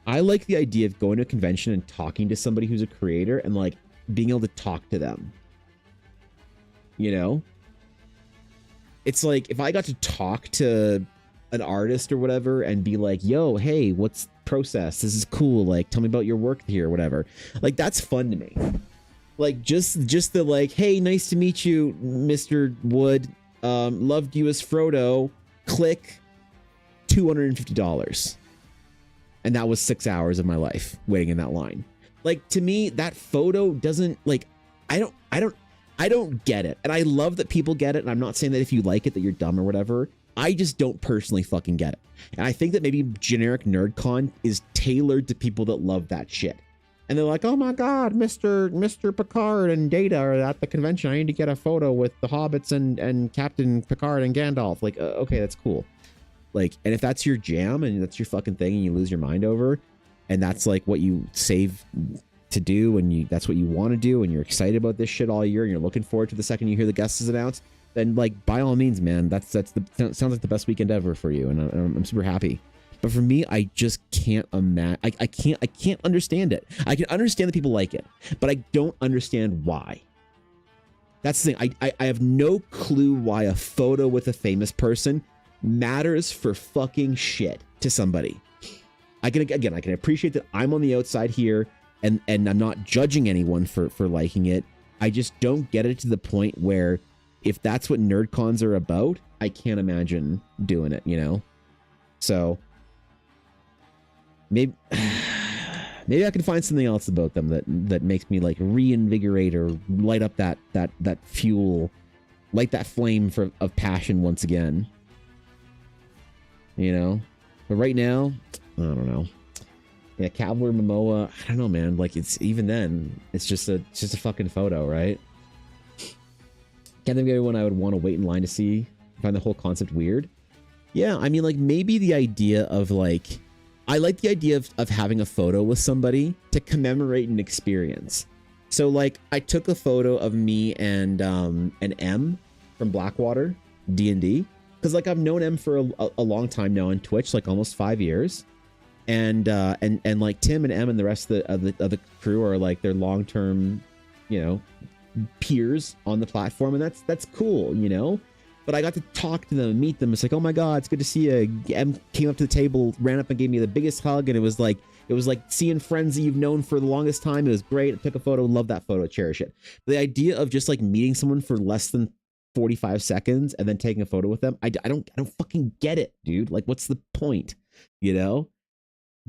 I like the idea of going to a convention and talking to somebody who's a creator and like being able to talk to them. You know, it's like if I got to talk to an artist or whatever and be like, yo, hey, what's process? This is cool. Like, tell me about your work here or whatever. Like, that's fun to me. Like, just the like, hey, nice to meet you, Mr. Wood. Loved you as Frodo. Click, $250. And that was 6 hours of my life waiting in that line. Like, to me, that photo doesn't, like, I don't get it. And I love that people get it. And I'm not saying that if you like it that you're dumb or whatever. I just don't personally fucking get it. And I think that maybe generic NerdCon is tailored to people that love that shit. And they're like, oh my God, Mr. Picard and Data are at the convention. I need to get a photo with the Hobbits and Captain Picard and Gandalf. Like, okay, that's cool. Like, and if that's your jam and that's your fucking thing and you lose your mind over, and that's like what you save to do and that's what you want to do and you're excited about this shit all year and you're looking forward to the second you hear the guest is announced, then like by all means, man, sounds like the best weekend ever for you, and I'm super happy. But for me, I just can't imagine. I can't understand it. I can understand that people like it, but I don't understand why. That's the thing. I have no clue why a photo with a famous person matters for fucking shit to somebody. I can appreciate that I'm on the outside here and I'm not judging anyone for liking it. I just don't get it to the point where if that's what nerd cons are about, I can't imagine doing it, you know? So maybe I can find something else about them that makes me like reinvigorate or light up that fuel, light that flame of passion once again. You know? But right now, I don't know. Yeah, Cavalier Momoa, I don't know, man. Like, it's even then, it's just a fucking photo, right? Can't think of anyone I would want to wait in line to see. I find the whole concept weird. Yeah, I mean, like, maybe the idea of, like, I like the idea of having a photo with somebody to commemorate an experience. So, like, I took a photo of me and M from Blackwater, D&D. Because, like, I've known M for a long time now on Twitch, like, almost 5 years. And like Tim and Em and the rest of the crew are like their long-term, you know, peers on the platform, and that's cool, you know. But I got to talk to them and meet them. It's like, oh my god, it's good to see you. Em came up to the table, ran up and gave me the biggest hug, and it was like seeing friends that you've known for the longest time. It was great. I took a photo, love that photo, cherish it. The idea of just like meeting someone for less than 45 seconds and then taking a photo with them, I don't fucking get it, dude. Like, what's the point, you know?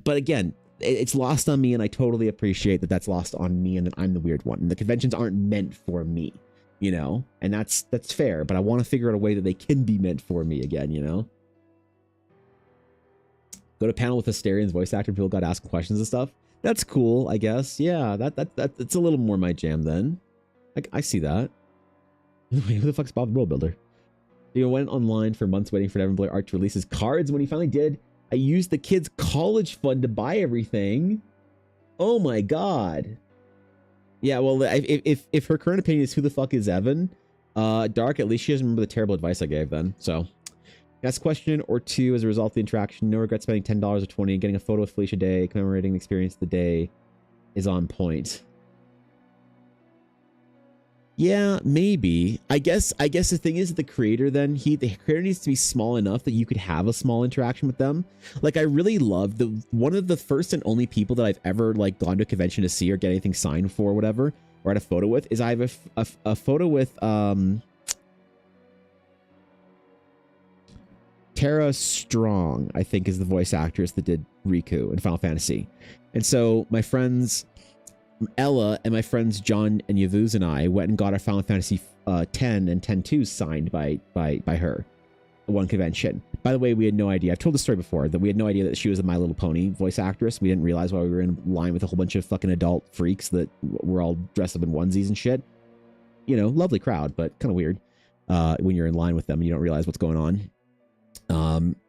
But again, it's lost on me, and I totally appreciate that that's lost on me and that I'm the weird one. And the conventions aren't meant for me, you know? And that's fair, but I want to figure out a way that they can be meant for me again, you know? Go to panel with Asterian's voice actor, people got asking questions and stuff. That's cool, I guess. Yeah, that's a little more my jam then. I see that. Who the fuck's Bob the World Builder? You went online for months waiting for Devon Art to release his cards. When he finally did, I used the kids' college fund to buy everything. Oh my god. Yeah, well, if her current opinion is who the fuck is Evan, Dark, at least she doesn't remember the terrible advice I gave then. So, ask a question or two as a result of the interaction. No regret spending $10 or $20. Getting a photo with Felicia Day, commemorating the experience of the day is on point. Yeah, maybe. I guess the thing is the creator then, the creator needs to be small enough that you could have a small interaction with them. Like, I really love one of the first and only people that I've ever like gone to a convention to see or get anything signed for or whatever, or had a photo with, is I have a photo with Tara Strong, I think is the voice actress that did Riku in Final Fantasy. And so my friends Ella and my friends John and Yavuz and I went and got our Final Fantasy 10 and 10-2 signed by her at one convention. By the way, we had no idea. I've told the story before that we had no idea that she was a My Little Pony voice actress. We didn't realize while we were in line with a whole bunch of fucking adult freaks that were all dressed up in onesies and shit. You know, lovely crowd, but kind of weird when you're in line with them and you don't realize what's going on.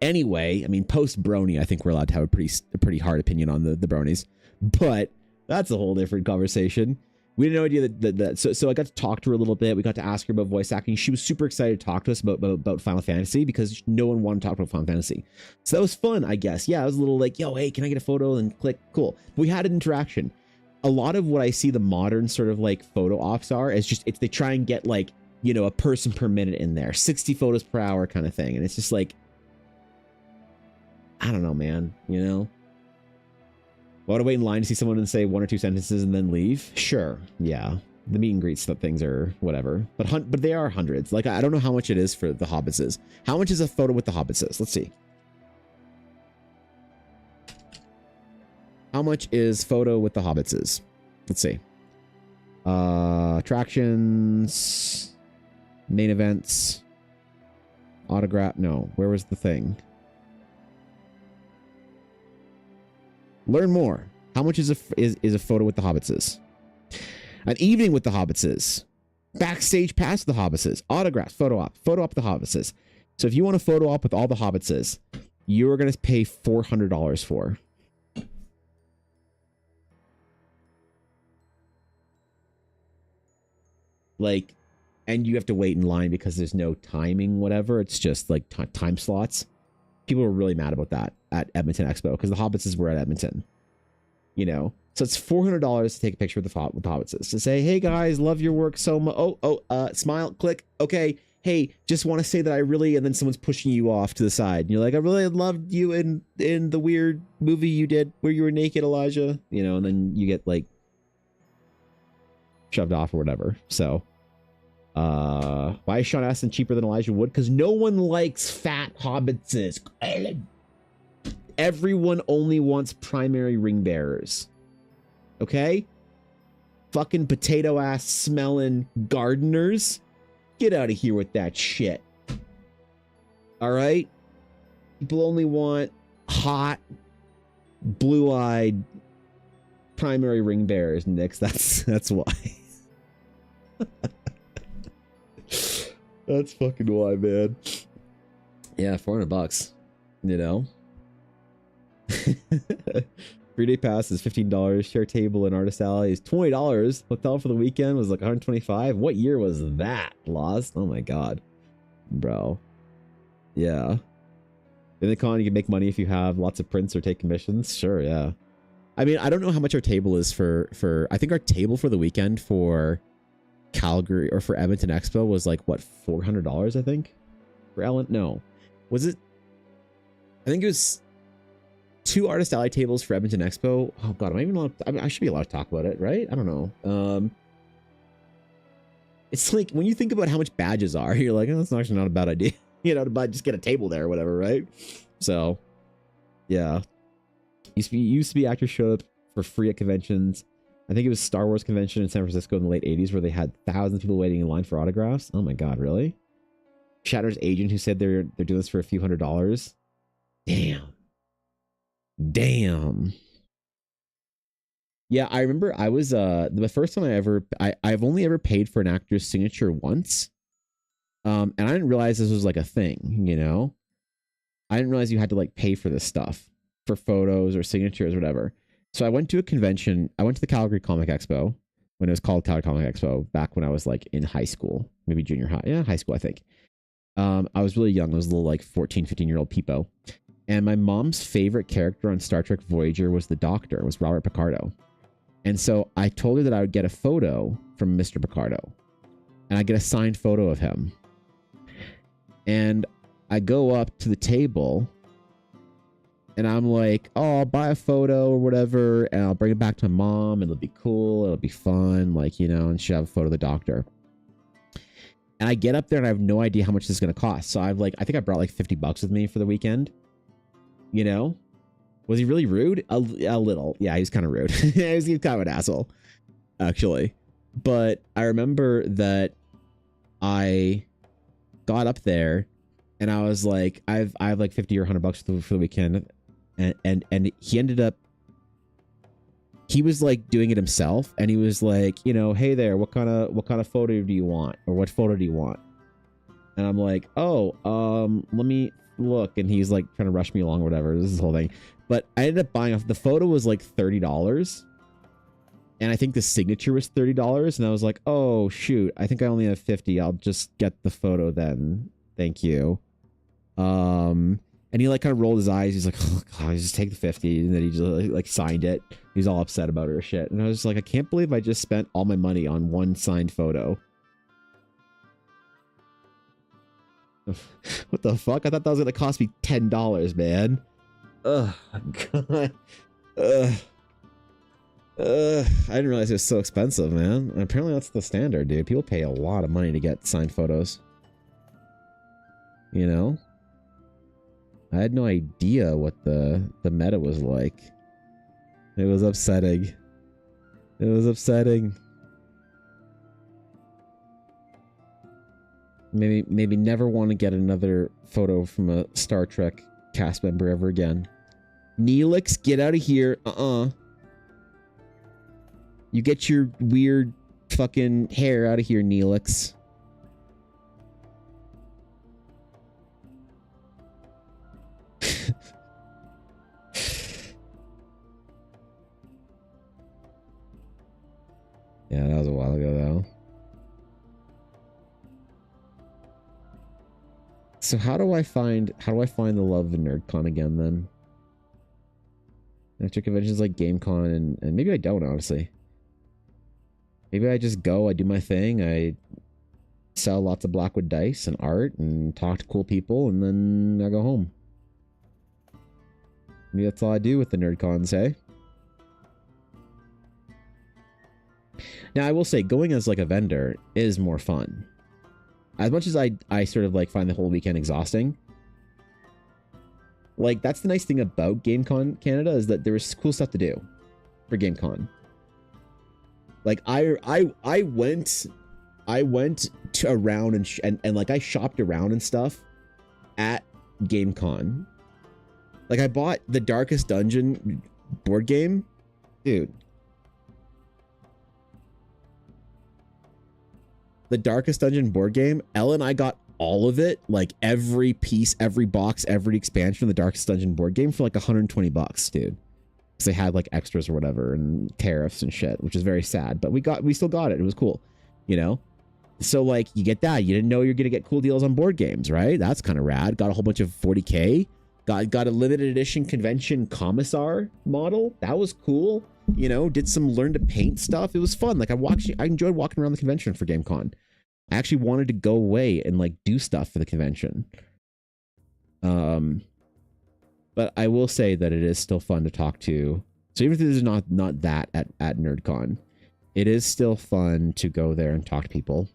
Anyway, I mean, post Brony, I think we're allowed to have a pretty hard opinion on the Bronies, but that's a whole different conversation. We had no idea that so I got to talk to her a little bit. We got to ask her about voice acting. She was super excited to talk to us about Final Fantasy because no one wanted to talk about Final Fantasy. So that was fun, I guess. Yeah, I was a little like, yo, hey, can I get a photo? And click, cool. We had an interaction. A lot of what I see the modern sort of like photo ops are is just they try and get like, you know, a person per minute in there, 60 photos per hour kind of thing. And it's just like, I don't know, man, you know? Want to wait in line to see someone and say one or two sentences and then leave? Sure, yeah. The meet and greets things are whatever, but they are hundreds. Like, I don't know how much it is for the Hobbitses. How much is a photo with the Hobbitses? Let's see. How much is photo with the Hobbitses? Let's see. Attractions, main events, autograph. No, where was the thing? Learn more. How much is a photo with the Hobbitses? An evening with the Hobbitses. Backstage pass with the Hobbitses. Autographs. Photo op with the Hobbitses. So if you want a photo op with all the Hobbitses, you are going to pay $400 for. Like, and you have to wait in line because there's no timing, whatever. It's just like time slots. People were really mad about that at Edmonton Expo because the Hobbitses were at Edmonton, you know. So it's $400 to take a picture with the Hobbitses to say, "Hey guys, love your work so much." Smile, click. Okay, hey, just want to say that I really, and then someone's pushing you off to the side. And you're like, I really loved you in the weird movie you did where you were naked, Elijah. You know, and then you get like shoved off or whatever. So, why is Sean Astin cheaper than Elijah Wood? Because no one likes fat hobbitses. Everyone only wants primary ring bearers. Okay? Fucking potato ass smelling gardeners. Get out of here with that shit. All right? People only want hot, blue-eyed primary ring bearers, Nix. That's why. That's fucking why, man. Yeah, $400, you know? 3-day pass is $15. Share table in Artist Alley is $20. Hotel for the weekend was like $125. What year was that? Lost? Oh my god, bro. Yeah. In the con, you can make money if you have lots of prints or take commissions. Sure, yeah. I mean, I don't know how much our table is for. I think our table for the weekend for Calgary or for Edmonton Expo was like what, $400? I think for Ellen. No, was it? I think it was 2 Artist Alley tables for Edmonton Expo. Oh god, am I even allowed? I should be allowed to talk about it, right? I don't know. It's like when you think about how much badges are, you're like, oh, that's actually not a bad idea. You know, to just get a table there or whatever, right? So, yeah. Used to be actors showed up for free at conventions. I think it was Star Wars convention in San Francisco in the late 80s where they had thousands of people waiting in line for autographs. Oh my god, really? Shatner's agent who said they're doing this for a few $100s. Damn. Yeah, I remember I was the first time I've only ever paid for an actor's signature once. And I didn't realize this was like a thing, you know? I didn't realize you had to like pay for this stuff for photos or signatures or whatever. So I went to a convention. I went to the Calgary Comic Expo when it was called Calgary Comic Expo back when I was like in high school, maybe junior high. Yeah, high school, I think. I was really young. I was a little like 14, 15-year-old peepo. And my mom's favorite character on Star Trek Voyager was the Doctor. It was Robert Picardo. And so I told her that I would get a photo from Mr. Picardo. And I get a signed photo of him. And I go up to the table and I'm like, oh, I'll buy a photo or whatever, and I'll bring it back to my mom, and it'll be cool, it'll be fun, like, you know, and she'll have a photo of the Doctor. And I get up there and I have no idea how much this is going to cost. So I think I brought like $50 with me for the weekend. You know? Was he really rude? A little. Yeah, he was kind of rude. he was kind of an asshole, actually. But I remember that I got up there and I was like, I have like 50 or $100 for the weekend. And he ended up, he was like doing it himself, and he was like, you know, hey there, what kind of photo do you want, or what photo do you want? And I'm like, oh, let me look. And he's like trying to rush me along or whatever. This is the whole thing. But I ended up buying the photo was like $30, and I think the signature was $30. And I was like, oh shoot, I think I only have 50. I'll just get the photo then. Thank you. And he like kind of rolled his eyes. He's like, oh god, just take the 50. And then he just like signed it. He was all upset about it or shit. And I was just like, I can't believe I just spent all my money on one signed photo. What the fuck? I thought that was gonna cost me $10, man. Ugh, god. I didn't realize it was so expensive, man. And apparently that's the standard, dude. People pay a lot of money to get signed photos. You know? I had no idea what the meta was like. It was upsetting. It was upsetting. Maybe never want to get another photo from a Star Trek cast member ever again. Neelix, get out of here. You get your weird fucking hair out of here, Neelix. Yeah, that was a while ago though. So how do I find the love of NerdCon again then? After conventions like GameCon and maybe I don't, honestly. Maybe I just go, I do my thing, I sell lots of Blackwood dice and art and talk to cool people, and then I go home. Maybe that's all I do with the nerd cons, hey? Now, I will say, going as like a vendor is more fun. As much as I sort of like find the whole weekend exhausting, like that's the nice thing about GameCon Canada is that there is cool stuff to do for GameCon. Like I went to around and like I shopped around and stuff at GameCon. Like I bought the Darkest Dungeon board game, dude. The Darkest Dungeon board game, Ella and I got all of it, like every piece, every box, every expansion of the Darkest Dungeon board game for like $120, dude. Because they had like extras or whatever and tariffs and shit, which is very sad. But we still got it. It was cool, you know? So like you get that. You didn't know you're gonna get cool deals on board games, right? That's kind of rad. Got a whole bunch of 40K. Got a limited edition convention commissar model. That was cool. You know, did some learn to paint stuff. It was fun. Like I enjoyed walking around the convention for GameCon. I actually wanted to go away and like do stuff for the convention. But I will say that it is still fun to talk to. So even if there's not that at NerdCon, it is still fun to go there and talk to people.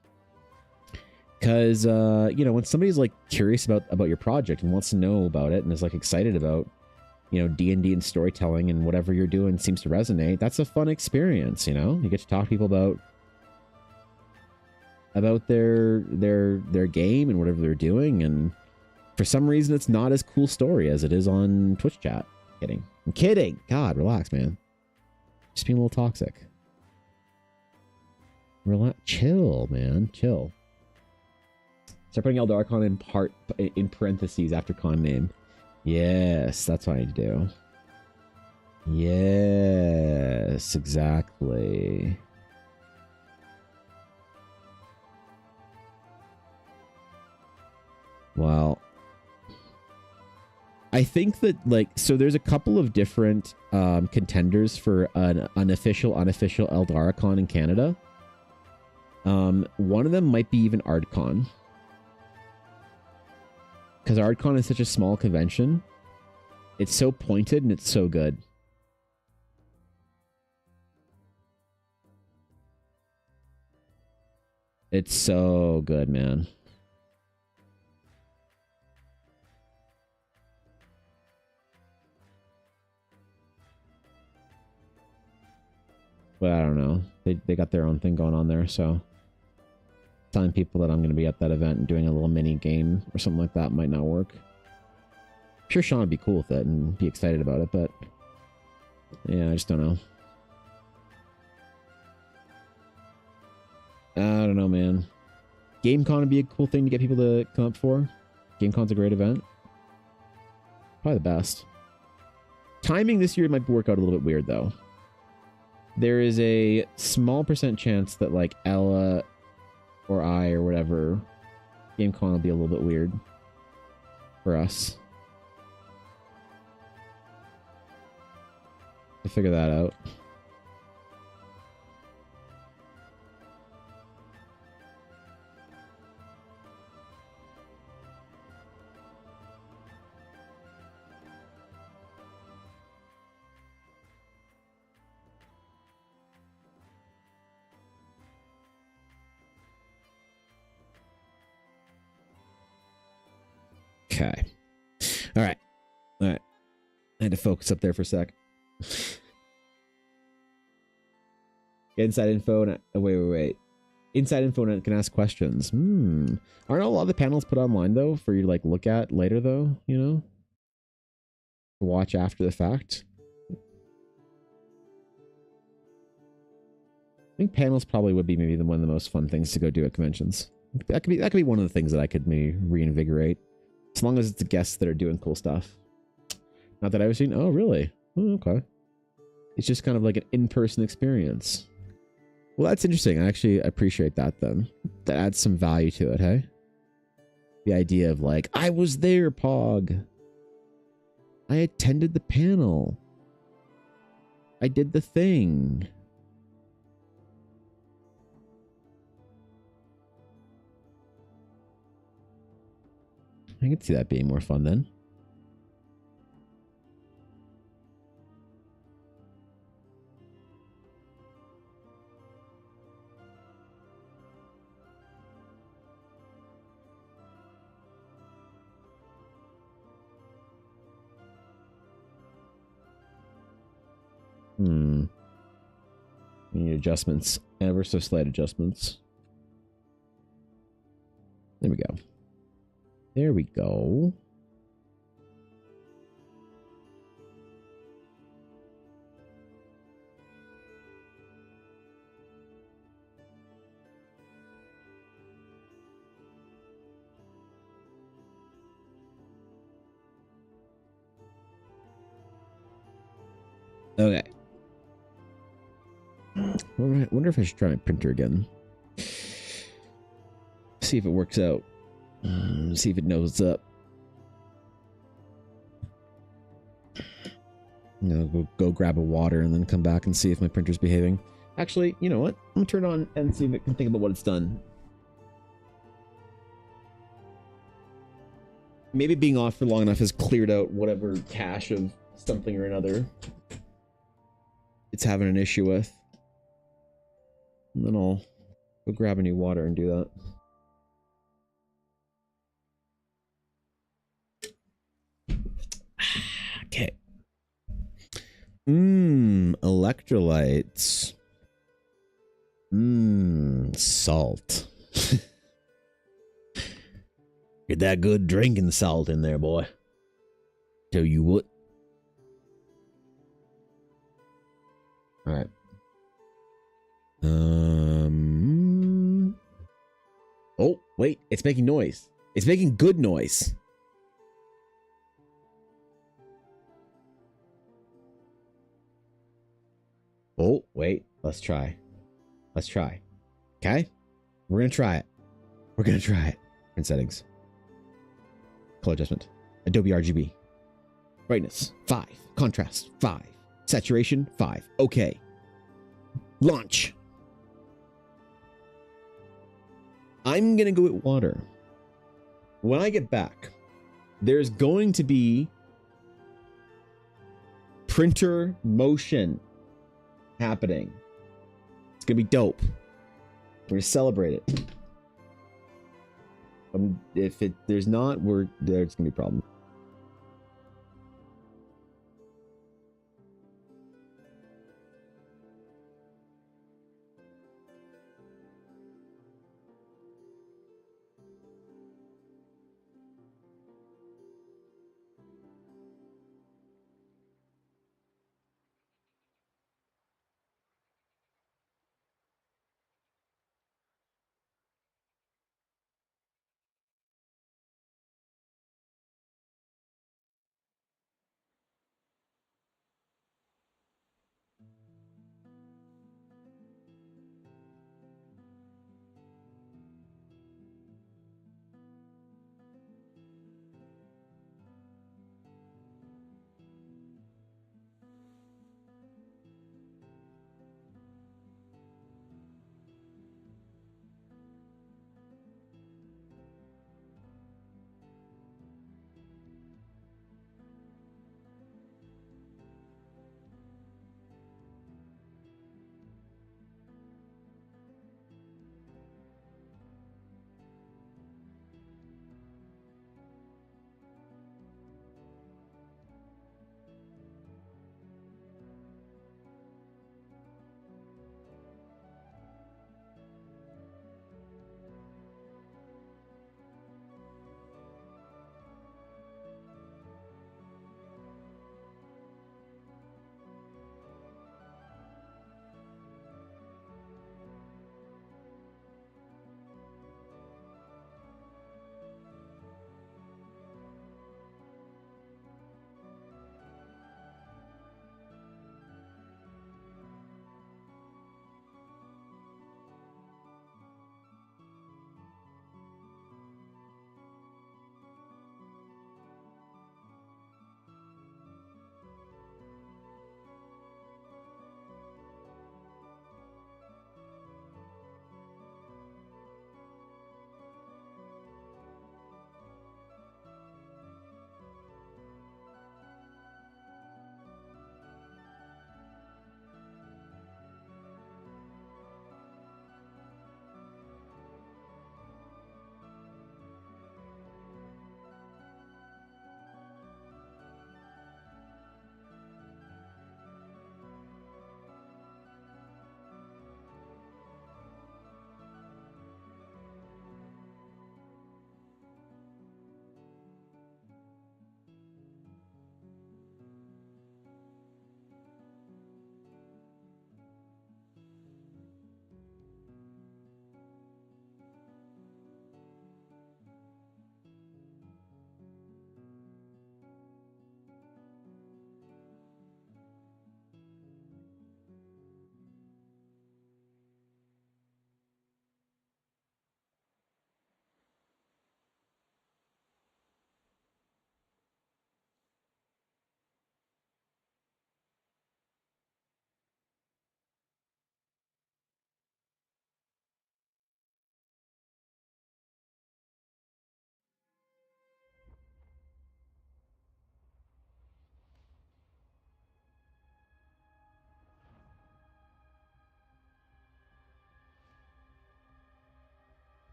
Because you know, when somebody's like curious about your project and wants to know about it and is like excited about, you know, D&D and storytelling and whatever you're doing seems to resonate, that's a fun experience, you know? You get to talk to people about their game and whatever they're doing, and for some reason it's not as cool story as it is on Twitch chat. I'm kidding. God, relax, man. Just being a little toxic. Relax, chill, man, chill. Start putting Eldarcon in parentheses after con name. Yes, that's what I need to do. Yes, exactly. Well, I think that like, so there's a couple of different contenders for an unofficial Eldarcon in Canada. One of them might be even ArdCon. Because ArdCon is such a small convention. It's so pointed and it's so good. It's so good, man. But I don't know. They got their own thing going on there, so telling people that I'm going to be at that event and doing a little mini game or something like that might not work. I'm sure Sean would be cool with it and be excited about it, but yeah, I just don't know. I don't know, man. GameCon would be a cool thing to get people to come up for. GameCon's a great event. Probably the best. Timing this year might work out a little bit weird, though. There is a small % chance that, like, Ella or I or whatever, GameCon will be a little bit weird for us. To figure that out. Okay. All right. I had to focus up there for a sec. Inside info. And, wait. Inside info and can ask questions. Aren't a lot of the panels put online though for you to like look at later though? You know, watch after the fact. I think panels probably would be maybe one of the most fun things to go do at conventions. That could be one of the things that I could maybe reinvigorate. As long as it's the guests that are doing cool stuff. Not that I've seen. Oh, really? Oh, okay. It's just kind of like an in-person experience. Well, that's interesting. I actually appreciate that then. That adds some value to it, hey? The idea of like, I was there, Pog. I attended the panel. I did the thing. I can see that being more fun then. We need adjustments. Ever so slight adjustments. There we go. There we go. Okay. I wonder if I should try my printer again. See if it works out. See if it knows what's up. Go grab a water and then come back and see if my printer's behaving. Actually, you know what? I'm gonna turn it on and see if it can think about what it's done. Maybe being off for long enough has cleared out whatever cache of something or another it's having an issue with. And then I'll go grab a new water and do that. Okay. Electrolytes. Salt. Get that good drinking salt in there, boy. Tell you what. All right. Oh, wait. It's making noise. It's making good noise. Oh, wait. Let's try. Let's try. Okay? We're going to try it. We're going to try it. In settings. Color adjustment. Adobe RGB. Brightness. 5. Contrast. 5. Saturation. 5. Okay. Launch. I'm going to go with water. When I get back, there's going to be printer motion happening. It's going to be dope. We're going to celebrate it. If there's not, there's going to be a problem.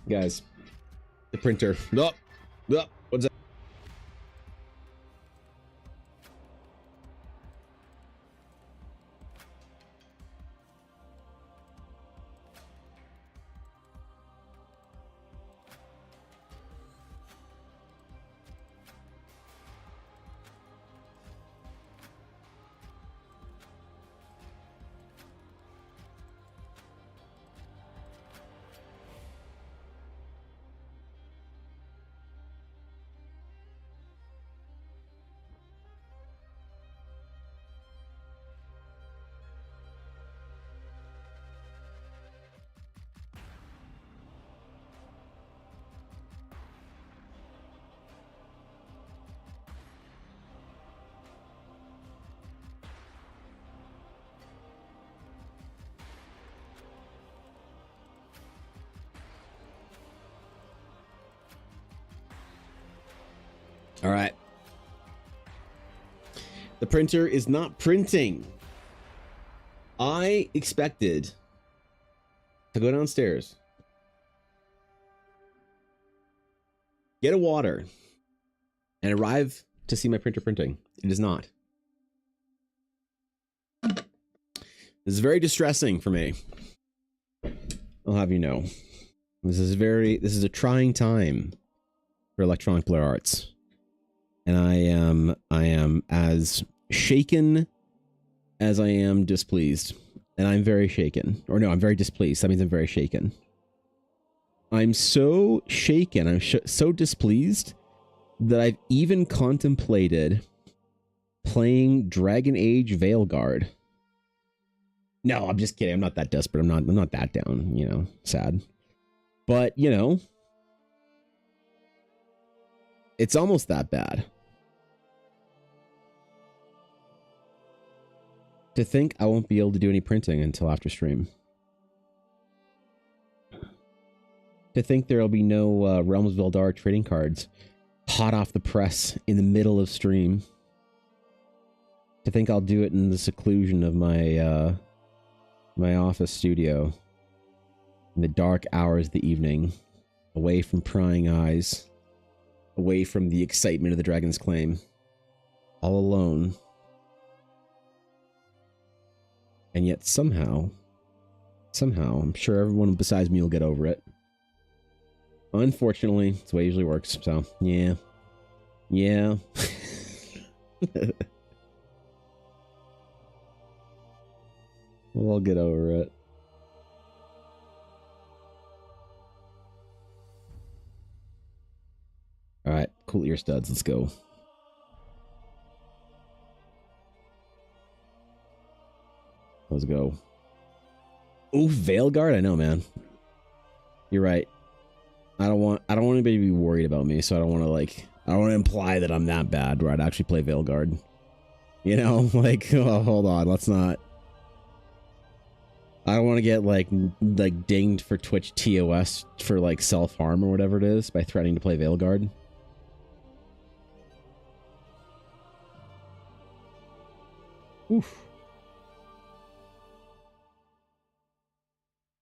Guys, the printer. What's that? All right. The printer is not printing. I expected to go downstairs, get a water, and arrive to see my printer printing. It is not. This is very distressing for me. I'll have you know. This is a trying time for Electronic Blur Arts. And I am as shaken as I am displeased. And I'm very shaken. Or no, I'm very displeased. That means I'm very shaken. I'm so shaken, I'm so displeased that I've even contemplated playing Dragon Age Veilguard. No, I'm just kidding. I'm not that desperate. I'm not that down, you know, sad. But, you know, it's almost that bad. To think I won't be able to do any printing until after stream. To think there'll be no Realms of Eldar trading cards hot off the press in the middle of stream. To think I'll do it in the seclusion of my my office studio in the dark hours of the evening, away from prying eyes, away from the excitement of the Dragon's Claim, all alone. And yet somehow, I'm sure everyone besides me will get over it. Unfortunately, it's the way it usually works, so, yeah. Yeah. We'll all get over it. Alright, cool ear studs, let's go. Let's go. Ooh, Veilguard? I know, man. You're right. I don't want anybody to be worried about me, so I don't want to imply that I'm that bad where I'd actually play Veilguard. You know, like, oh, hold on, let's not. I don't want to get like dinged for Twitch TOS for like self-harm or whatever it is by threatening to play Veilguard. Oof.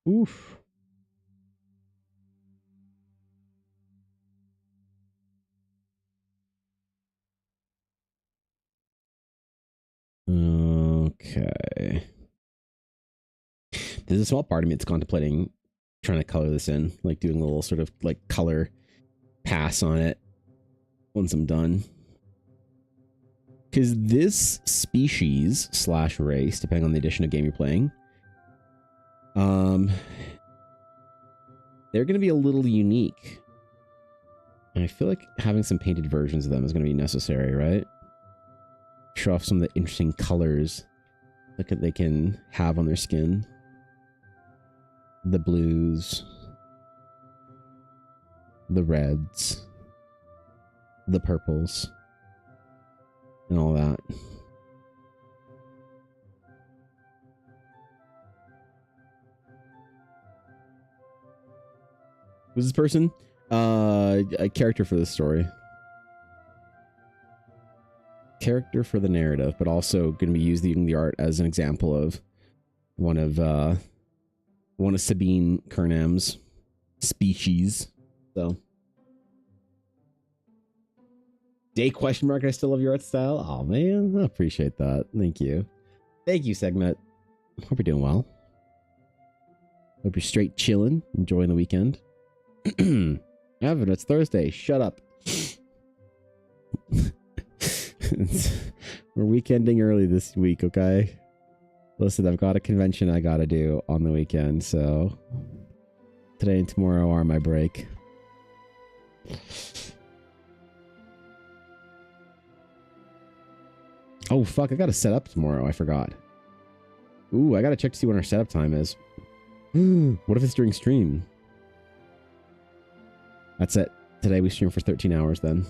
Oof. Okay. There's a small part of me that's contemplating trying to color this in, like doing a little sort of like color pass on it once I'm done. Because this species / race, depending on the edition of game you're playing, they're going to be a little unique. And I feel like having some painted versions of them is going to be necessary, right? Show off some of the interesting colors that they can have on their skin. The blues, the reds, the purples, and all that. Who's this person? A character for this story. Character for the narrative, but also going to be using the art as an example of one of Sabine Kernam's species. So, day question mark. I still love your art style. Oh man, I appreciate that. Thank you. Thank you, Segment. Hope you're doing well. Hope you're straight chilling, enjoying the weekend. Evan, it's Thursday. Shut up. We're weekending early this week, okay? Listen, I've got a convention I gotta do on the weekend, so today and tomorrow are my break. Oh, fuck, I gotta set up tomorrow. I forgot. Ooh, I gotta check to see when our setup time is. What if it's during stream? That's it. Today we stream for 13 hours then.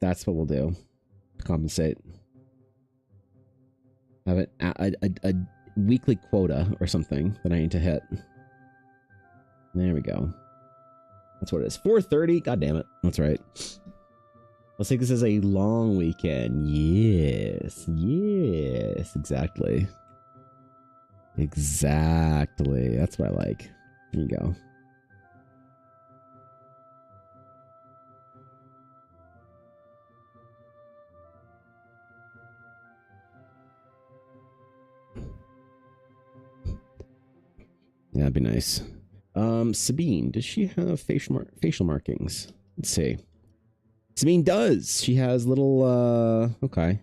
That's what we'll do. Compensate. Have a weekly quota or something that I need to hit. There we go. That's what it is. 4:30. God damn it. That's right. Let's take this as a long weekend. Yes. Yes. Exactly. Exactly. That's what I like. There you go. Yeah, that'd be nice. Sabine, does she have facial markings? Let's see. Sabine does. She has little, okay.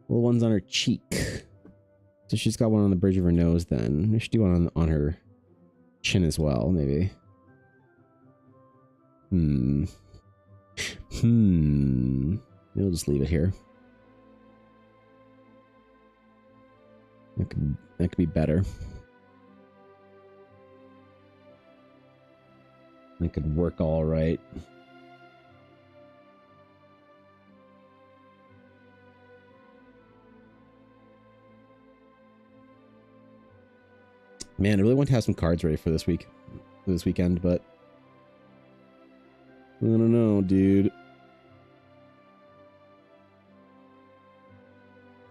Little ones on her cheek. So she's got one on the bridge of her nose then. She should do one on her chin as well, maybe. We'll just leave it here. That could be better. It could work all right. Man, I really want to have some cards ready for this weekend, but I don't know, dude.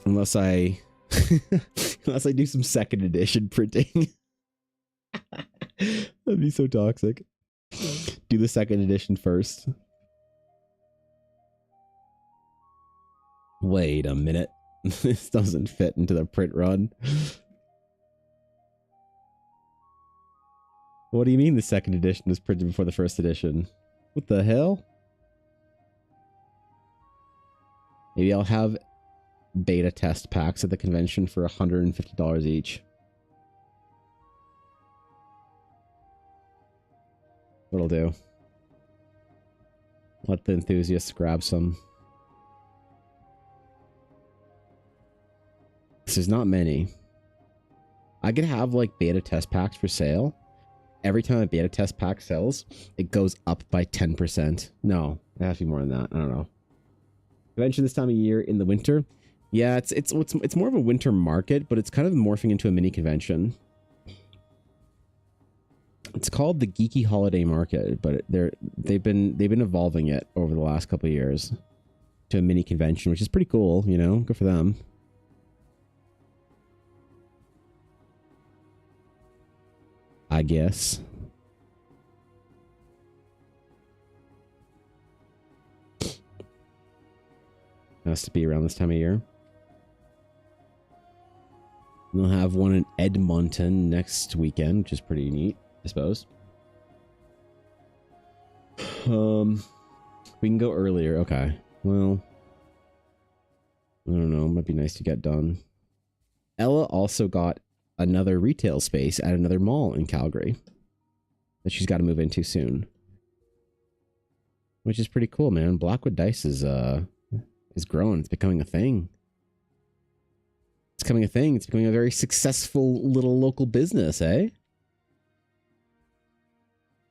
Unless I do some second edition printing. That'd be so toxic. Do the second edition first. Wait a minute. This doesn't fit into the print run. What do you mean the second edition was printed before the first edition? What the hell? Maybe I'll have beta test packs at the convention for $150 each. What'll do. Let the enthusiasts grab some. There's not many. I could have like beta test packs for sale. Every time a beta test pack sells, it goes up by 10%. No, it has to be more than that. I don't know. Convention this time of year in the winter. Yeah, it's more of a winter market, but it's kind of morphing into a mini convention. It's called the Geeky Holiday Market, but they've been evolving it over the last couple of years to a mini convention, which is pretty cool, you know. Good for them. I guess. Has to be around this time of year. We'll have one in Edmonton next weekend, which is pretty neat, I suppose. We can go earlier. Okay. Well, I don't know. It might be nice to get done. Ella also got another retail space at another mall in Calgary that she's got to move into soon, which is pretty cool, man. Blackwood Dice is growing. It's becoming a thing. It's becoming a thing. It's becoming a very successful little local business, eh?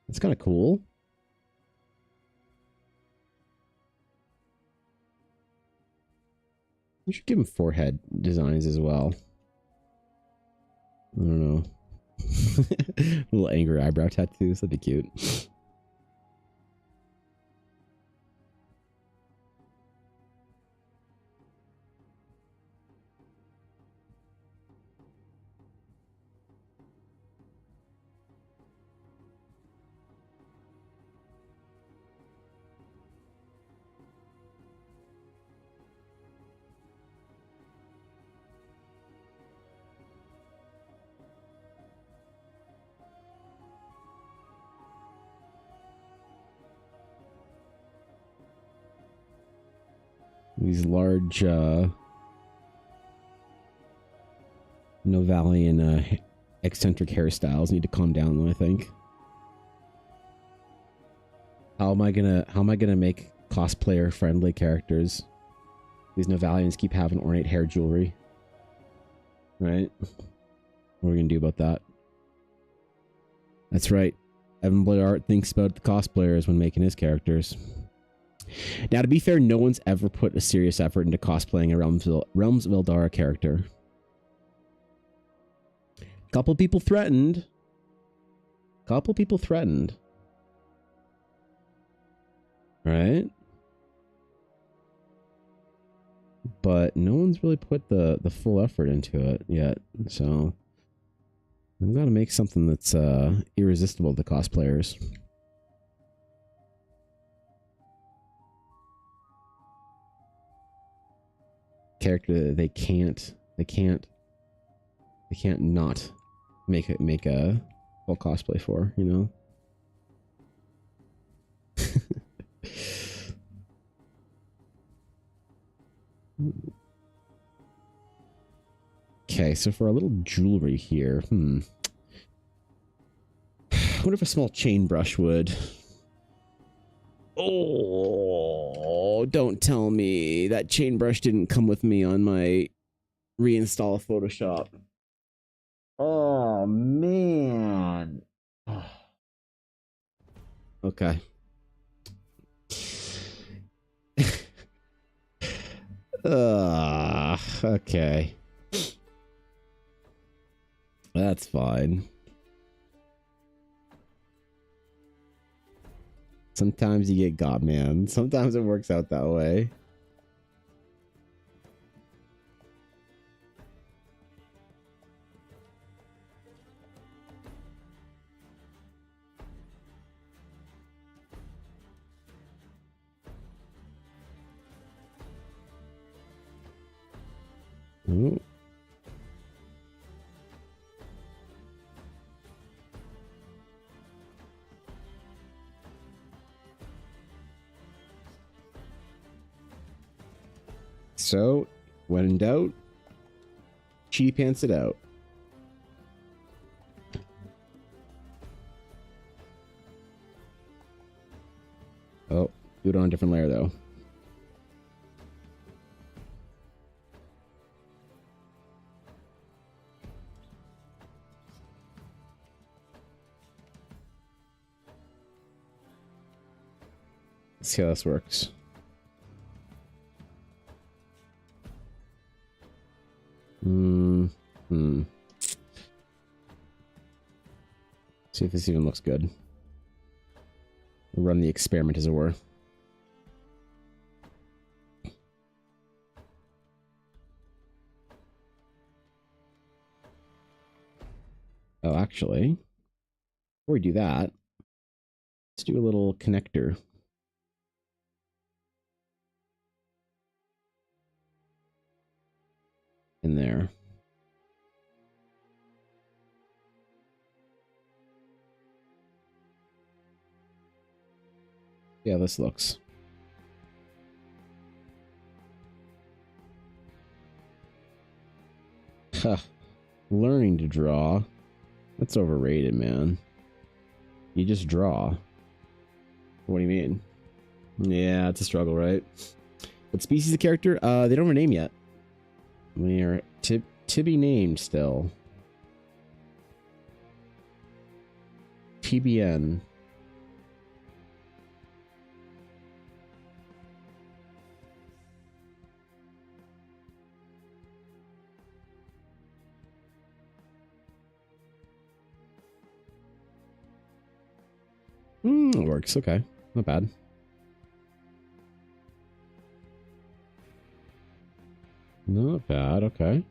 It's kind of cool. We should give him forehead designs as well. I don't know. Little angry eyebrow tattoos. That'd be cute. These large Novalian eccentric hairstyles need to calm down though, I think. How am I gonna make cosplayer friendly characters? These Novalians keep having ornate hair jewelry. Right? What are we gonna do about that? That's right. D&D Art thinks about the cosplayers when making his characters. Now, to be fair, no one's ever put a serious effort into cosplaying a Realms of Eldara character. Couple people threatened. Right? But no one's really put the full effort into it yet. So I've got to make something that's irresistible to cosplayers. Character that they can't not make a full cosplay for, you know? Okay, so for a little jewelry here, what if a small chain brush would? Oh, don't tell me that chain brush didn't come with me on my reinstall Photoshop. Oh, man. Okay. Okay. That's fine. Sometimes you get got, man. Sometimes it works out that way. Ooh. So, when in doubt, cheaty pants it out. Oh, do it on a different layer though. Let's see how this works. See if this even looks good. We'll run the experiment, as it were. Oh, actually, before we do that, let's do a little connector. In there. Yeah, this looks. Huh. Learning to draw. That's overrated, man. You just draw. What do you mean? Yeah, it's a struggle, right? What species of character? They don't have a name yet. They're to be named still. TBN. It works. Okay. Not bad. Not bad. Okay.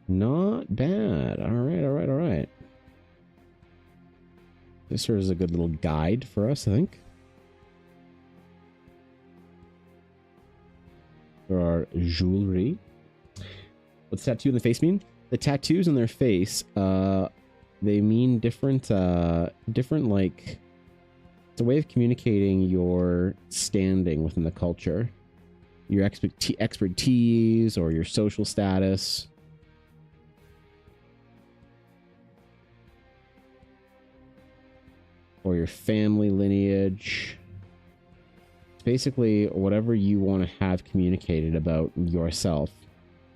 Not bad. All right. All right. All right. This serves as a good little guide for us, I think. For our jewelry. What's tattoo on the face mean? The tattoos on their face they mean different, different, like, it's a way of communicating your standing within the culture, your expertise or your social status. Or your family lineage. Basically, whatever you want to have communicated about yourself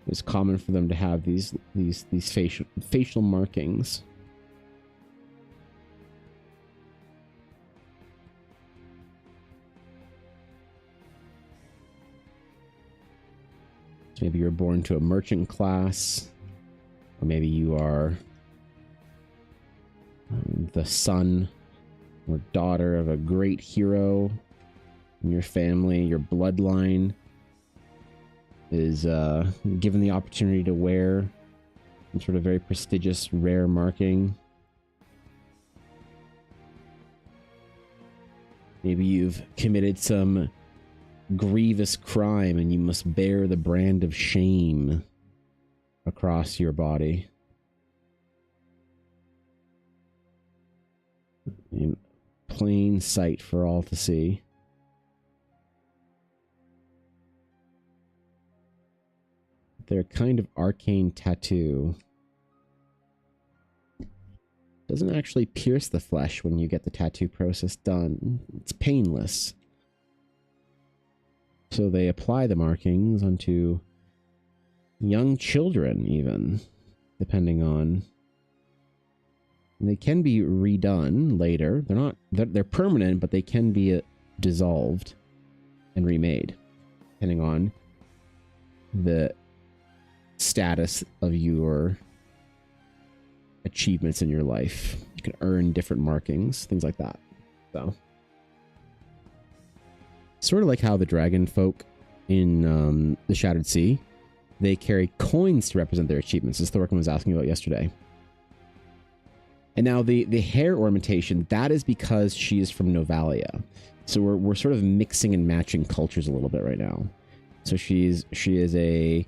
is common for them to have these facial markings. So maybe you're born to a merchant class, or maybe you are the son or daughter of a great hero in your family. Your bloodline is given the opportunity to wear some sort of very prestigious, rare marking. Maybe you've committed some grievous crime and you must bear the brand of shame across your body. In plain sight for all to see. They're a kind of arcane tattoo. Doesn't actually pierce the flesh when you get the tattoo process done. It's painless. So they apply the markings onto young children, even, depending on. They can be redone later. They're permanent, but they can be dissolved and remade, depending on the status of your achievements in your life. You can earn different markings, things like that. So, sort of like how the dragon folk in the Shattered Sea, they carry coins to represent their achievements, as Thorkin was asking about yesterday. And now the hair ornamentation, that is because she is from Novalia. So we're sort of mixing and matching cultures a little bit right now. So she is a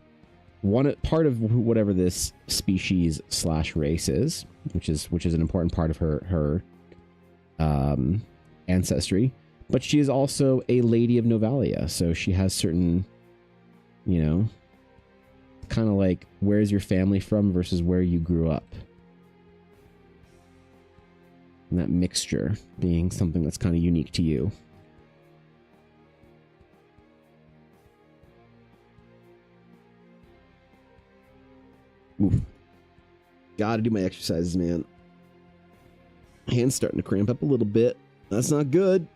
part of whatever this species / race is, which is an important part of her ancestry. But she is also a lady of Novalia, so she has certain, you know, kind of like where's your family from versus where you grew up. And that mixture being something that's kind of unique to you. Ooh. Gotta do my exercises, man. Hand's starting to cramp up a little bit. That's not good.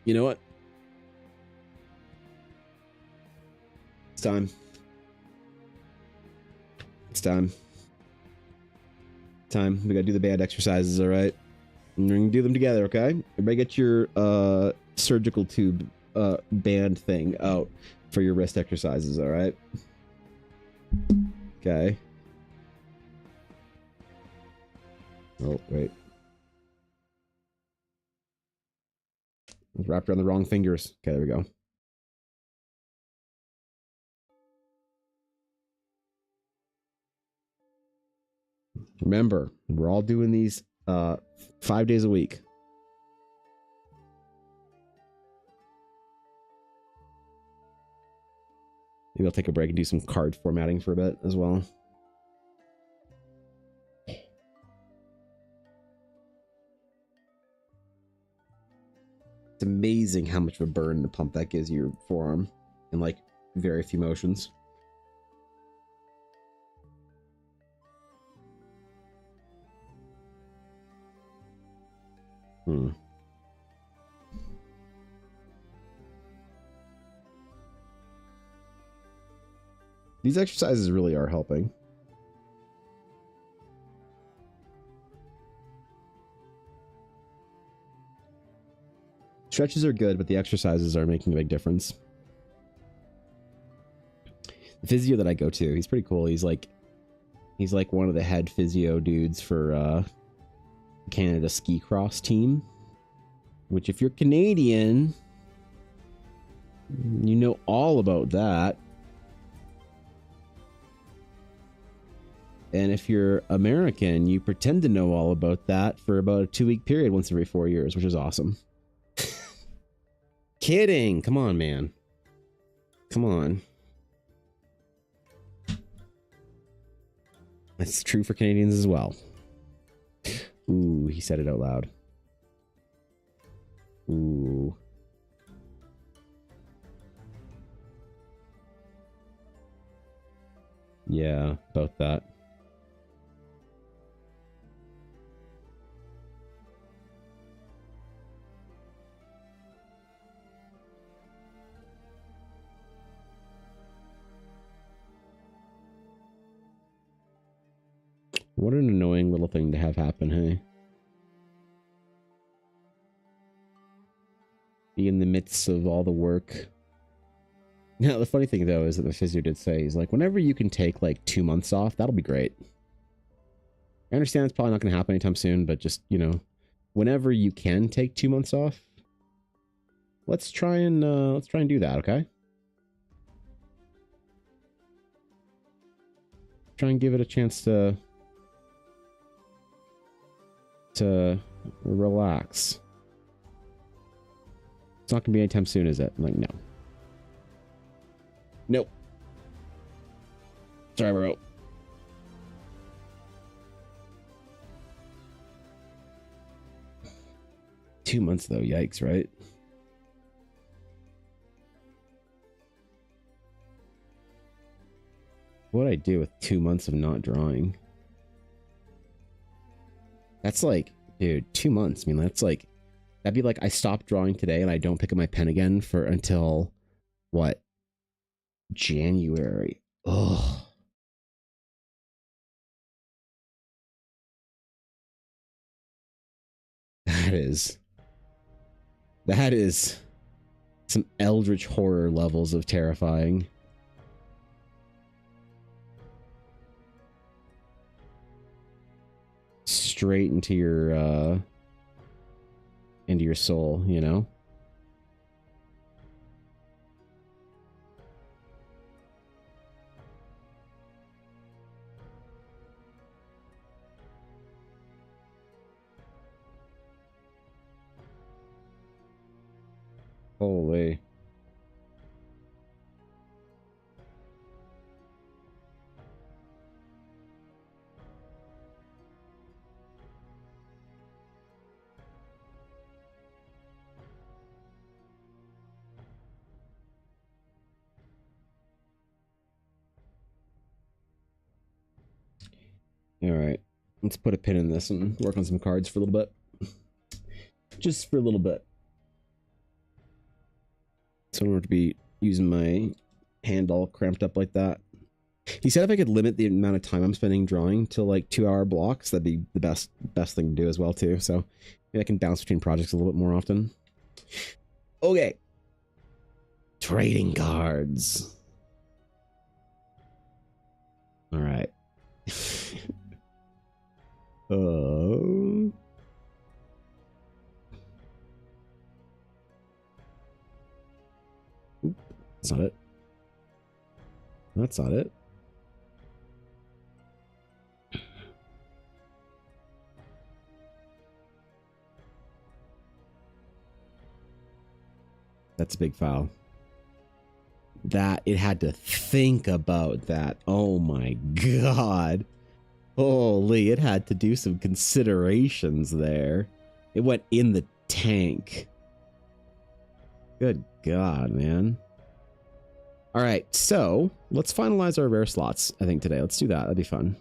You know what? It's time. It's time. Time. We gotta do the band exercises, all right? And we're gonna do them together, okay? Everybody get your surgical tube band thing out for your wrist exercises, all right? Okay. Oh, wait. It's wrapped around the wrong fingers. Okay, there we go. Remember, we're all doing these 5 days a week. Maybe I'll take a break and do some card formatting for a bit as well. It's amazing how much of a burn to pump that gives your forearm in like very few motions. These exercises really are helping. Stretches are good, but the exercises are making a big difference. The physio that I go to, he's pretty cool. He's like one of the head physio dudes for Canada ski cross team, which if you're Canadian, you know all about that. And if you're American, you pretend to know all about that for about a 2-week period once every 4 years, which is awesome. Kidding. Come on, man. Come on. That's true for Canadians as well. Ooh, he said it out loud. Ooh. Yeah, about that. What an annoying little thing to have happen, hey? Be in the midst of all the work. Yeah, the funny thing, though, is that the physio did say, he's like, whenever you can take, like, 2 months off, that'll be great. I understand it's probably not going to happen anytime soon, but just, you know, whenever you can take 2 months off, let's try and do that, okay? Try and give it a chance to relax. It's not gonna be anytime soon, is it? I'm like, no. Nope. Sorry, bro. Two months though, yikes, right? What'd I do with 2 months of not drawing? That's like, dude, 2 months. I mean, that's like, that'd be like I stop drawing today and I don't pick up my pen again for until what? January. Ugh. That is some eldritch horror levels of terrifying. Straight into your soul, you know? Holy. All right, let's put a pin in this and work on some cards for a little bit. Just for a little bit. So I don't have to be using my hand all cramped up like that. He said if I could limit the amount of time I'm spending drawing to like 2-hour blocks, that'd be the best thing to do as well too. So maybe I can bounce between projects a little bit more often. Okay. Trading cards. All right. That's not it. That's not it. That's a big file. That, it had to think about that. Oh my god. Holy, it had to do some considerations there. It went in the tank. Good god, man. All right, so let's finalize our rare slots, I think, today. Let's do that. That'd be fun.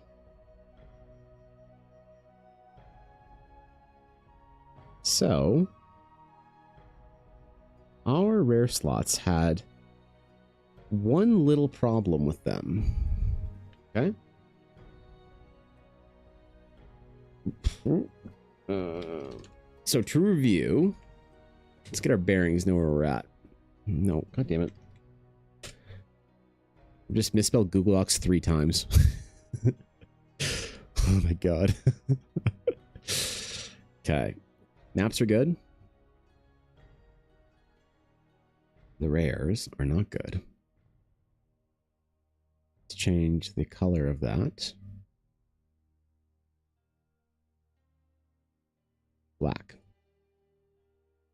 So, our rare slots had one little problem with them. Okay? So, to review, let's get our bearings, know where we're at. No, god damn it. I just misspelled Google Docs 3 times. Oh my god. Okay. Maps are good. The rares are not good. Let's change the color of that. black.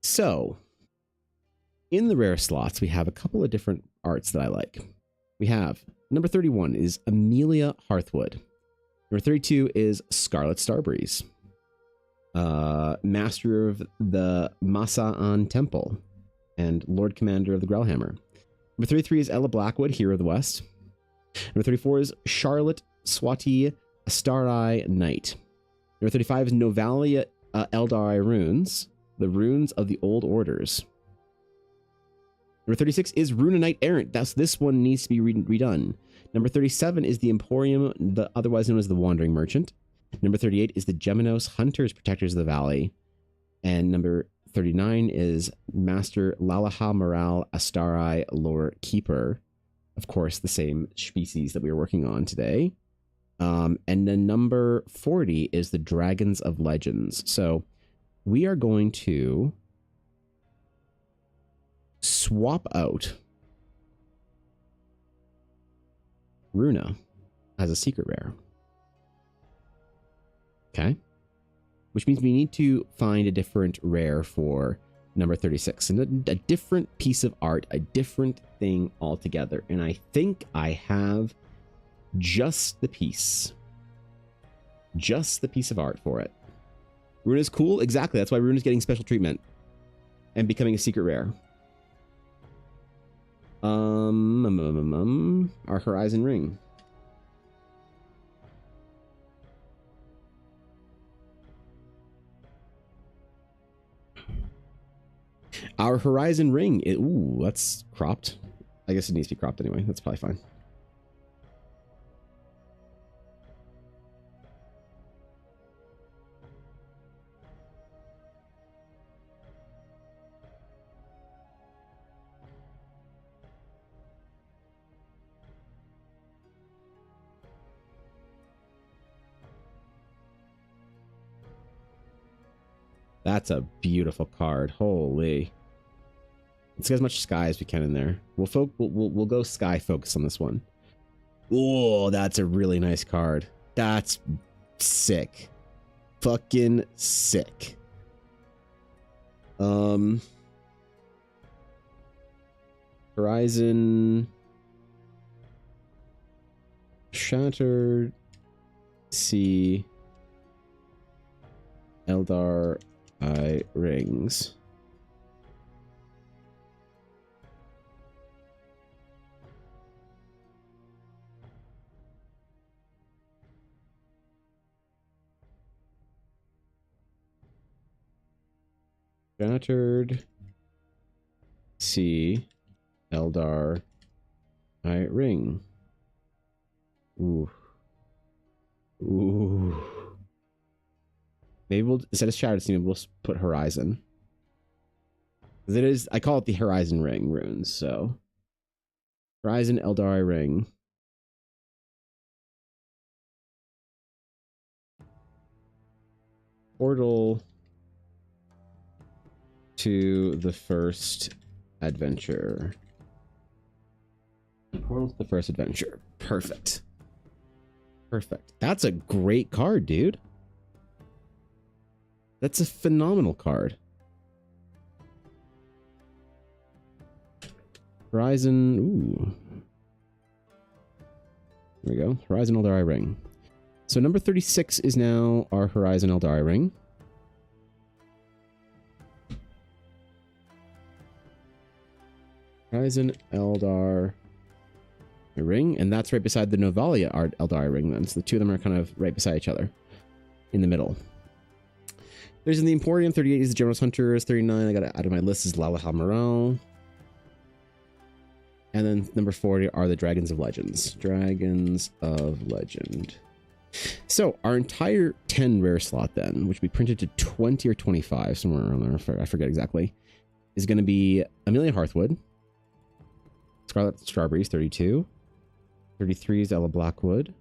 So, in the rare slots, we have a couple of different arts that I like. We have number 31 is Amelia Hearthwood. Number 32 is Scarlet Starbreeze. Master of the Masa'an Temple and Lord Commander of the Growlhammer. Number 33 is Ella Blackwood, Hero of the West. Number 34 is Charlotte Swati Astari Knight. Number 35 is Novalia Eldari Runes, the runes of the old orders. Number 36 is Runa Knight Errant. This one needs to be redone. Number 37 is the Emporium, otherwise known as the Wandering Merchant. Number 38 is the Geminos Hunters, Protectors of the Valley. And number 39 is Master Lalaha Moral Astari Lore Keeper. Of course, the same species that we were working on today. And then number 40 is the Dragons of Legends. So we are going to swap out Runa as a secret rare. Okay. Which means we need to find a different rare for number 36. And a different piece of art, a different thing altogether. And I think I have just the piece. Just the piece of art for it. Runa's cool? Exactly. That's why Runa's getting special treatment. And becoming a secret rare. Our Horizon Ring. Our Horizon Ring. Ooh, that's cropped. I guess it needs to be cropped anyway. That's probably fine. That's a beautiful card. Holy. Let's get as much sky as we can in there. We'll go sky focus on this one. Oh, that's a really nice card. That's sick. Fucking sick. Horizon. Shattered. Sea. Eldar Eye Rings. Shattered Sea Eldar Eye Ring. Ooh. Ooh. Maybe we'll, instead of Shattered Sea, we'll put Horizon. It is, I call it the Horizon Ring runes, so. Horizon Eldari Ring. Portal to the first adventure. Portal to the first adventure. Perfect. Perfect. That's a great card, dude. That's a phenomenal card. Horizon. Ooh. There we go. Horizon Eldari Ring. So number 36 is now our Horizon Eldari Ring. Horizon Eldar Ring. And that's right beside the Novalia Art Eldari Ring then. So the two of them are kind of right beside each other. In the middle. There's in the Emporium. 38 is the General's Hunters. 39, I got it out of my list, is Lalaha Moral. And then number 40 are the Dragons of Legends. Dragons of Legend. So our entire 10 rare slot then, which we printed to 20 or 25, somewhere around there, I forget exactly, is going to be Amelia Hearthwood. Scarlet Starbreeze, 32. 33 is Ella Blackwood.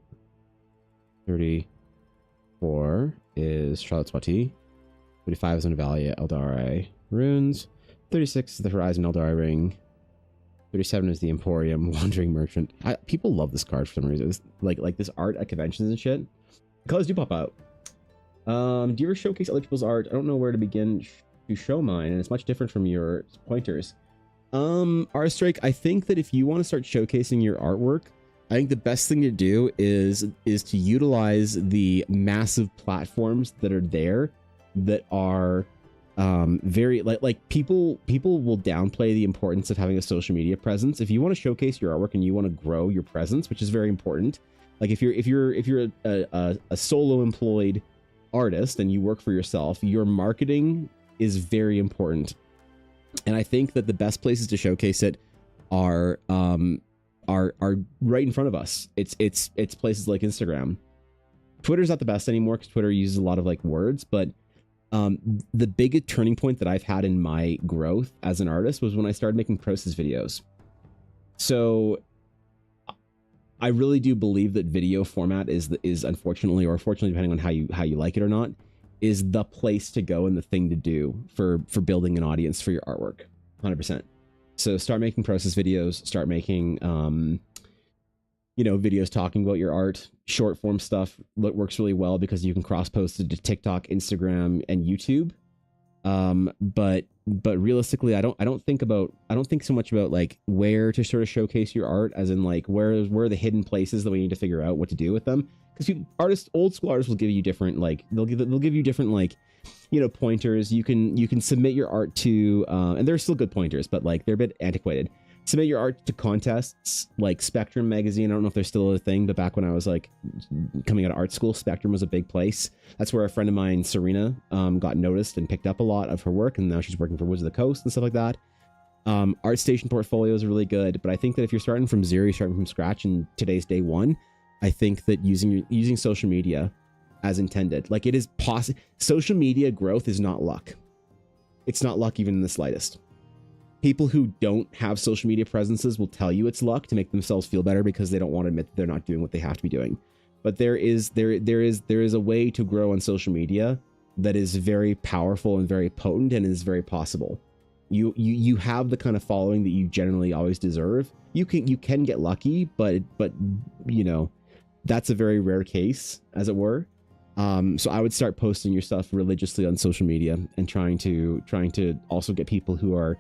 34 is Charlotte Swati. 35 is Novalia Eldari Runes. 36 is the Horizon Eldari Ring. 37 is the Emporium Wandering Merchant. People love this card for some reason. It's like this art at conventions and shit. The colors do pop out. Do you ever showcase other people's art? I don't know where to begin to show mine, and it's much different from your pointers. Arstrike, I think that if you want to start showcasing your artwork, I think the best thing to do is to utilize the massive platforms that are there that are very like people will downplay the importance of having a social media presence. If you want to showcase your artwork and you want to grow your presence, which is very important, like if you're a solo employed artist and you work for yourself, your marketing is very important. And I think that the best places to showcase it are right in front of us. It's places like Instagram. Twitter's not the best anymore because Twitter uses a lot of like words, but the biggest turning point that I've had in my growth as an artist was when I started making process videos. So I really do believe that video format is unfortunately, or fortunately, depending on how you like it or not, is the place to go and the thing to do for building an audience for your artwork. 100%. So start making process videos, start making videos talking about your art. Short form stuff works really well because you can cross post it to TikTok, Instagram, and YouTube. But realistically, I don't think so much about like where to sort of showcase your art, as in like where are the hidden places that we need to figure out what to do with them. Because old school artists will give you different, like they'll give you different, like, pointers. You can submit your art to and they're still good pointers, but like they're a bit antiquated. Submit your art to contests like Spectrum magazine. I don't know if they're still a thing, but back when I was like coming out of art school, Spectrum was a big place. That's where a friend of mine, Serena, got noticed and picked up a lot of her work, and now she's working for Woods of the Coast and stuff like that. ArtStation portfolios are really good, but I think that if you're starting from zero, you're starting from scratch, and today's day one, I think that using social media as intended, like it is possible. Social media growth is not luck. It's not luck even in the slightest. People who don't have social media presences will tell you it's luck to make themselves feel better because they don't want to admit that they're not doing what they have to be doing. But there is a way to grow on social media that is very powerful and very potent and is very possible. You have the kind of following that you generally always deserve. You can get lucky, but that's a very rare case, as it were. So I would start posting your stuff religiously on social media and trying to also get people who are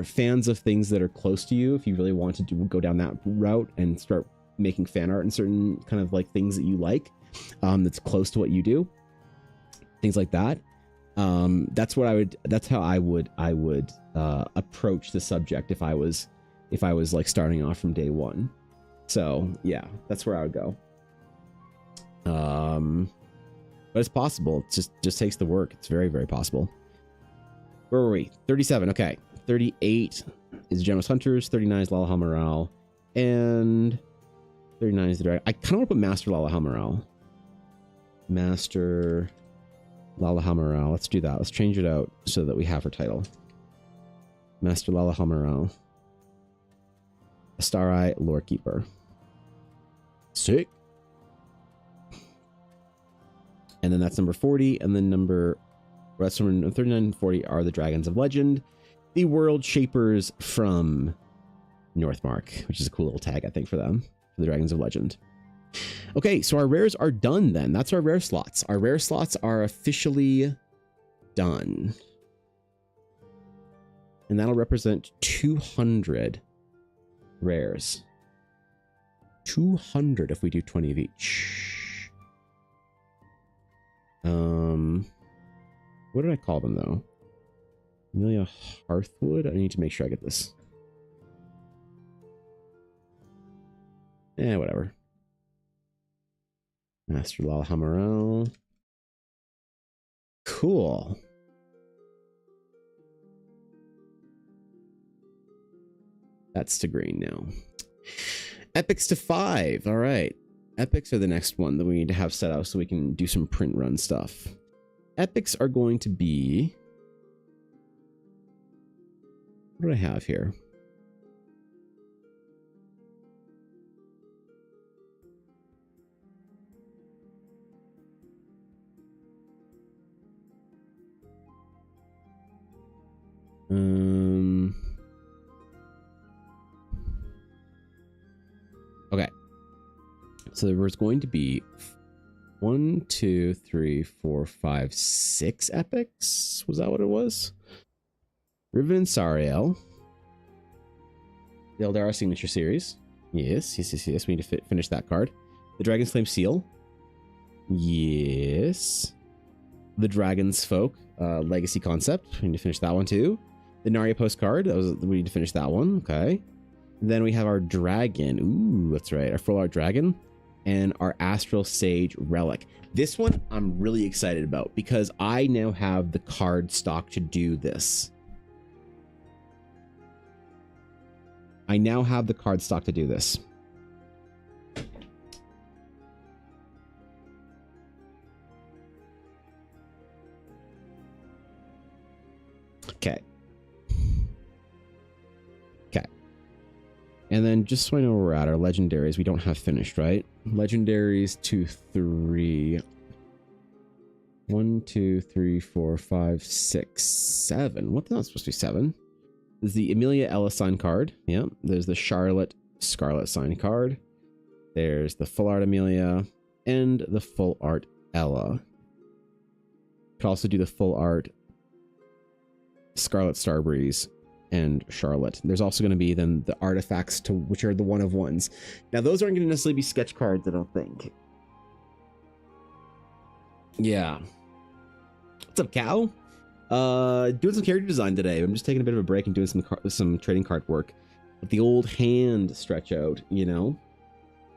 fans of things that are close to you. If you really want to go down that route and start making fan art and certain kind of like things that you like, that's close to what you do, things like that. That's how I would approach the subject if I was like starting off from day one. So yeah, that's where I would go. But it's possible. It just takes the work. It's very, very possible. Where were we? 37. Okay. 38 is Gemus Hunters. 39 is Lalahal Morale. And 39 is the director. I kind of want to put Master Lalahal Morale. Master Lalahal Morale. Let's do that. Let's change it out so that we have her title. Master Lalahal Morale. Astari Lorekeeper. Sick. And then that's number 40. And then that's number 39 and 40 are the Dragons of Legend. The World Shapers from Northmark, which is a cool little tag, I think, for them. For the Dragons of Legend. Okay, so our rares are done then. That's our rare slots. Our rare slots are officially done. And that'll represent 200 rares. 200 if we do 20 of each. What did I call them though? Amelia Hearthwood? I need to make sure I get this. Whatever. Master Lalahal Morale. Cool. That's to green now. Epics to 5. All right. Epics are the next one that we need to have set out so we can do some print run stuff. Epics are going to be... What do I have here? Okay. So there was going to be 1, 2, 3, 4, 5, 6 epics. Was that what it was? Riven and Sariel. The Eldara signature series. Yes. We need to finish that card. The Dragon's Flame Seal. Yes. The Dragon's Folk Legacy Concept. We need to finish that one too. The Narya postcard. We need to finish that one. Okay. And then we have our dragon. Ooh, that's right. Our full art dragon. And our Astral Sage Relic. This one I'm really excited about because I now have the card stock to do this. I now have the card stock to do this. Okay. Okay. And then just so I know where we're at, our legendaries we don't have finished, right? Legendaries 2, 3. 1, 2, 3, 4, 5, 6, 7. What's not supposed to be 7? There's the Amelia Ella sign card. Yeah. There's the Charlotte Scarlet sign card. There's the full art Amelia and the full art Ella. Could also do the full art Scarlet Starbreeze and Charlotte. There's also going to be then the artifacts to which are the one of ones. Now those aren't going to necessarily be sketch cards, I don't think. Yeah. What's up, Cow? Doing some character design today. I'm just taking a bit of a break and doing some trading card work. Let the old hand stretch out, you know,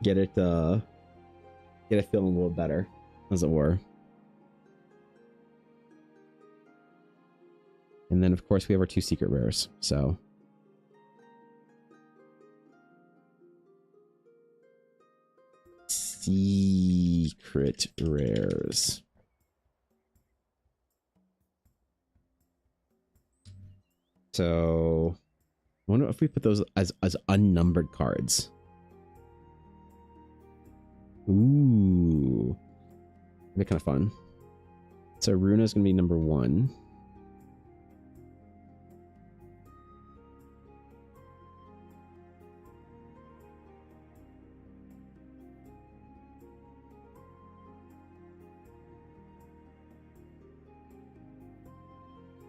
get it feeling a little better, as it were. And then, of course, we have our 2 secret rares. So, secret rares. So, I wonder if we put those as unnumbered cards. Ooh. That'd be kind of fun. So, Runa's going to be number 1.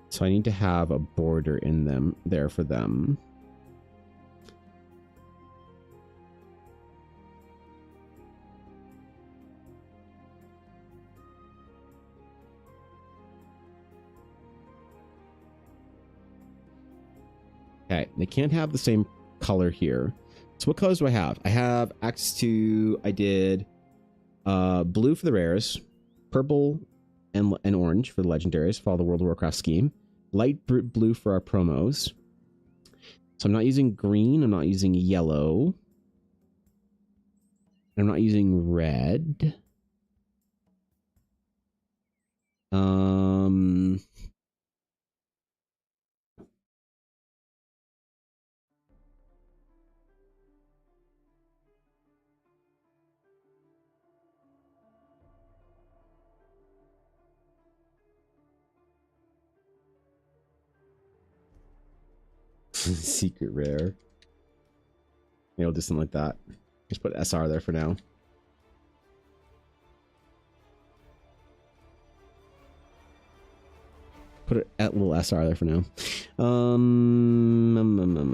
So I need to have a border in them there for them. Okay, they can't have the same color here. So what colors do I have? I have access to, I did blue for the rares, purple and orange for the legendaries, follow the World of Warcraft scheme. Light blue for our promos. So I'm not using green. I'm not using yellow. I'm not using red. Secret rare. Maybe I'll do something like that. Just put SR there for now. Put it at little SR there for now.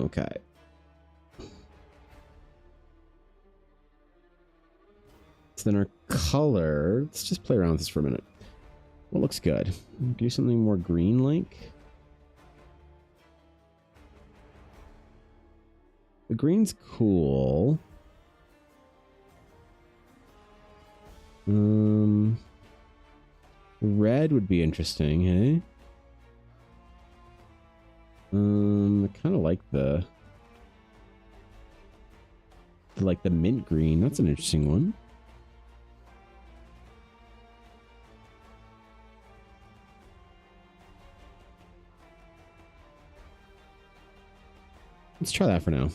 Okay. So then our color, let's just play around with this for a minute. What looks good? Do something more green-like. The green's cool. Red would be interesting, hey? I kind of like the mint green. That's an interesting one. Let's try that for now.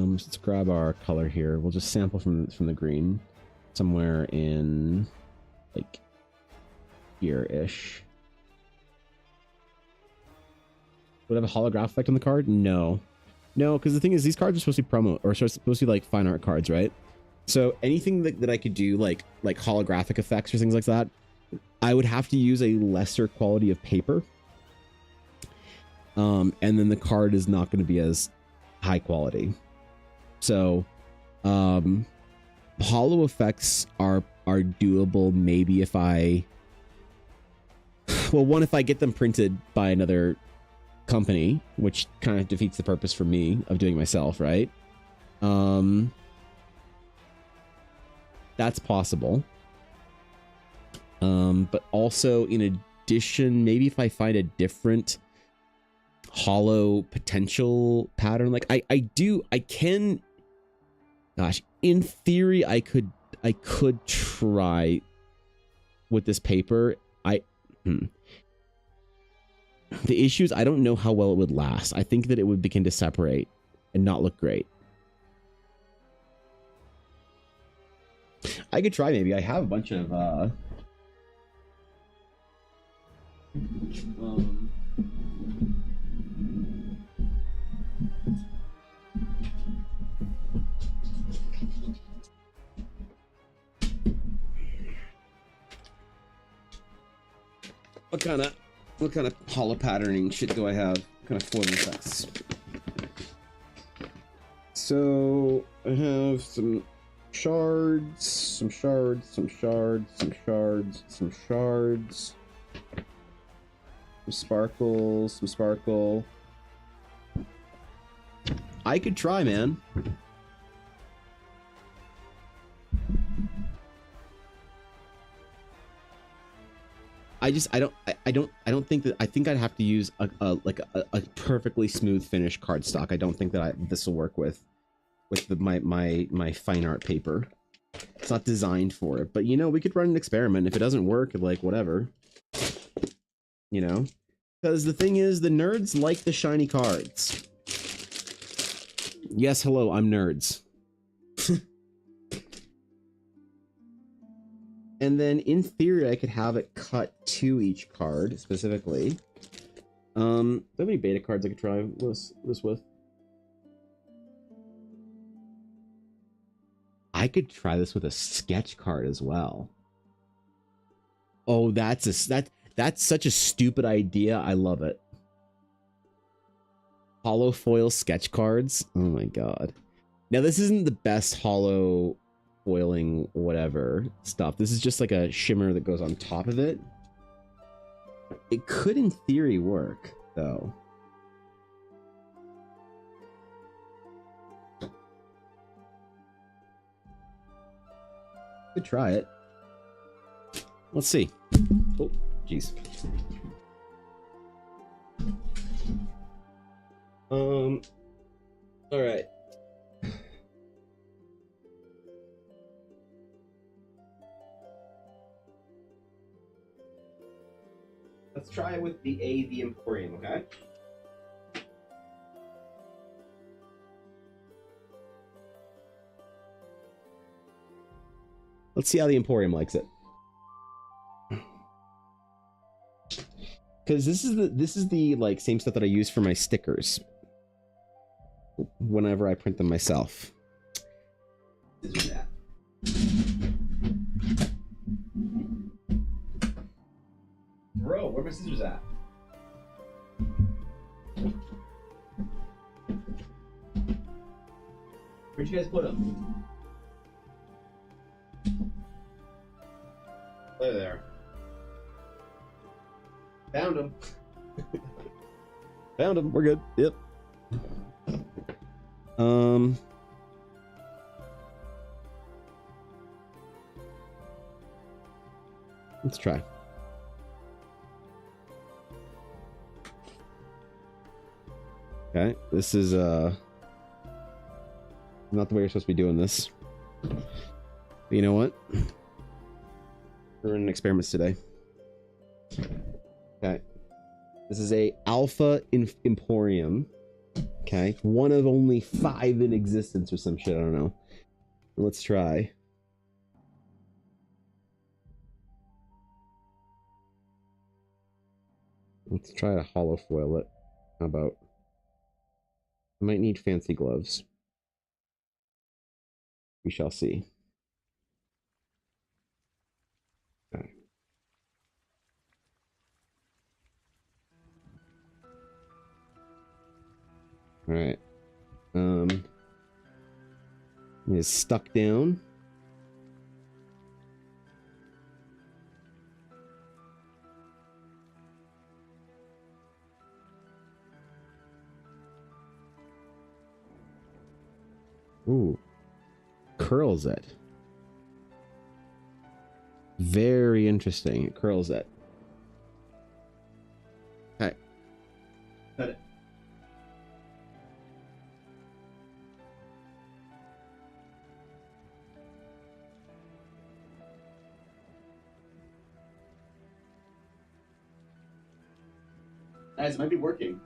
Let's grab our color here. We'll just sample from the green somewhere in like here-ish. Would it have a holograph effect on the card? No. No, because the thing is, these cards are supposed to be promo, or supposed to be like fine art cards, right? So anything that I could do, like holographic effects or things like that, I would have to use a lesser quality of paper. And then the card is not going to be as high quality. So, holo effects are doable maybe if I, well, one, if I get them printed by another company, which kind of defeats the purpose for me of doing it myself, right? That's possible. But also in addition, maybe if I find a different holo potential pattern, like I can, gosh, in theory, I could try with this paper. The issue is I don't know how well it would last. I think that it would begin to separate and not look great. I could try maybe. I have a bunch of what kind of holo patterning shit do I have? What kind of foiling effects? So I have some shards, some shards, some shards, some shards, some shards, some sparkles, some sparkle. I could try, man. I don't think that. I think I'd have to use a perfectly smooth finished cardstock. I don't think that this will work with my fine art paper. It's not designed for it. But you know, we could run an experiment. If it doesn't work, like whatever. You know, because the thing is, the nerds like the shiny cards. Yes, hello, I'm nerds. And then in theory, I could have it cut to each card specifically. Do I have any beta cards I could try this with? I could try this with a sketch card as well. Oh, that's such a stupid idea. I love it. Holo foil sketch cards. Oh my god. Now this isn't the best holo foiling whatever stuff. This is just like a shimmer that goes on top of it. It could in theory work though. Could try it. Let's see. Oh, jeez. All right. Let's try it with the Emporium, okay? Let's see how the Emporium likes it. Because this is the like same stuff that I use for my stickers whenever I print them myself. Scissors at? Bro, where are my scissors at? Where'd you guys put them? There. Found them. Found them. We're good. Yep. Let's try. Okay, this is not the way you're supposed to be doing this. But you know what? We're running experiments today. Okay. This is a Alpha Emporium. Okay. One of only 5 in existence or some shit. I don't know. Let's try. Let's try to holo foil it. How about? I might need fancy gloves. We shall see. Okay. All right. Is stuck down. Ooh. Curls it. Very interesting. It curls it. Okay. Cut it. Guys, it might be working.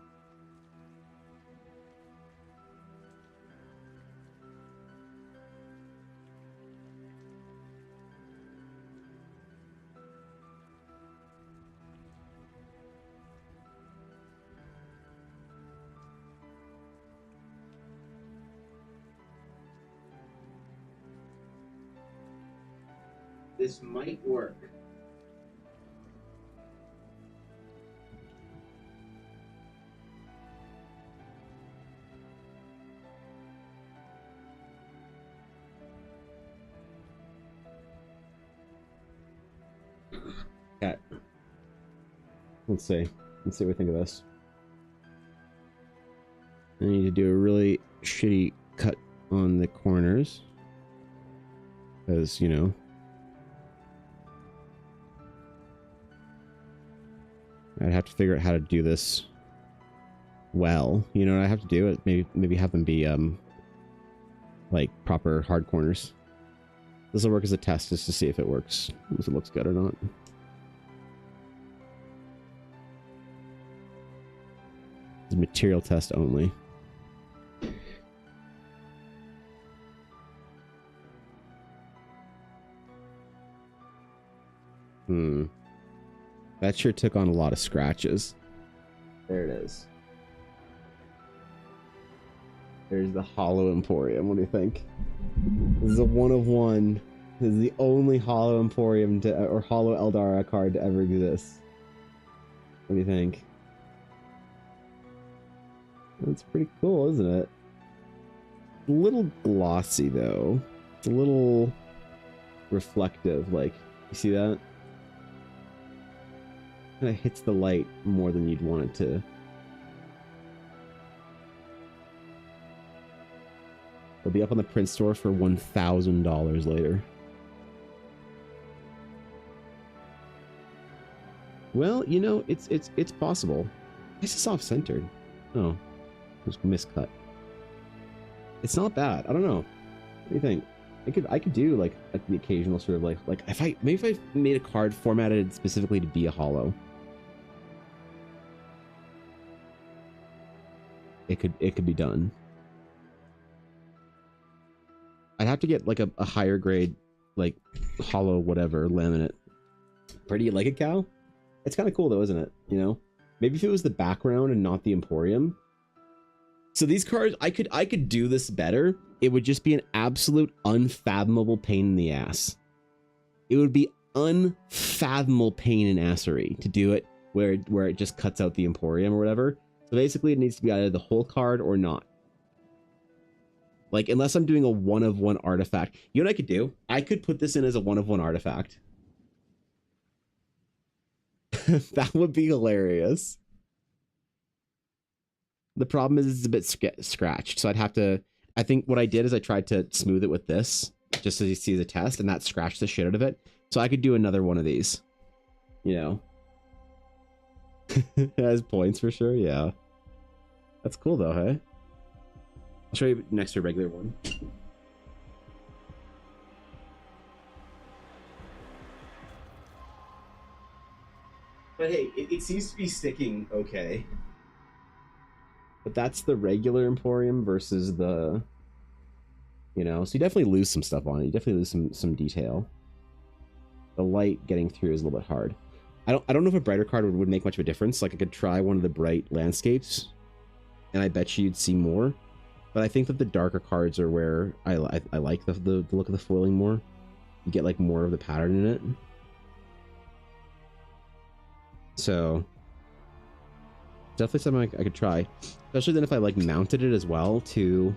This might work. Okay. Let's see. Let's see what we think of this. I need to do a really shitty cut on the corners. Because, you know. I'd have to figure out how to do this well. You know what I have to do? Maybe have them be like proper hard corners. This will work as a test just to see if it works, if it looks good or not. It's a material test only. That sure took on a lot of scratches. There it is. There's the Hollow Emporium. What do you think? This is a 1 of 1. This is the only Hollow Emporium or Hollow Eldara card to ever exist. What do you think? That's pretty cool, isn't it? A little glossy though. It's a little reflective. Like, you see that? Kind of hits the light more than you'd want it to. It'll be up on the print store for $1,000 later. Well, you know, it's possible. This is off-centered. Oh, it was miscut. It's not bad. I don't know. What do you think? I could do like the occasional sort of like if I made a card formatted specifically to be a hollow. It could be done. I'd have to get like a higher grade, like hollow whatever laminate. Pretty like a cow. It's kind of cool though, isn't it? You know, maybe if it was the background and not the Emporium. So these cards, I could do this better. It would just be an absolute unfathomable pain in the ass. It would be unfathomable pain in assery to do it where it just cuts out the Emporium or whatever. So basically, it needs to be either the whole card or not. Like, unless I'm doing a 1 of 1 artifact. You know what I could do? I could put this in as a 1 of 1 artifact. That would be hilarious. The problem is it's a bit scratched. So I'd have to... I think what I did is I tried to smooth it with this. Just so you see the test. And that scratched the shit out of it. So I could do another one of these. You know? It has points for sure, yeah. That's cool though, hey? I'll show you next to a regular one. But hey, it seems to be sticking okay. But that's the regular Emporium versus the... You know, so you definitely lose some stuff on it. You definitely lose some detail. The light getting through is a little bit hard. I don't know if a brighter card would make much of a difference. Like I could try one of the bright landscapes. and I bet you'd see more. But I think that the darker cards are where I like the look of the foiling more. You get like more of the pattern in it. So definitely something I could try, especially then if I like mounted it as well to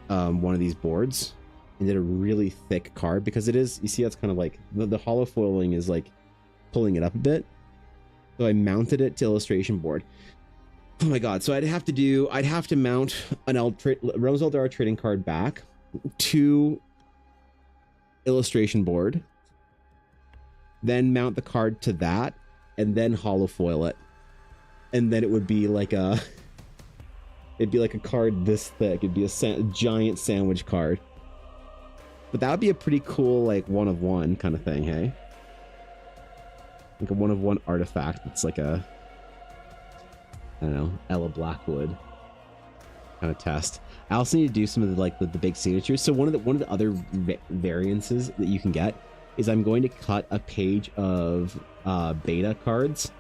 one of these boards and did a really thick card, because it is, you see, that's kind of like the hollow foiling is like pulling it up a bit. So I mounted it to illustration board. Oh my god! So I'd have to mount an Realms of Eldar trading card back to illustration board, then mount the card to that, and then hollow foil it, and then it would be like a card this thick. It'd be a giant sandwich card. But that would be a pretty cool like one of one kind of thing, hey? Like a one of one artifact. It's like a, I don't know, Ella Blackwood kind of test. I also need to do some of the big signatures. So one of the other variances that you can get is I'm going to cut a page of beta cards,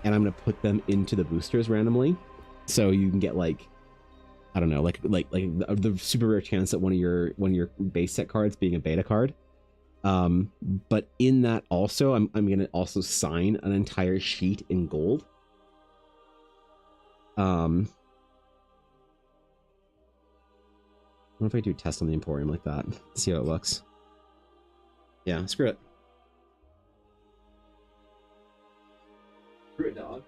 and I'm going to put them into the boosters randomly. So you can get like, I don't know, like the super rare chance that one of your base set cards being a beta card. But in that also, I'm going to also sign an entire sheet in gold. What if I do test on the Emporium like that? See how it looks. Yeah, screw it. Screw it, dog.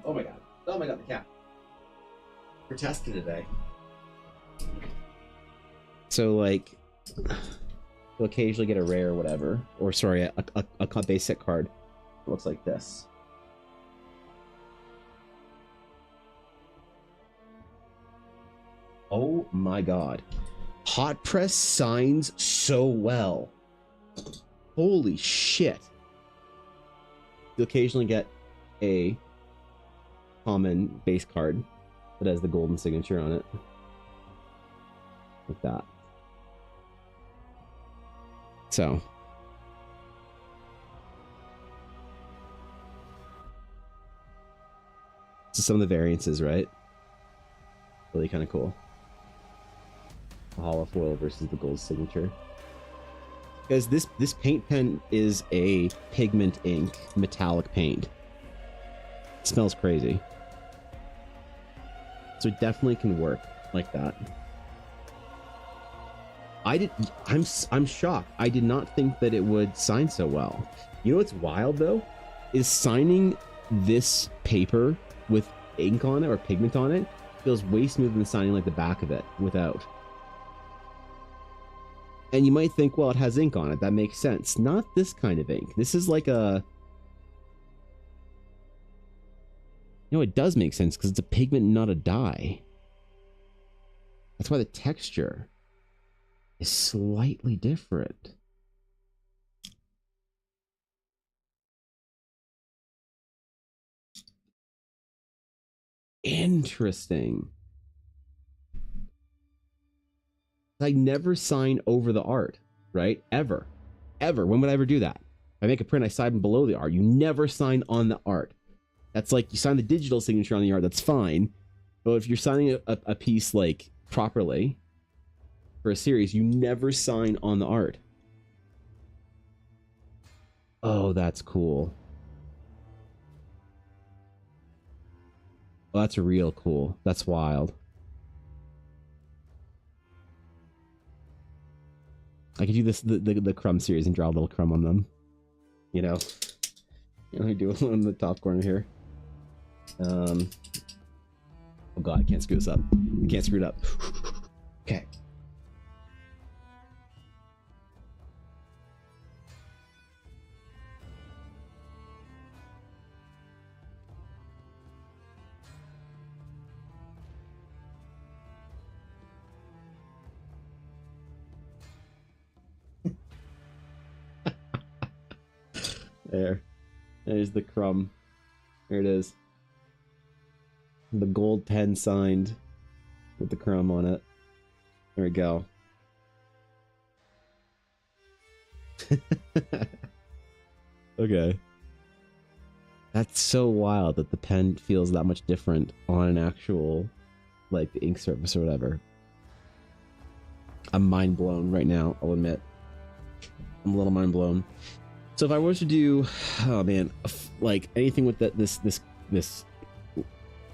Oh my god. Oh my god, the cat. We're testing today. So like, you'll occasionally get a rare or whatever, or sorry, a base set card that looks like this. Oh my god. Hot press signs so well. Holy shit. You'll occasionally get a common base card that has the golden signature on it. Like that. So. So some of the variances, right? Really kind of cool. The hollow foil versus the gold signature. Because this paint pen is a pigment ink metallic paint. It smells crazy. So it definitely can work like that. I'm shocked. I did not think that it would sign so well. You know what's wild though? Is signing this paper with ink on it or pigment on it feels way smoother than signing like the back of it without. And you might think, well, it has ink on it. That makes sense. Not this kind of ink. This is like a... No, it does make sense because it's a pigment, not a dye. That's why the texture is slightly different. Interesting. I never sign over the art, right? Ever. When would I ever do that? If I make a print, I sign below the art. You never sign on the art. That's like, you sign the digital signature on the art, that's fine. But if you're signing a piece like properly for a series, you never sign on the art. Oh, that's cool. Oh, that's real cool. That's wild. I could do this the crumb series and draw a little crumb on them. You know? Let me do one in the top corner here. Oh god, I can't screw this up. I can't screw it up. Okay. There's the crumb. There it is. The gold pen signed with the crumb on it. There we go. Okay. That's so wild that the pen feels that much different on an actual, like, the ink surface or whatever. I'm mind blown right now, I'll admit. I'm a little mind blown. So if I were to do, oh man, like anything with this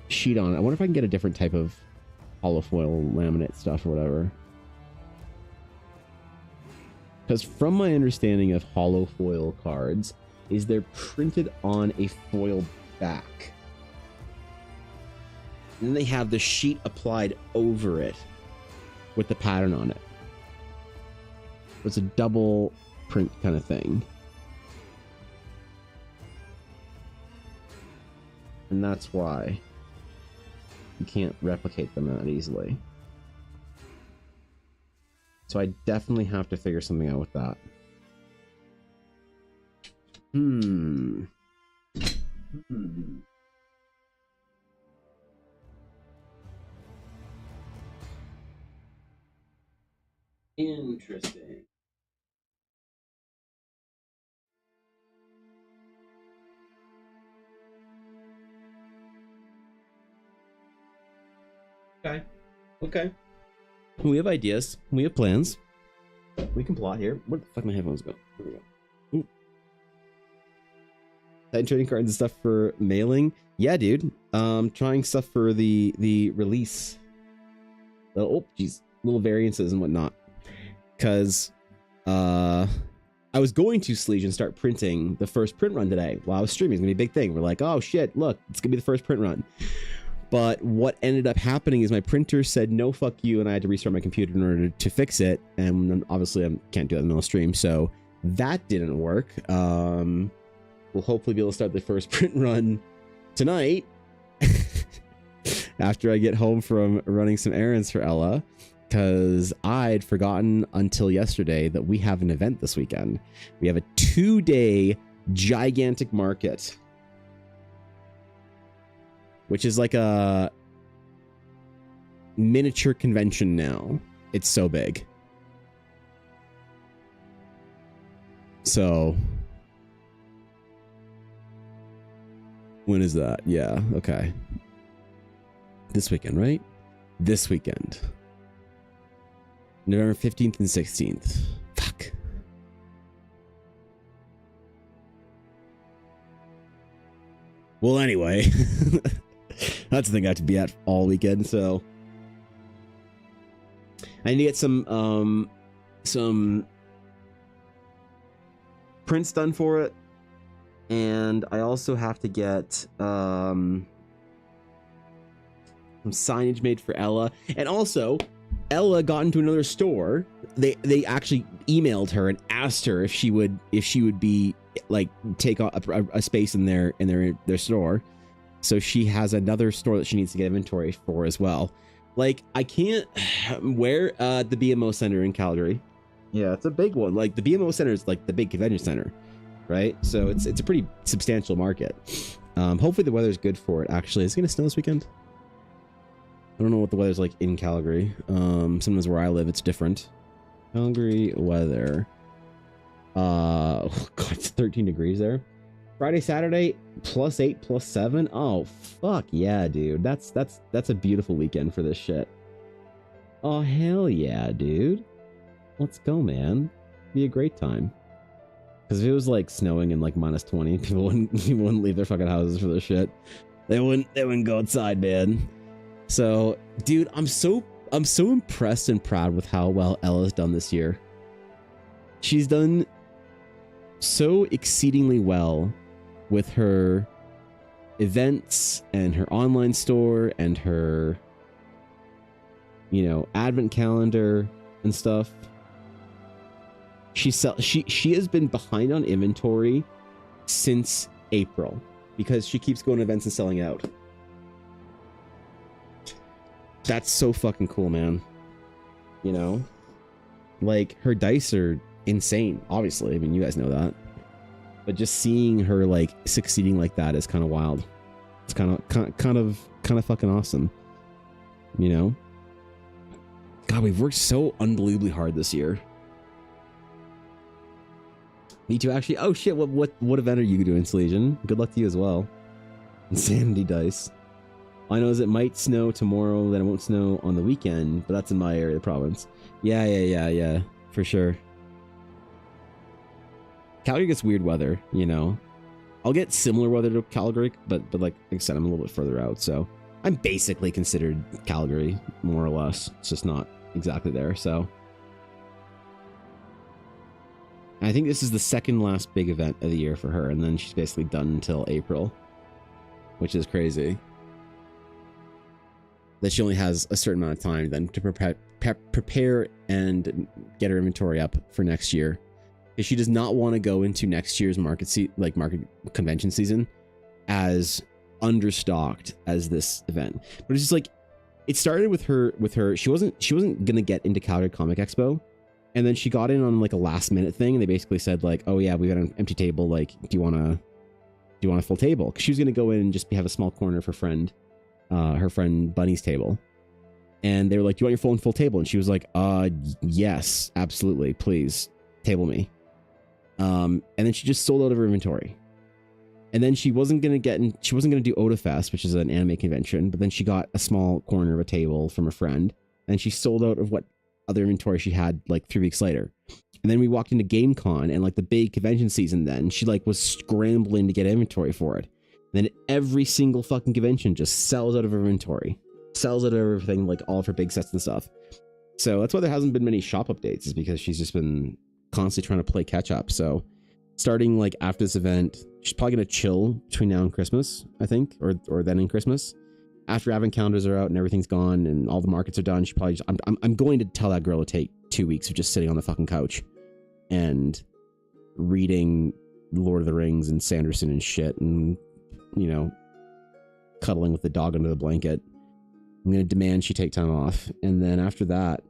sheet on it, I wonder if I can get a different type of hollow foil laminate stuff or whatever. Because from my understanding of hollow foil cards, is they're printed on a foil back. And then they have the sheet applied over it with the pattern on it. It's a double print kind of thing. And that's why you can't replicate them that easily. So I definitely have to figure something out with that. Interesting. Okay. We have ideas. We have plans. We can plot here. Where the fuck my headphones go? Here we go. Ooh. Titan trading cards and stuff for mailing. Yeah, dude. Trying stuff for the release. Oh, geez, little variances and whatnot. Because I was going to Sleege and start printing the first print run today while I was streaming. It's gonna be a big thing. We're like, oh shit, look, it's gonna be the first print run. But what ended up happening is my printer said no, fuck you, and I had to restart my computer in order to fix it. And obviously I can't do that in the middle of stream, so that didn't work. We'll hopefully be able to start the first print run tonight after I get home from running some errands for Ella, because I'd forgotten until yesterday that we have an event this weekend. We have a 2-day gigantic market, which is like a miniature convention now. It's so big. So when is that? Yeah, okay. This weekend, right? This weekend. November 15th and 16th. Fuck. Well, anyway. That's the thing I have to be at all weekend, so I need to get some prints done for it, and I also have to get some signage made for Ella. And also, Ella got into another store. They actually emailed her and asked her if she would be like take a space in their store. So she has another store that she needs to get inventory for as well. Like, I can't where the BMO Center in Calgary. Yeah, it's a big one. Like, the BMO Center is like the big convention center, right? So it's a pretty substantial market. Hopefully the weather's good for it. Actually, is it gonna snow this weekend? I don't know what the weather's like in Calgary. Sometimes where I live, it's different. Calgary weather. Oh God, it's 13 degrees there. Friday, Saturday, +8, +7. Oh fuck yeah, dude. That's a beautiful weekend for this shit. Oh hell yeah, dude. Let's go, man. Be a great time. Because if it was like snowing and like -20, people wouldn't leave their fucking houses for this shit. They wouldn't go outside, man. So, dude, I'm so impressed and proud with how well Ella's done this year. She's done so exceedingly well with her events and her online store and her, advent calendar and stuff. She has been behind on inventory since April because she keeps going to events and selling out. That's so fucking cool, man. Like, her dice are insane, obviously. I mean, you guys know that. But just seeing her like succeeding like that is kind of wild. It's kind of fucking awesome. God, we've worked so unbelievably hard this year. Me too, actually. Oh shit, what event are you doing, Legion? Good luck to you as well. Insanity dice. All I know is it might snow tomorrow, then it won't snow on the weekend, but that's in my area of the province. Yeah, for sure. Calgary gets weird weather, you know. I'll get similar weather to Calgary, but like I said, I'm a little bit further out, so I'm basically considered Calgary, more or less. It's just not exactly there, so. I think this is the second last big event of the year for her, and then she's basically done until April, which is crazy. That she only has a certain amount of time then to prepare and get her inventory up for next year. Because she does not want to go into next year's market convention season as understocked as this event. But it's just like, it started with her. She wasn't gonna get into Calgary Comic Expo, and then she got in on like a last minute thing, and they basically said like, oh yeah, we got an empty table. Like, do you want a full table? Because she was gonna go in and just have a small corner for her friend Bunny's table, and they were like, do you want your full table? And she was like, yes, absolutely, please table me. And then she just sold out of her inventory. And then she wasn't gonna do Otafest, which is an anime convention, but then she got a small corner of a table from a friend, and she sold out of what other inventory she had like 3 weeks later. And then we walked into GameCon and like the big convention season, then she like was scrambling to get inventory for it. And then every single fucking convention just sells out of her inventory, sells out of everything, like all of her big sets and stuff. So that's why there hasn't been many shop updates, is because she's just been constantly trying to play catch up. So starting like after this event, she's probably gonna chill between now and Christmas, I think, or then in Christmas. After advent calendars are out and everything's gone and all the markets are done, she probably just, I'm going to tell that girl to take 2 weeks of just sitting on the fucking couch and reading Lord of the Rings and Sanderson and shit, and you know, cuddling with the dog under the blanket. I'm gonna demand she take time off, and then after that,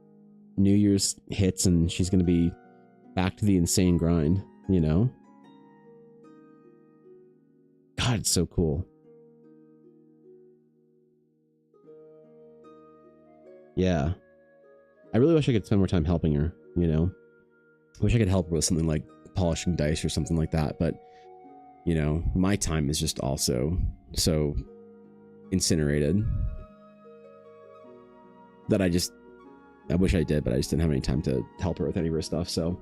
New Year's hits and she's gonna be back to the insane grind, you know? God, it's so cool. Yeah. I really wish I could spend more time helping her, you know? I wish I could help her with something like polishing dice or something like that, but, you know, my time is just also so incinerated that I wish I did, but I just didn't have any time to help her with any of her stuff, so.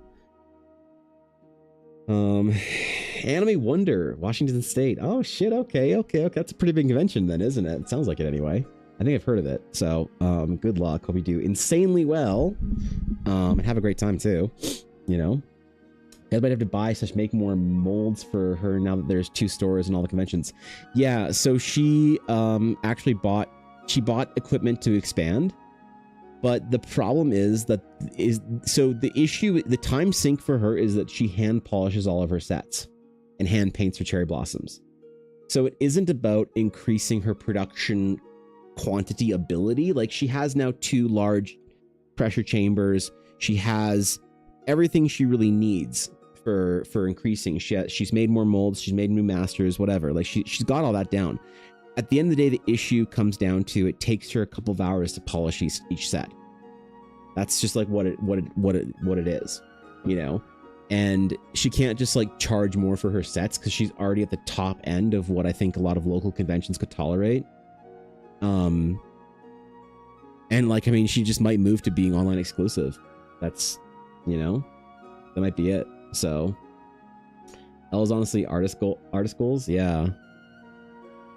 Anime Wonder, Washington State. Oh shit, okay. That's a pretty big convention then, isn't it? It sounds like it anyway. I think I've heard of it. So, good luck. Hope you do insanely well. And have a great time too. You know, everybody have to buy / make more molds for her now that there's 2 stores and all the conventions. Yeah. So she actually bought equipment to expand. But the problem is the time sink for her is that she hand polishes all of her sets and hand paints her cherry blossoms. So it isn't about increasing her production quantity ability. Like, she has now 2 large pressure chambers. She has everything she really needs for increasing. She's made more molds. She's made new masters, whatever. Like, she's got all that down. At the end of the day, the issue comes down to it takes her a couple of hours to polish each set. That's just like what it is, you know. And she can't just like charge more for her sets because she's already at the top end of what I think a lot of local conventions could tolerate. And like, I mean, she just might move to being online exclusive. That's, you know, that might be it. So, Ella's honestly artist goals, yeah.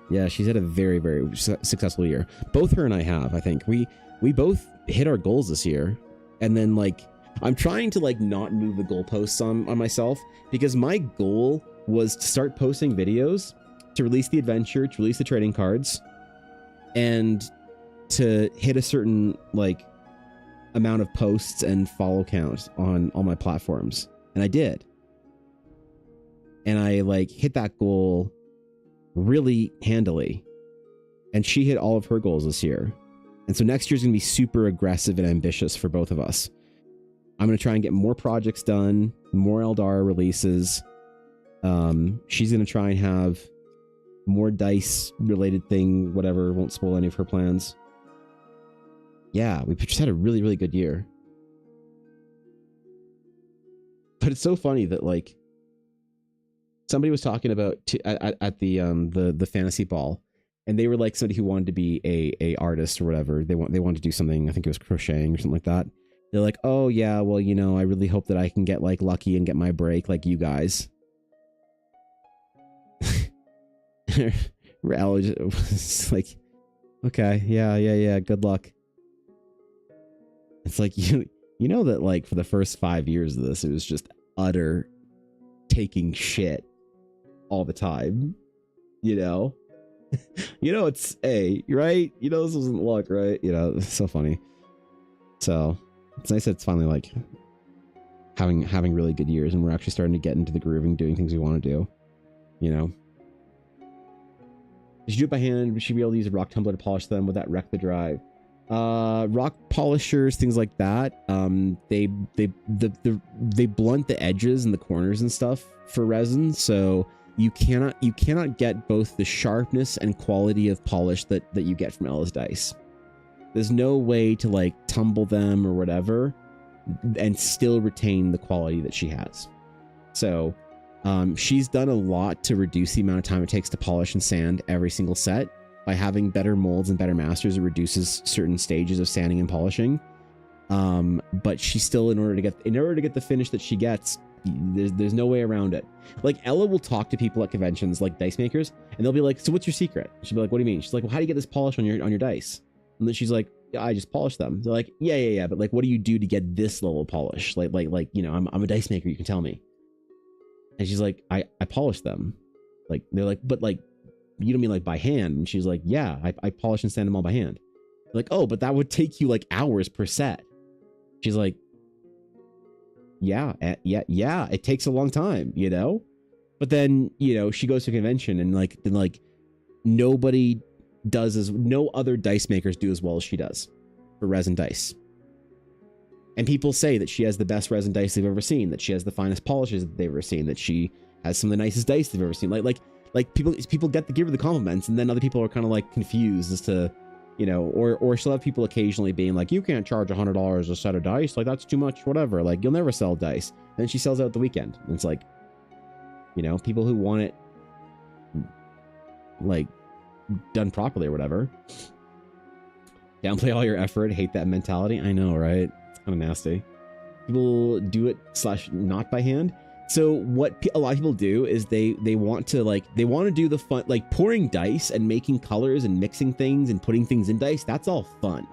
Yeah, she's had a very, very successful year. Both her and I have, I think. We both hit our goals this year. And then, like, I'm trying to, like, not move the goalposts on myself, because my goal was to start posting videos, to release the adventure, to release the trading cards, and to hit a certain, like, amount of posts and follow count on all my platforms. And I did. And I, like, hit that goal really handily, and she hit all of her goals this year, and so next year's gonna be super aggressive and ambitious for both of us. I'm gonna try and get more projects done, more Eldar releases. She's gonna try and have more dice related thing, whatever, won't spoil any of her plans. Yeah, we just had a really, really good year. But it's so funny that, like, somebody was talking about at the fantasy ball, and they were like somebody who wanted to be a artist or whatever. They wanted to do something. I think it was crocheting or something like that. They're like, oh yeah, well, you know, I really hope that I can get like lucky and get my break like you guys. Raul was like, okay, yeah, good luck. It's like you know that like for the first 5 years of this, it was just utter taking shit all the time, you know. You know, it's right, you know, this wasn't luck, right? You know, it's so funny. So it's nice that it's finally like having really good years, and we're actually starting to get into the groove and doing things we want to do, you know. If you do it by hand, we should be able to use a rock tumbler to polish them. Would that wreck the drive? Rock polishers, things like that, they blunt the edges and the corners and stuff for resin, so you cannot get both the sharpness and quality of polish that you get from Ella's dice. There's no way to like tumble them or whatever and still retain the quality that she has. So she's done a lot to reduce the amount of time it takes to polish and sand every single set. By having better molds and better masters, it reduces certain stages of sanding and polishing. But she still, in order to get the finish that she gets, there's no way around it. Like Ella will talk to people at conventions, like dice makers, and they'll be like, "So what's your secret?" She'll be like, "What do you mean?" She's like, "Well, how do you get this polish on your dice?" And then she's like, "Yeah, I just polish them." They're like, "Yeah, but like, what do you do to get this level of polish? Like, you know, I'm a dice maker. You can tell me." And she's like, "I polish them." Like they're like, "But like, you don't mean like by hand?" And she's like, "Yeah, I polish and sand them all by hand." Like, "Oh, but that would take you like hours per set." She's like, yeah, it takes a long time, you know. But then, you know, she goes to a convention and like nobody does no other dice makers do as well as she does for resin dice. And people say that she has the best resin dice they've ever seen, that she has the finest polishes that they've ever seen, that she has some of the nicest dice they've ever seen. Like people get to give her the compliments, and then other people are kind of like confused as to, you know, or she'll have people occasionally being like, "You can't charge $100 a set of dice, like that's too much, whatever, like you'll never sell dice." And then she sells out the weekend, and it's like, you know, people who want it like done properly or whatever, downplay all your effort, hate that mentality. I know, right? It's kind of nasty. People do it / not by hand. So what a lot of people do is they want to do the fun, like pouring dice and making colors and mixing things and putting things in dice. That's all fun.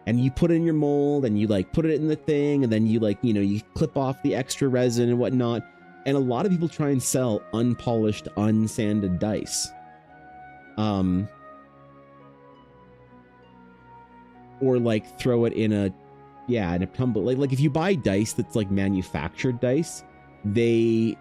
And you put it in your mold and you like put it in the thing, and then you like, you know, you clip off the extra resin and whatnot. And a lot of people try and sell unpolished, unsanded dice. Or like throw it in a tumble. Like if you buy dice that's like manufactured dice, they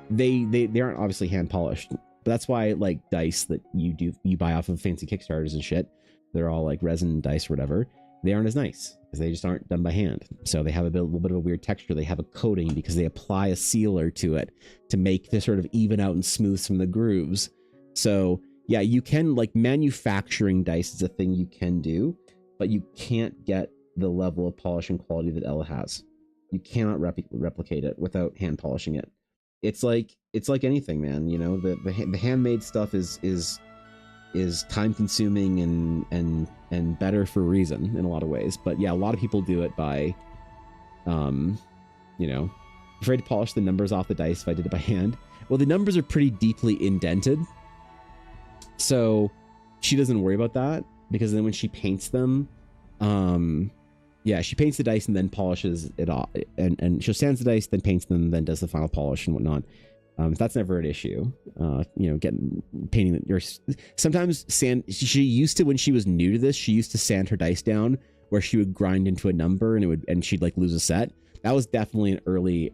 aren't obviously hand polished, but that's why like dice that you buy off of fancy Kickstarters and shit, they're all like resin dice or whatever, they aren't as nice because they just aren't done by hand. So they have a little bit of a weird texture. They have a coating because they apply a sealer to it to sort of even out and smooth some of the grooves. So yeah, you can, like, manufacturing dice is a thing you can do, but you can't get the level of polish and quality that Ella has. You cannot replicate it without hand polishing it. It's like anything, man. You know, the handmade stuff is time consuming and better for a reason in a lot of ways. But yeah, a lot of people do it by, you know, afraid to polish the numbers off the dice if I did it by hand. Well, the numbers are pretty deeply indented, so she doesn't worry about that, because then when she paints them, yeah, she paints the dice and then polishes it off, and she sands the dice, then paints them, then does the final polish and whatnot. That's never an issue. You know, painting your sometimes sand. She used to, when she was new to this, she used to sand her dice down where she would grind into a number and she'd like lose a set. That was definitely an early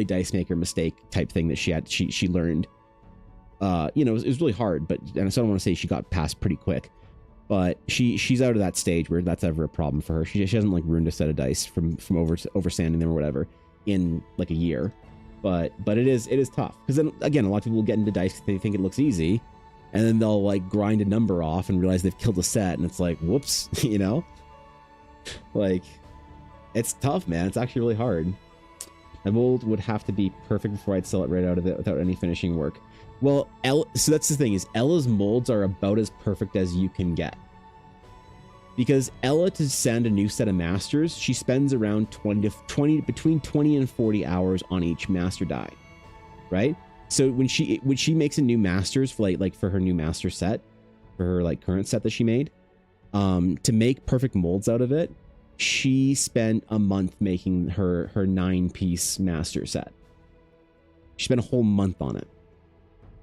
dice maker mistake type thing that she learned. You know, it was really hard, but and I don't want to say she got past pretty quick. But she's out of that stage where that's ever a problem for her. She hasn't like ruined a set of dice from over sanding them or whatever in like a year. But it is tough, because then again, a lot of people will get into dice, they think it looks easy, and then they'll like grind a number off and realize they've killed a set, and it's like, whoops, you know, like, it's tough, man. It's actually really hard. My mold would have to be perfect before I'd sell it right out of it without any finishing work. Well, so that's the thing, is Ella's molds are about as perfect as you can get. Because Ella, to send a new set of masters, she spends around between 20 and 40 hours on each master die, right? So when she makes a new masters for like for her new master set, for her like current set that she made, to make perfect molds out of it, she spent a month making her 9-piece master set. She spent a whole month on it,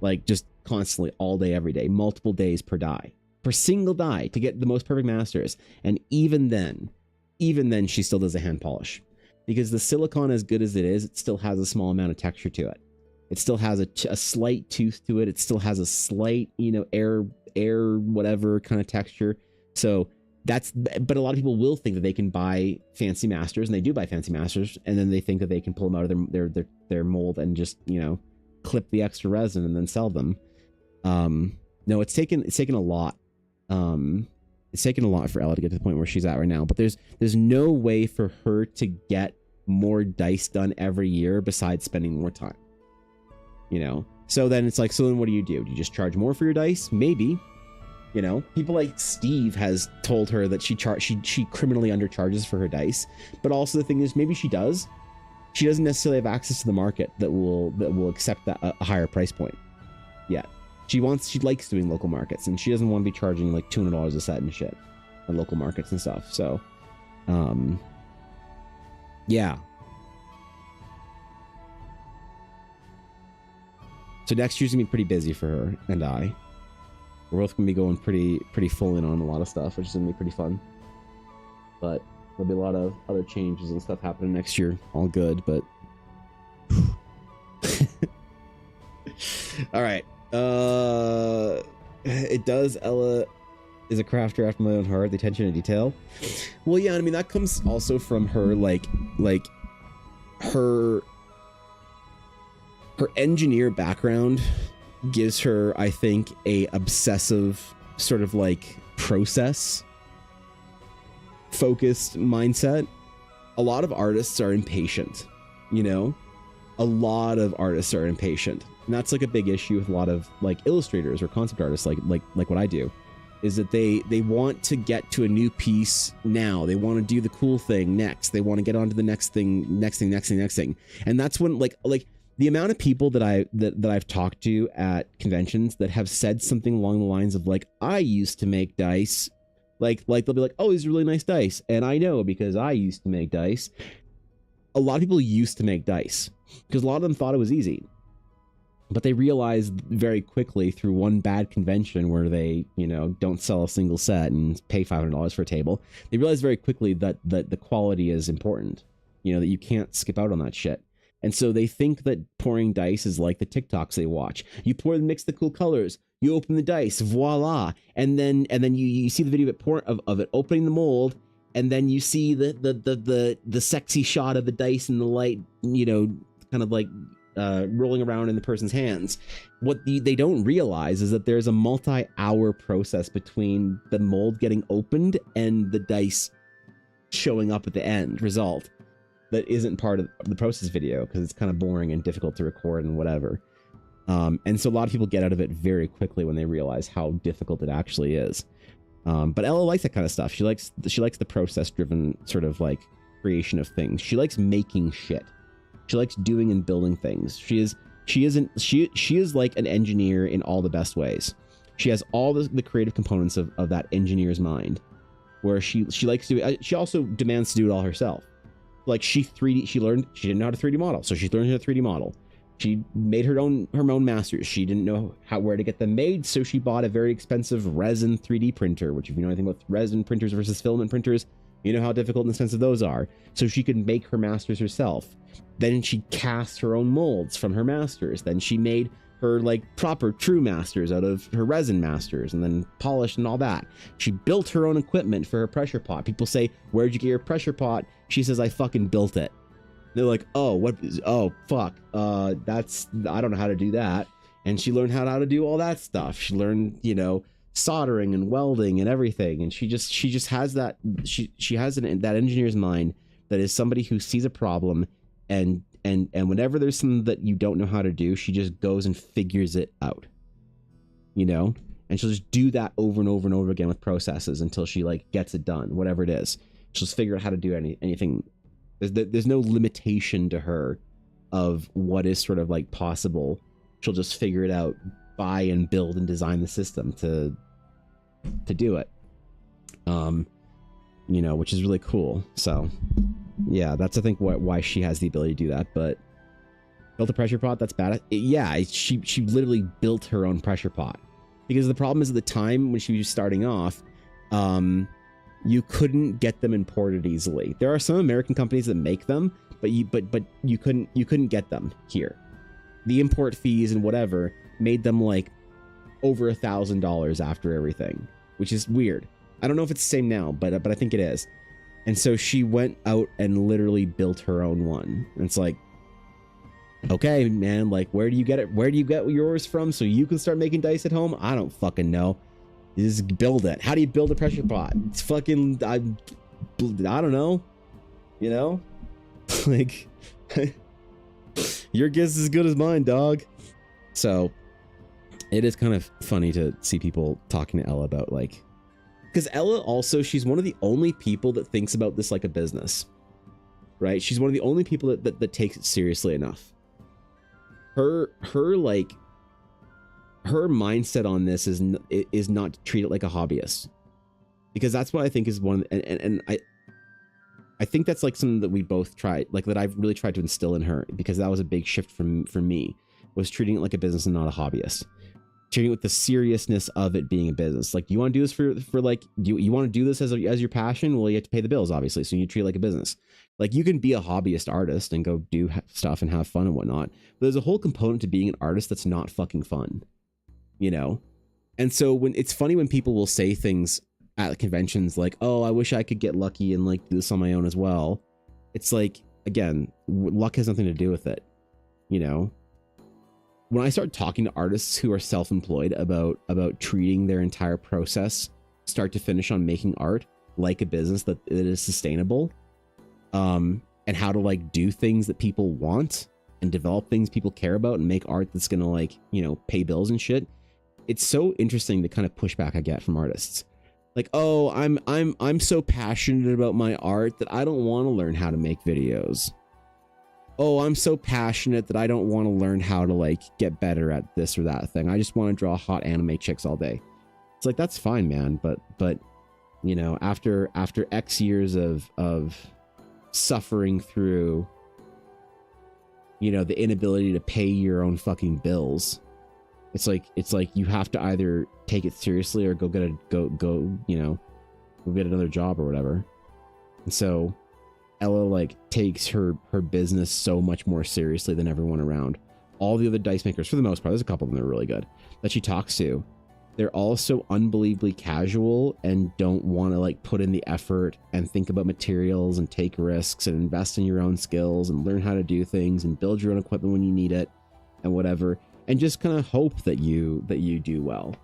like just constantly, all day, every day, multiple days per die, per single die, to get the most perfect masters. And even then she still does a hand polish, because the silicon, as good as it is, it still has a small amount of texture to it. It still has a slight tooth to it. It still has a slight, air whatever kind of texture. So but a lot of people will think that they can buy fancy masters, and they do buy fancy masters, and then they think that they can pull them out of their mold and just, clip the extra resin and then sell them. No, it's taken a lot. It's taken a lot for Ella to get to the point where she's at right now, but there's no way for her to get more dice done every year besides spending more time. So then it's like, so then what do? Do you just charge more for your dice? Maybe. People like Steve has told her that she criminally undercharges for her dice. But also the thing is, maybe she does. She doesn't necessarily have access to the market that will accept that a higher price point yet. She likes doing local markets, and she doesn't want to be charging like $200 a set and shit at local markets and stuff. So, yeah. So next year's gonna be pretty busy for her and I. We're both gonna be going pretty full in on a lot of stuff, which is gonna be pretty fun. But there'll be a lot of other changes and stuff happening next year. All good, but all right. It does. Ella is a crafter after my own heart. The attention to detail. Well, yeah, I mean that comes also from her like her engineer background gives her, I think, a obsessive sort of like process focused mindset. A lot of artists are impatient, a lot of artists are impatient, and that's like a big issue with a lot of like illustrators or concept artists like what I do, is that they want to get to a new piece now. They want to do the cool thing next. They want to get on to the next thing. And that's when like the amount of people that I've talked to at conventions that have said something along the lines of like, I used to make dice, like they'll be like, oh, these are really nice dice, and I know because I used to make dice. A lot of people used to make dice because a lot of them thought it was easy, but they realized very quickly through one bad convention where they don't sell a single set and pay $500 for a table. They realized very quickly that the quality is important, that you can't skip out on that shit. And so they think that pouring dice is like the TikToks they watch. You mix the cool colors, you open the dice, voila, and then you see the video of it opening the mold, and then you see the sexy shot of the dice and the light, kind of like rolling around in the person's hands. What they don't realize is that there's a multi-hour process between the mold getting opened and the dice showing up at the end result. That isn't part of the process video because it's kind of boring and difficult to record and whatever. And so a lot of people get out of it very quickly when they realize how difficult it actually is. But Ella likes that kind of stuff. She likes the process driven sort of like creation of things. She likes making shit. She likes doing and building things. She is like an engineer in all the best ways. She has all the creative components of that engineer's mind, where she likes to. She also demands to do it all herself. Like she didn't know how to 3D model, so she learned how to 3D model. She made her own masters. She didn't know where to get them made, so she bought a very expensive resin 3D printer, which if you know anything about resin printers versus filament printers, you know how difficult and expensive those are. So she could make her masters herself. Then she cast her own molds from her masters. Then she made her like proper true masters out of her resin masters, and then polished and all that. She built her own equipment for her pressure pot. People say, where'd you get your pressure pot? She says, I fucking built it. They're like, oh fuck, I don't know how to do that. And she learned how to do all that stuff. She learned, soldering and welding and everything. And she just has that, she has that engineer's mind that is somebody who sees a problem and and whenever there's something that you don't know how to do, she just goes and figures it out, you know, and she'll just do that over and over and over again with processes until she like gets it done, whatever it is. She'll just figure out how to do anything. There's no limitation to her of what is sort of like possible. She'll just figure it out, buy and build and design the system to do it. You know, which is really cool. So yeah, that's I think why she has the ability to do that. But built a pressure pot, that's bad. Yeah, she literally built her own pressure pot, because the problem is at the time when she was starting off, you couldn't get them imported easily. There are some American companies that make them, but you couldn't get them here. The import fees and whatever made them like over $1,000 after everything, which is weird. I don't know if it's the same now, but I think it is. And so she went out and literally built her own one. And it's like, okay, man, like, where do you get it? Where do you get yours from so you can start making dice at home? I don't fucking know. You just build it. How do you build a pressure pot? It's fucking, I don't know. You know? Like, your guess is as good as mine, dog. So it is kind of funny to see people talking to Ella about like, because Ella also, she's one of the only people that thinks about this like a business, right? She's one of the only people that takes it seriously enough. Her mindset on this is not to treat it like a hobbyist, because that's what I think is one, and I think that's like something that we both tried, like that I've really tried to instill in her, because that was a big shift for me, was treating it like a business and not a hobbyist. Treating it with the seriousness of it being a business. Like, do you want to do this for like, you want to do this as your passion? Well, you have to pay the bills, obviously. So you treat it like a business. Like, you can be a hobbyist artist and go do stuff and have fun and whatnot. But there's a whole component to being an artist that's not fucking fun, you know? And so when it's funny when people will say things at conventions like, oh, I wish I could get lucky and like do this on my own as well. It's like, again, luck has nothing to do with it, you know? When I start talking to artists who are self-employed about treating their entire process, start to finish, on making art like a business that it is sustainable, and how to like do things that people want and develop things people care about and make art that's gonna like, you know, pay bills and shit. It's so interesting the kind of pushback I get from artists. Like, oh, I'm so passionate about my art that I don't want to learn how to make videos. Oh, I'm so passionate that I don't want to learn how to like get better at this or that thing. I just want to draw hot anime chicks all day. It's like, that's fine, man. But you know, after X years of suffering through, you know, the inability to pay your own fucking bills, it's like you have to either take it seriously or go get another job or whatever. And so Ella like takes her business so much more seriously than everyone around. All the other dice makers, for the most part, there's a couple of them that are really good, that she talks to, they're all so unbelievably casual and don't want to like put in the effort and think about materials and take risks and invest in your own skills and learn how to do things and build your own equipment when you need it and whatever, and just kind of hope that you do well,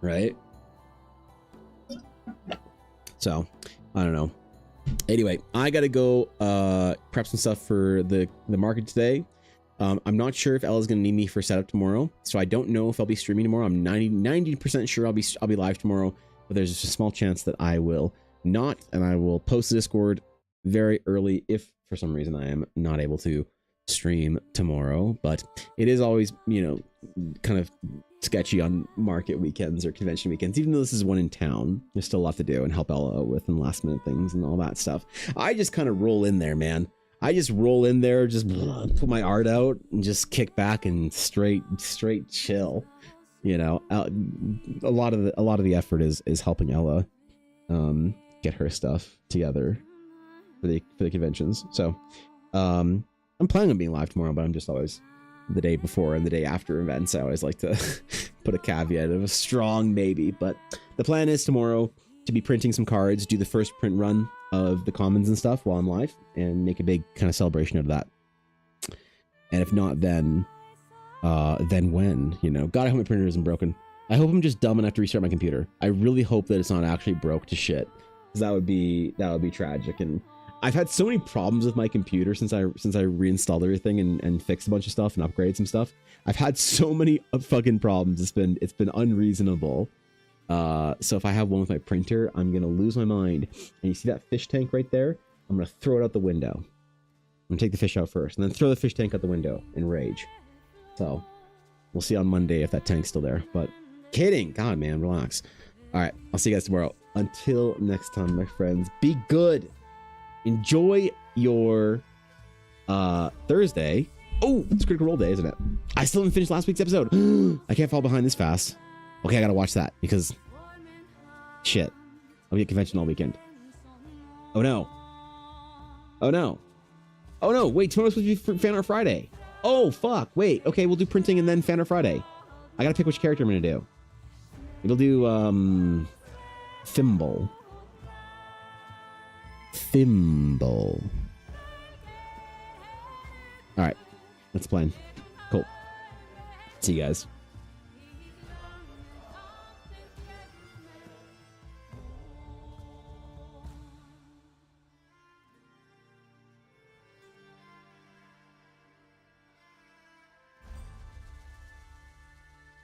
right? So I don't know. Anyway, I gotta go prep some stuff for the market today. I'm not sure if Ella's gonna need me for setup tomorrow, so I don't know if I'll be streaming tomorrow. I'm 90% sure I'll be live tomorrow, but there's just a small chance that I will not, and I will post the Discord very early if for some reason I am not able to stream tomorrow. But it is always, you know, kind of sketchy on market weekends or convention weekends, even though this is one in town. There's still a lot to do and help Ella with and last minute things and all that stuff. I just kind of roll in there, man. I just roll in there, just put my art out and just kick back and straight chill. You know, a lot of the effort is helping Ella get her stuff together for the conventions. So I'm planning on being live tomorrow, but I'm just always the day before and the day after events. I always like to put a caveat of a strong maybe, but the plan is tomorrow to be printing some cards, do the first print run of the commons and stuff while I'm live, and make a big kind of celebration out of that. And if not, then when, you know, God, I hope my printer isn't broken. I hope I'm just dumb enough to restart my computer. I really hope that it's not actually broke to shit, because that would be tragic. And I've had so many problems with my computer since I reinstalled everything and fixed a bunch of stuff and upgraded some stuff. I've had so many fucking problems. It's been unreasonable. So if I have one with my printer, I'm gonna lose my mind. And you see that fish tank right there? I'm gonna throw it out the window. I'm gonna take the fish out first, and then throw the fish tank out the window in rage. So we'll see on Monday if that tank's still there. But kidding, God, man, relax. All right, I'll see you guys tomorrow. Until next time, my friends, be good. Enjoy your Thursday. Oh, it's Critical Role Day, isn't it? I still haven't finished last week's episode. I can't fall behind this fast. Okay, I gotta watch that because shit. I'll be at convention all weekend. Oh no. Oh no. Oh no, wait, tomorrow's supposed to be Fan Art Friday. Oh fuck, wait. Okay, we'll do printing and then Fan Art Friday. I gotta pick which character I'm gonna do. We'll do Thimble. Thimble. Alright, that's the plan. Cool. See you guys.